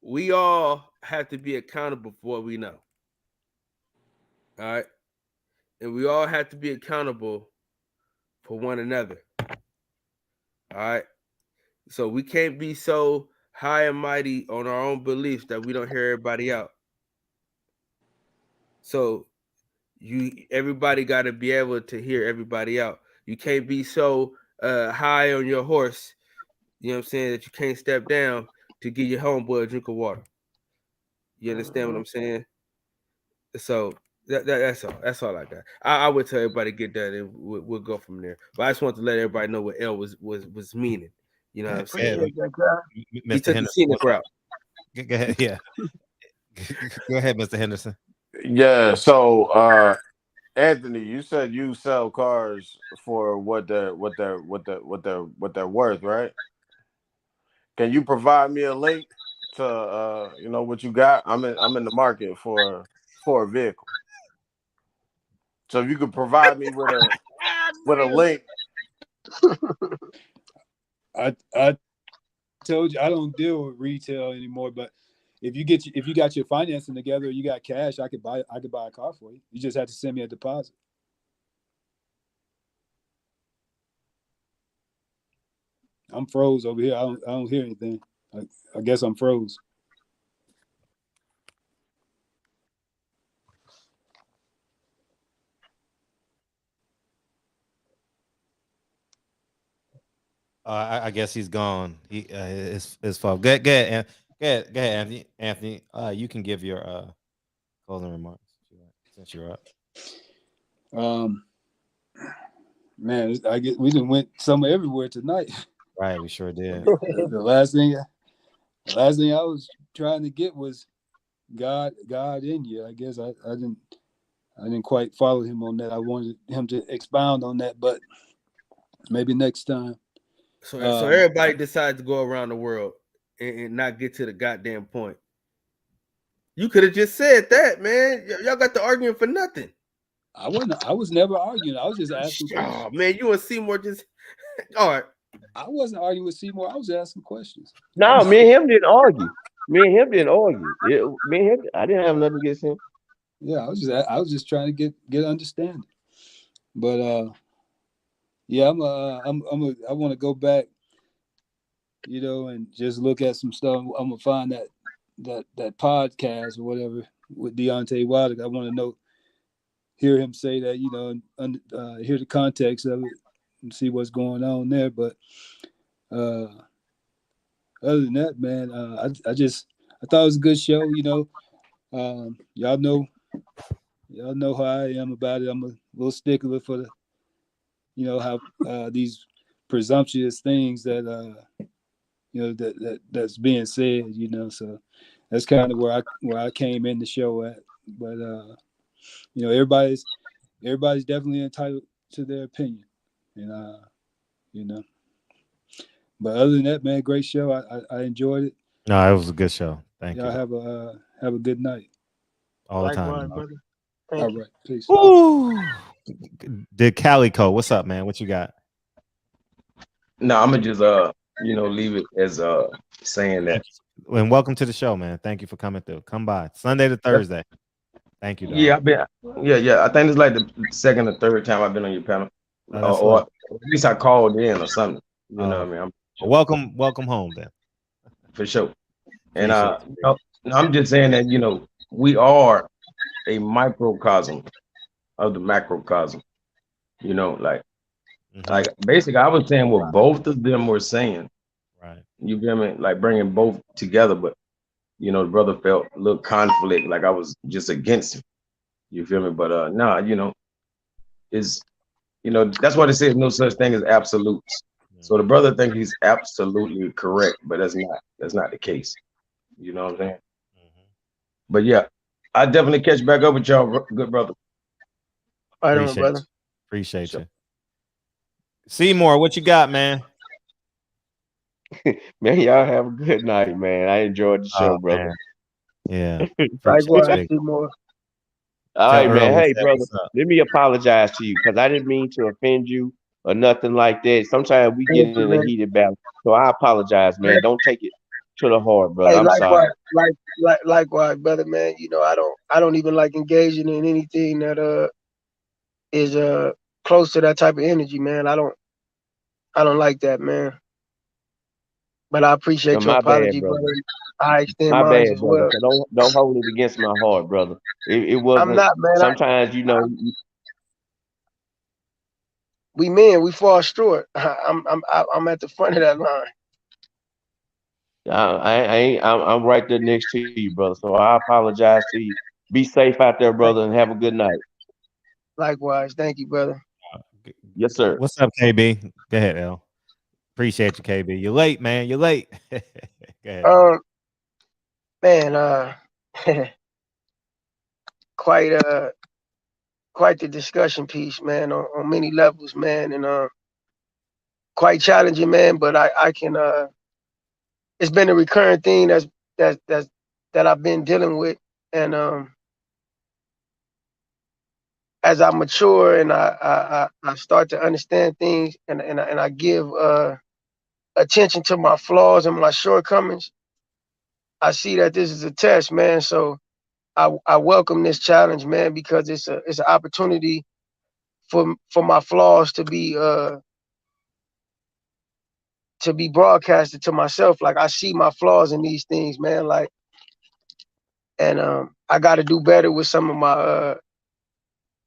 We all have to be accountable for what we know. All right. And we all have to be accountable for one another. All right. So we can't be so high and mighty on our own beliefs that we don't hear everybody out. So everybody got to be able to hear everybody out. You can't be so high on your horse, you know what I'm saying, that you can't step down to give your homeboy a drink of water. You understand what I'm saying? So that's all. That's all I got. I would tell everybody get that, and we'll go from there. But I just want to let everybody know what L was meaning. You know what I'm saying? He took the scenic route. Go ahead. Yeah. Go ahead, Mr. Henderson. Yeah. So, Anthony, you said you sell cars for what they're worth, right? Can you provide me a link to what you got? I'm in the market for a vehicle. So if you could provide me with a link. I told you I don't deal with retail anymore, but if you got your financing together, you got cash, I could buy a car for you. You just have to send me a deposit. I'm froze over here. I don't hear anything. I guess I'm froze. I guess he's gone. His fault. Go ahead, Anthony. You can give your closing remarks since you're up. Man, I guess we done went somewhere everywhere tonight. Right, we sure did. The last thing I was trying to get was God in you. I guess I didn't quite follow him on that. I wanted him to expound on that, but maybe next time. So everybody decides to go around the world and not get to the goddamn point. You could have just said that, man. Y'all got the arguing for nothing. I was never arguing. I was just asking questions. Oh man, you and Seymour just all right. I wasn't arguing with Seymour. I was asking questions. No, me and him didn't argue. Me and him didn't argue. Me and him, I didn't have nothing against him. Yeah, I was just trying to get understanding. But yeah, I want to go back, and just look at some stuff. I'm gonna find that podcast or whatever with Deontay Wilder. I want to hear him say that, and hear the context of it and see what's going on there. But other than that, man, I thought it was a good show. Y'all know how I am about it. I'm a little stickler for the, how these presumptuous things that that's being said. So that's kind of where I came in the show at. But everybody's definitely entitled to their opinion, and But other than that, man, great show. I enjoyed it. No, it was a good show. Thank you. Y'all have a good night. All the time. Brother. All right, peace. Ooh. The Calico, what's up, man? What you got? No, I'm gonna just leave it as saying that. And welcome to the show, man. Thank you for coming through. Come by Sunday to Thursday. Thank you. Dog. Yeah, I think it's like the second or third time I've been on your panel, or at least I called in or something. You know what I mean? Welcome home, then. For sure. And I'm just saying that we are a microcosm of the macrocosm. Like basically, I was saying what both of them were saying. Right. You feel me? Like bringing both together, but the brother felt a little conflict, like I was just against him. You feel me? But is, that's why they say no such thing as absolutes. So the brother think he's absolutely correct, but that's not the case. You know what I'm saying? But yeah, I definitely catch back up with y'all, good brother. Right on, brother. Appreciate you. Seymour, what you got, man? Man, y'all have a good night, man. I enjoyed the show, brother. Man. Yeah. Likewise, Seymour. All right, man. Hey, brother, let me apologize to you because I didn't mean to offend you or nothing like that. Sometimes we get in a heated battle, so I apologize, man. Don't take it to the heart, brother. Hey, I'm likewise, sorry. likewise, brother, man. I don't even like engaging in anything that is close to that type of energy, man. I don't like that, man. But I appreciate your My bad, apology, brother. brother. I extend My mine bad, as brother. well. So don't hold it against my heart, brother. It wasn't. I'm not, man. Sometimes, we men, we fall short. I'm at the front of that line. I'm right there next to you, brother. So I apologize to you. Be safe out there, brother, and have a good night. Likewise. Thank you, brother. Yes, sir. What's up, KB? Go ahead, L. Appreciate you, KB. You're late, man. You're late. Go ahead. Man, quite the discussion piece, man, on many levels, man, and quite challenging, man. But I can it's been a recurring thing that I've been dealing with, and as I mature and I start to understand things, and I give attention to my flaws and my shortcomings, I see that this is a test, man. So I welcome this challenge, man, because it's an opportunity for my flaws to be broadcasted to myself. Like, I see my flaws in these things, man. Like, and I got to do better with some of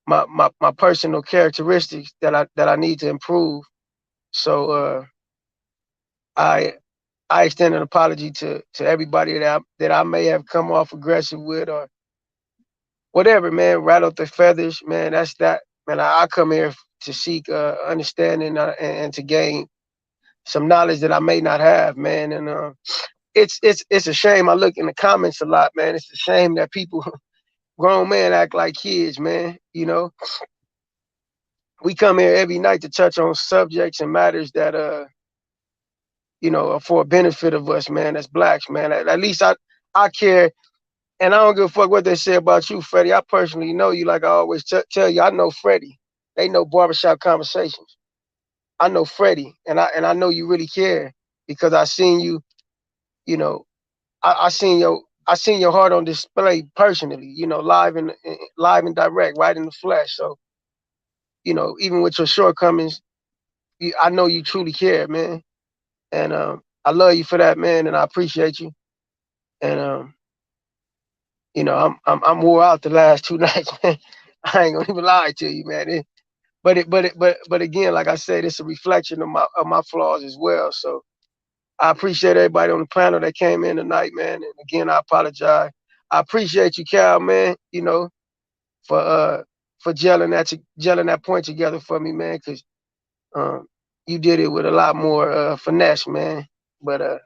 my personal characteristics that I need to improve. So I extend an apology to everybody that I may have come off aggressive with or whatever, man. Rattled the feathers, man. That's that, man. I come here to seek understanding and to gain some knowledge that I may not have, man. And it's a shame. I look in the comments a lot, man. It's a shame that people, grown men, act like kids, man. We come here every night to touch on subjects and matters that are for a benefit of us, man. As blacks, man. At least I care, and I don't give a fuck what they say about you, Freddie. I personally know you, like I always tell you. I know Freddie. They know barbershop conversations. I know Freddie, and I know you really care because I seen you. I seen your heart on display personally. Live and direct, right in the flesh. So even with your shortcomings, I know you truly care, man. And I love you for that, man, and I appreciate you. And I'm wore out the last 2 nights, man. I ain't gonna even lie to you, man. But again, like I said, it's a reflection of my flaws as well. So I appreciate everybody on the panel that came in tonight, man. And again, I apologize. I appreciate you, Cal, man. For gelling that point together for me, man, because you did it with a lot more finesse, man. But I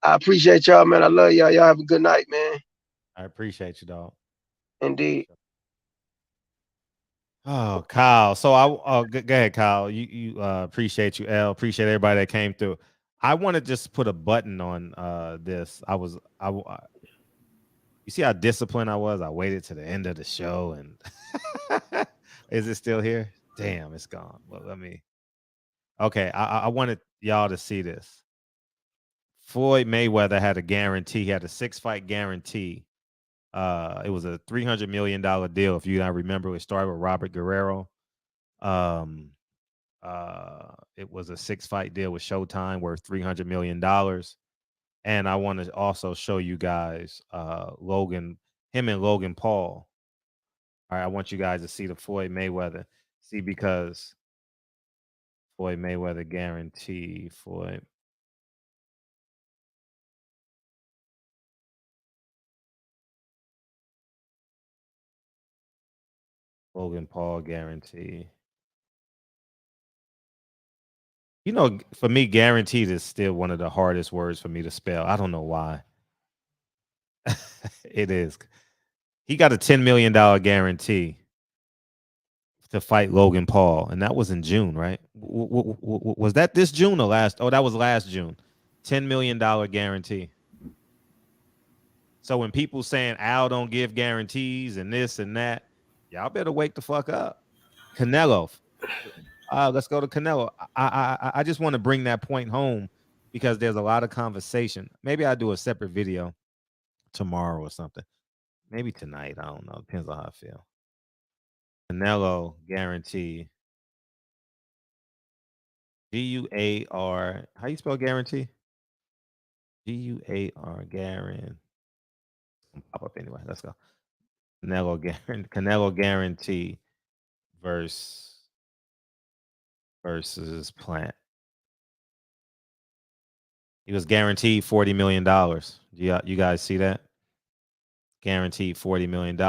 appreciate y'all, man. I love y'all. Y'all have a good night, man. I appreciate you, dog. Indeed. Oh, Kyle. So go ahead, Kyle. You appreciate you, L. Appreciate everybody that came through. I want to just put a button on this. You see how disciplined I was? I waited to the end of the show, and is it still here? Damn, it's gone. Well, let me. Okay, I wanted y'all to see this. Floyd Mayweather had a guarantee. He had a 6-fight guarantee. It was a $300 million deal. If you don't remember, it started with Robert Guerrero. It was a 6-fight deal with Showtime worth $300 million. And I want to also show you guys him and Logan Paul. All right, I want you guys to see the Floyd Mayweather. See, because Floyd Mayweather guarantee, Floyd. Logan Paul guarantee. You know, for me, guaranteed is still one of the hardest words for me to spell. I don't know why. It is. He got a $10 million guarantee to fight Logan Paul, and that was in June, right? Was that this June or last? Oh, that was last June. $10 million guarantee. So when people saying Al don't give guarantees and this and that, y'all better wake the fuck up. Canelo. Let's go to Canelo. I just want to bring that point home because there's a lot of conversation. Maybe I'll do a separate video tomorrow or something. Maybe tonight. I don't know. Depends on how I feel. Canelo guarantee. G-U-A-R. How you spell guarantee? G-U-A-R. Guarantee. Pop up anyway. Let's go. Canelo guarantee versus Plant. He was guaranteed $40 million. You guys see that? Guaranteed $40 million.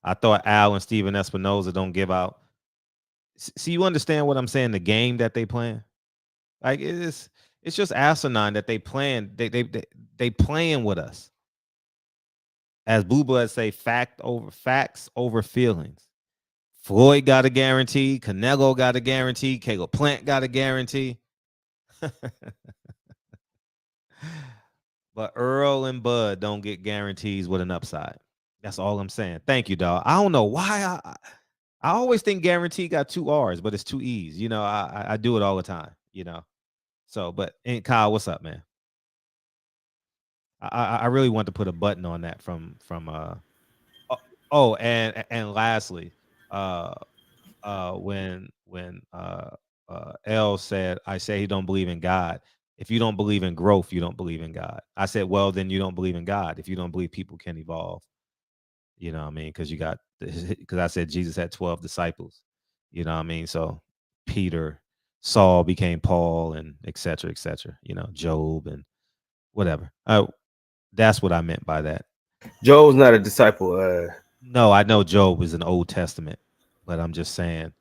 I thought Al and Steven Espinoza don't give out. See, you understand what I'm saying? The game that they playing, like it's just asinine that they playing. They playing with us. As Blue Blood say, facts over feelings. Floyd got a guarantee. Canelo got a guarantee. Caleb Plant got a guarantee. But Earl and Bud don't get guarantees with an upside. That's all I'm saying. Thank you, dog. I don't know why I always think guarantee got 2 R's, but it's 2 E's. You know, I do it all the time, you know. So, but Kyle, what's up, man? I really want to put a button on that from and lastly, when L said, I say he don't believe in God. If you don't believe in growth, you don't believe in God. I said, well, then you don't believe in God. If you don't believe people can evolve, you know what I mean? Because I said Jesus had 12 disciples, you know what I mean? So Peter, Saul became Paul, and et cetera, you know, Job and whatever. That's what I meant by that. Job's not a disciple. No, I know Job was an Old Testament, but I'm just saying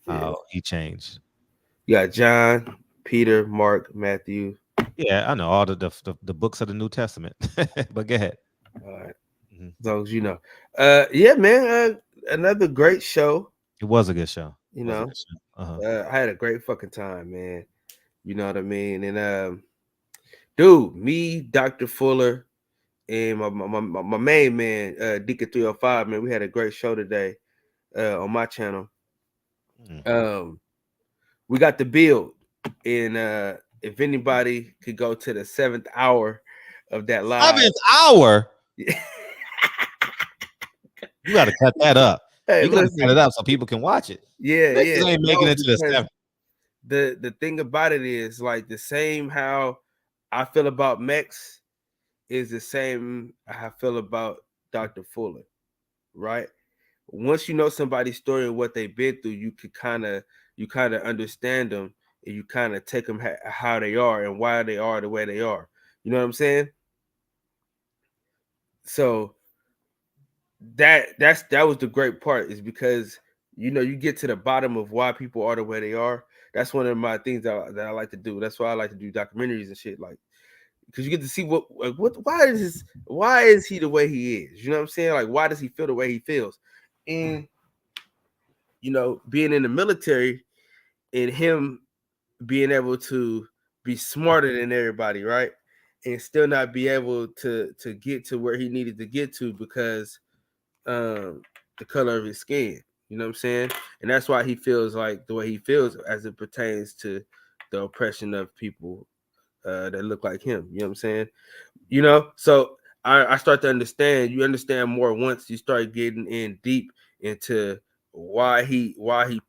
how he changed. You got John, Peter, Mark, Matthew. Yeah, I know all the books of the New Testament. But go ahead. All right. As long as you know. Yeah, man. Another great show. It was a good show. You know, I had a great fucking time, man. You know what I mean? And dude, me, Dr. Fuller, and my main man, Deacon 305, man, we had a great show today on my channel. We got the build, and if anybody could go to the 7th hour of that live. 7th hour? You got to cut that up. Hey, you got to cut it up so people can watch it. Yeah, Niggas ain't making it to the 7th. The thing about it is, like, the same how I feel about Mex is the same I feel about Dr. Fuller, right? Once you know somebody's story and what they've been through, you kind of understand them, and you kind of take them how they are and why they are the way they are. You know what I'm saying? So that was the great part, is because, you know, you get to the bottom of why people are the way they are. That's one of my things that I like to do. That's why I like to do documentaries and shit, like, because you get to see why is he the way he is? You know what I'm saying? Like, why does he feel the way he feels? And, you know, being in the military and him being able to be smarter than everybody, right? And still not be able to get to where he needed to get to because the color of his skin. You know what I'm saying? And that's why he feels like the way he feels as it pertains to the oppression of people that look like him. You know what I'm saying? You know, so I start to understand. You understand more once you start getting in deep into why he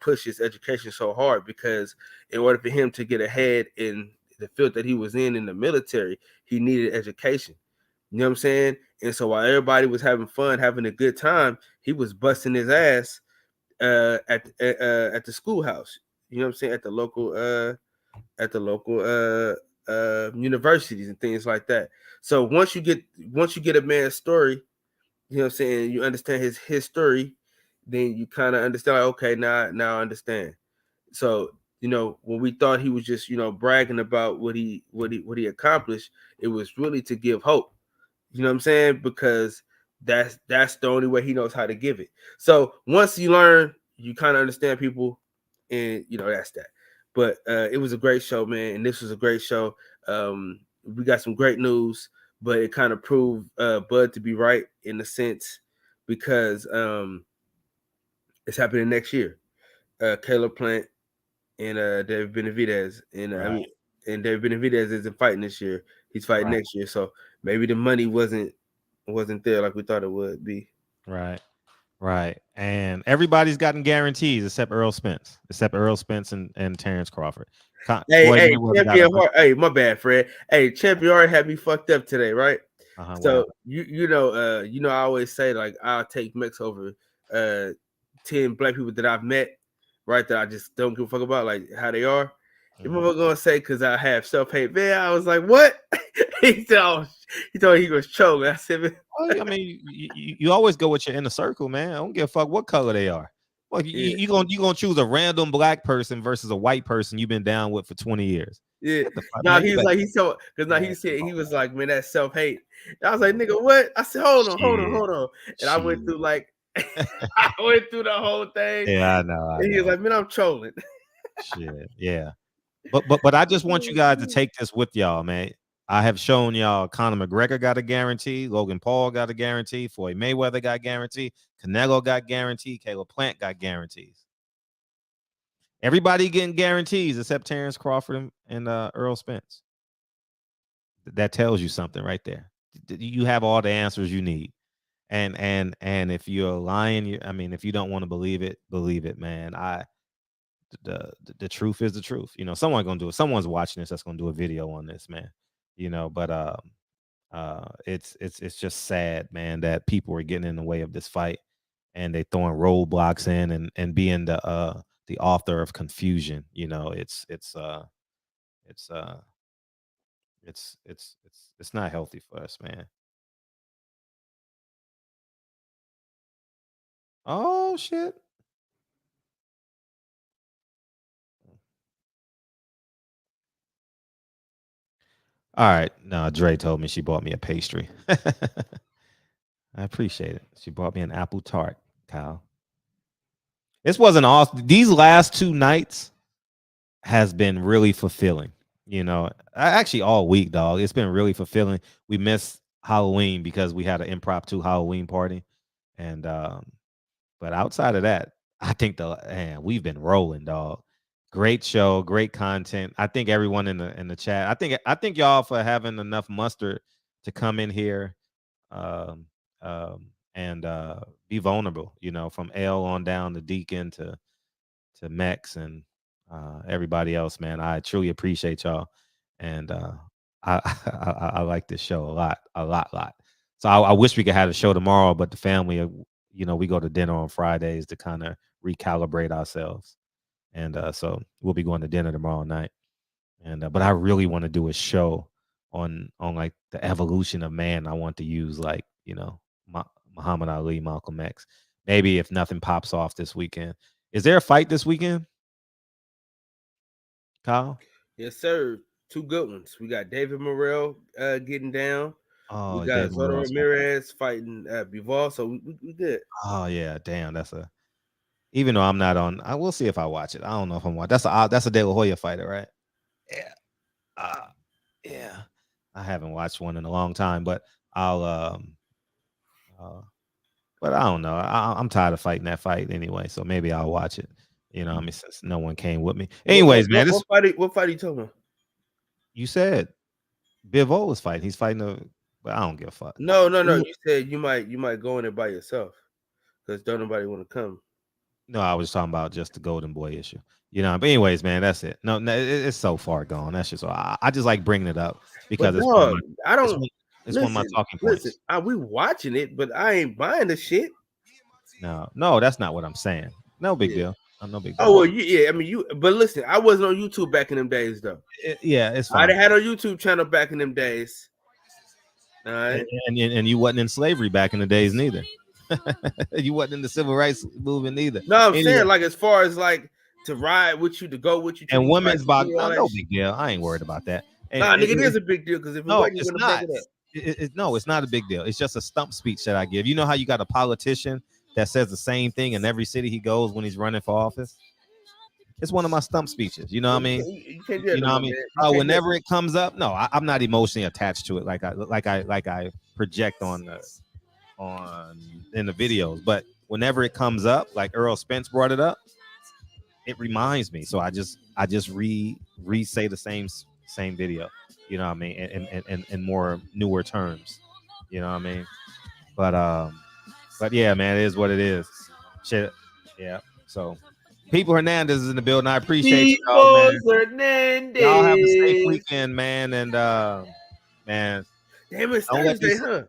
pushes education so hard, because in order for him to get ahead in the field that he was in the military, he needed education. You know what I'm saying? And so while everybody was having fun, having a good time, he was busting his ass at the schoolhouse. You know what I'm saying? At the local universities and things like that. So once you get a man's story, you know what I'm saying, you understand his history, then you kind of understand. Like, okay, now I understand. So when we thought he was just bragging about what he accomplished, it was really to give hope. You know what I'm saying? Because that's the only way he knows how to give it. So once you learn, you kind of understand people, and that's that. But it was a great show, man, and this was a great show. We got some great news, but it kind of proved Bud to be right in a sense, because it's happening next year. Caleb Plant and David Benavidez, and Right. and David Benavidez isn't fighting this year. He's fighting Right. next year, so maybe the money wasn't there like we thought it would be. Right. And everybody's gotten guarantees except Earl Spence and Terrence Crawford. Hey, Champion Hart. Hey, my bad, Fred. Hey, Champion Hart had me fucked up today, right? So you know, I always say, like, I'll take Mex over 10 black people that I've met, right? That I just don't give a fuck about, like how they are. You mother gonna say because I have self-hate, man? I was like, what? he thought he was trolling. I said, man. Well, I mean, you always go with your inner circle, man. I don't give a fuck what color they are. Well, you gonna choose a random black person versus a white person you've been down with for 20 years. Yeah. No, he was like, he said he was like, man, that's self-hate. I was like, nigga, what? I said, hold on. And I went through like I went through the whole thing. Yeah, I know. And he was like, man, I'm trolling. Shit, yeah. But I just want you guys to take this with y'all, man. I have shown y'all Conor McGregor got a guarantee, Logan Paul got a guarantee, Floyd Mayweather got guarantee, Canelo got guarantee, Caleb Plant got guarantees. Everybody getting guarantees except Terrence Crawford and Earl Spence. That tells you something right there. You have all the answers you need. And if you're lying, if you don't want to believe it, man. The truth is the truth. Someone's gonna do it. Someone's watching this that's gonna do a video on this, man. But it's just sad, man, that people are getting in the way of this fight and they throwing roadblocks in and being the author of confusion. It's not healthy for us, man. Oh shit. All right. No, Dre told me she bought me a pastry. I appreciate it. She bought me an apple tart, Kyle. This wasn't awesome. These last 2 nights has been really fulfilling. Actually all week, dog. It's been really fulfilling. We missed Halloween because we had an impromptu Halloween party. And but outside of that, I think we've been rolling, dog. Great show, great content. I think everyone in the chat. I think y'all for having enough mustard to come in here and be vulnerable, from L on down to Deacon to Mex and everybody else, man. I truly appreciate y'all. And I like this show a lot. So I wish we could have a show tomorrow, but the family, we go to dinner on Fridays to kind of recalibrate ourselves. And so we'll be going to dinner tomorrow night. And but I really want to do a show on like the evolution of man. I want to use like, Muhammad Ali, Malcolm X. Maybe if nothing pops off this weekend. Is there a fight this weekend, Kyle? Yes, sir. 2 good ones. We got David Morrell getting down. Oh, we got Soto Ramirez fighting Bivol, so we good. Oh yeah, damn. Even though I'm not on, I will see if I watch it. I don't know if I'm watching. That's a De La Hoya fighter, right? Yeah. Yeah. I haven't watched one in a long time, but I'll but I don't know. I'm tired of fighting that fight anyway, so maybe I'll watch it. Since no one came with me. Anyways, man, what fight are you talking about? You said Bivol is fighting. He's fighting but I don't give a fuck. No. You said you might go in there by yourself because don't nobody want to come. No, I was talking about just the Golden Boy issue. But anyways, man, that's it. No, it's so far gone. That's just I just like bringing it up because it's one of my talking points. Listen, we watching it, but I ain't buying the shit. No, that's not what I'm saying. No big deal. No big deal. Oh well, yeah. I mean, but listen, I wasn't on YouTube back in them days, though. It's fine. I had a YouTube channel back in them days. All right. And you wasn't in slavery back in the days neither. You wasn't in the civil rights movement either. No, I'm Anyway, saying like as far as like to ride with you, to go with you, to and these women's fights, box, to do all that no shit. big deal. I ain't worried about that. And Nah, nigga, it is a big deal because if it no, wasn't, you it's wouldn't have not. brought it up. No, it's not a big deal. It's just a stump speech that I give. You know how you got a politician that says the same thing in every city he goes when he's running for office? It's one of my stump speeches. You know what I mean? You can't do that, You know what I mean? Whenever it comes up, no, I'm not emotionally attached to it like I project on in the videos. But whenever it comes up, like Earl Spence brought it up, it reminds me. So I just re-say the same video. You know what I mean? In more newer terms. You know what I mean? But yeah, man, it is what it is. Shit. Yeah. So People Hernandez is in the building. I appreciate y'all, man. Hernandez. Y'all have a safe weekend, man. And man, damn, it's don't let Thursday, huh?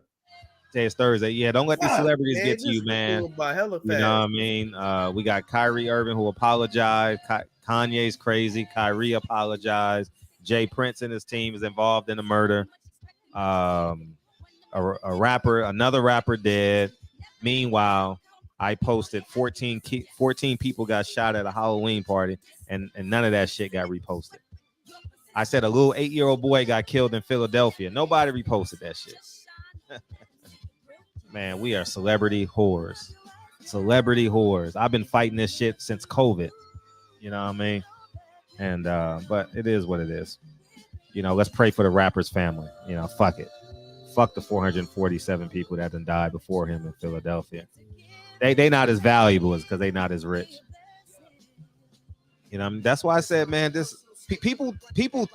It's Thursday. Yeah, don't let these celebrities get to you, man. You know what I mean? We got Kyrie Irving who apologized. Kanye's crazy. Kyrie apologized. Jay Prince and his team is involved in the murder. Another rapper dead. Meanwhile, I posted 14 people got shot at a Halloween party, and none of that shit got reposted. I said a little 8-year-old boy got killed in Philadelphia. Nobody reposted that shit. Man, we are celebrity whores. Celebrity whores. I've been fighting this shit since COVID. You know what I mean? And but it is what it is. You know, let's pray for the rapper's family. You know, fuck it. Fuck the 447 people that done died before him in Philadelphia. They not as valuable as because they not as rich. You know, I mean, that's why I said, man, this people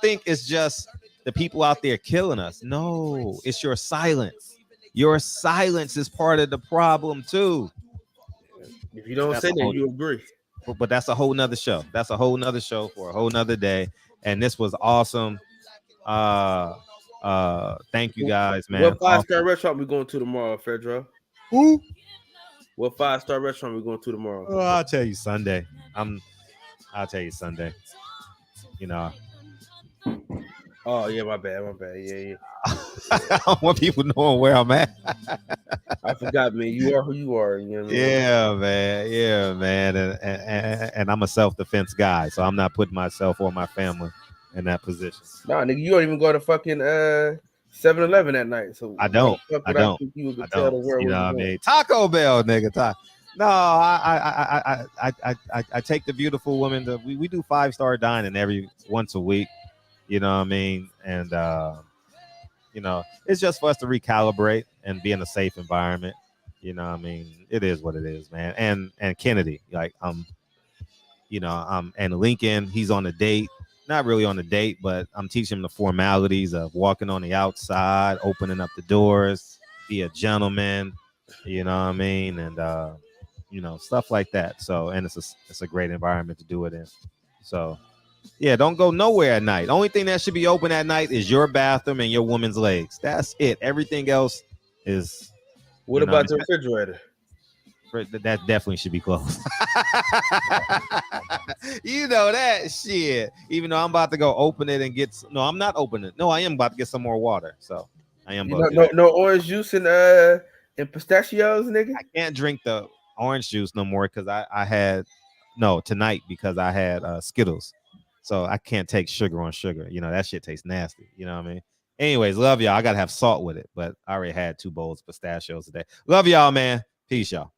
think it's just the people out there killing us. No, it's your silence. Your silence is part of the problem too. If you don't say that, you agree. But that's a whole nother show. That's a whole nother show for a whole nother day. And this was awesome. Thank you guys, man. What 5-star restaurant we going to tomorrow, Fedro? Who? What 5-star restaurant we going to tomorrow? Oh, I'll tell you Sunday. I'll tell you Sunday. You know. Oh yeah, my bad. Yeah. I don't want people knowing where I'm at. I forgot, man. You are who you are. You know what I mean? Yeah, man. And I'm a self-defense guy, so I'm not putting myself or my family in that position. Nah, nigga, you don't even go to fucking 7-Eleven at night. So I don't. You know what I mean? Taco Bell, nigga. No, I take the beautiful women. We do 5-star dining once a week. You know what I mean? And you know, it's just for us to recalibrate and be in a safe environment. You know what I mean? It is what it is, man. And Kennedy, like you know, and Lincoln, he's on a date. Not really on a date, but I'm teaching him the formalities of walking on the outside, opening up the doors, be a gentleman, you know what I mean? And you know, stuff like that. So, and it's a great environment to do it in. So yeah, don't go nowhere at night. Only thing that should be open at night is your bathroom and your woman's legs. That's it. Everything else is. What about the refrigerator? That definitely should be closed. You know that shit. Even though I'm about to go open it and get. No, I'm not opening it. No, I am about to get some more water. So I am. No orange juice and pistachios, nigga. I can't drink the orange juice no more because I had tonight because I had Skittles. So I can't take sugar on sugar. You know, that shit tastes nasty. You know what I mean? Anyways, love y'all. I got to have salt with it. But I already had 2 bowls of pistachios today. Love y'all, man. Peace, y'all.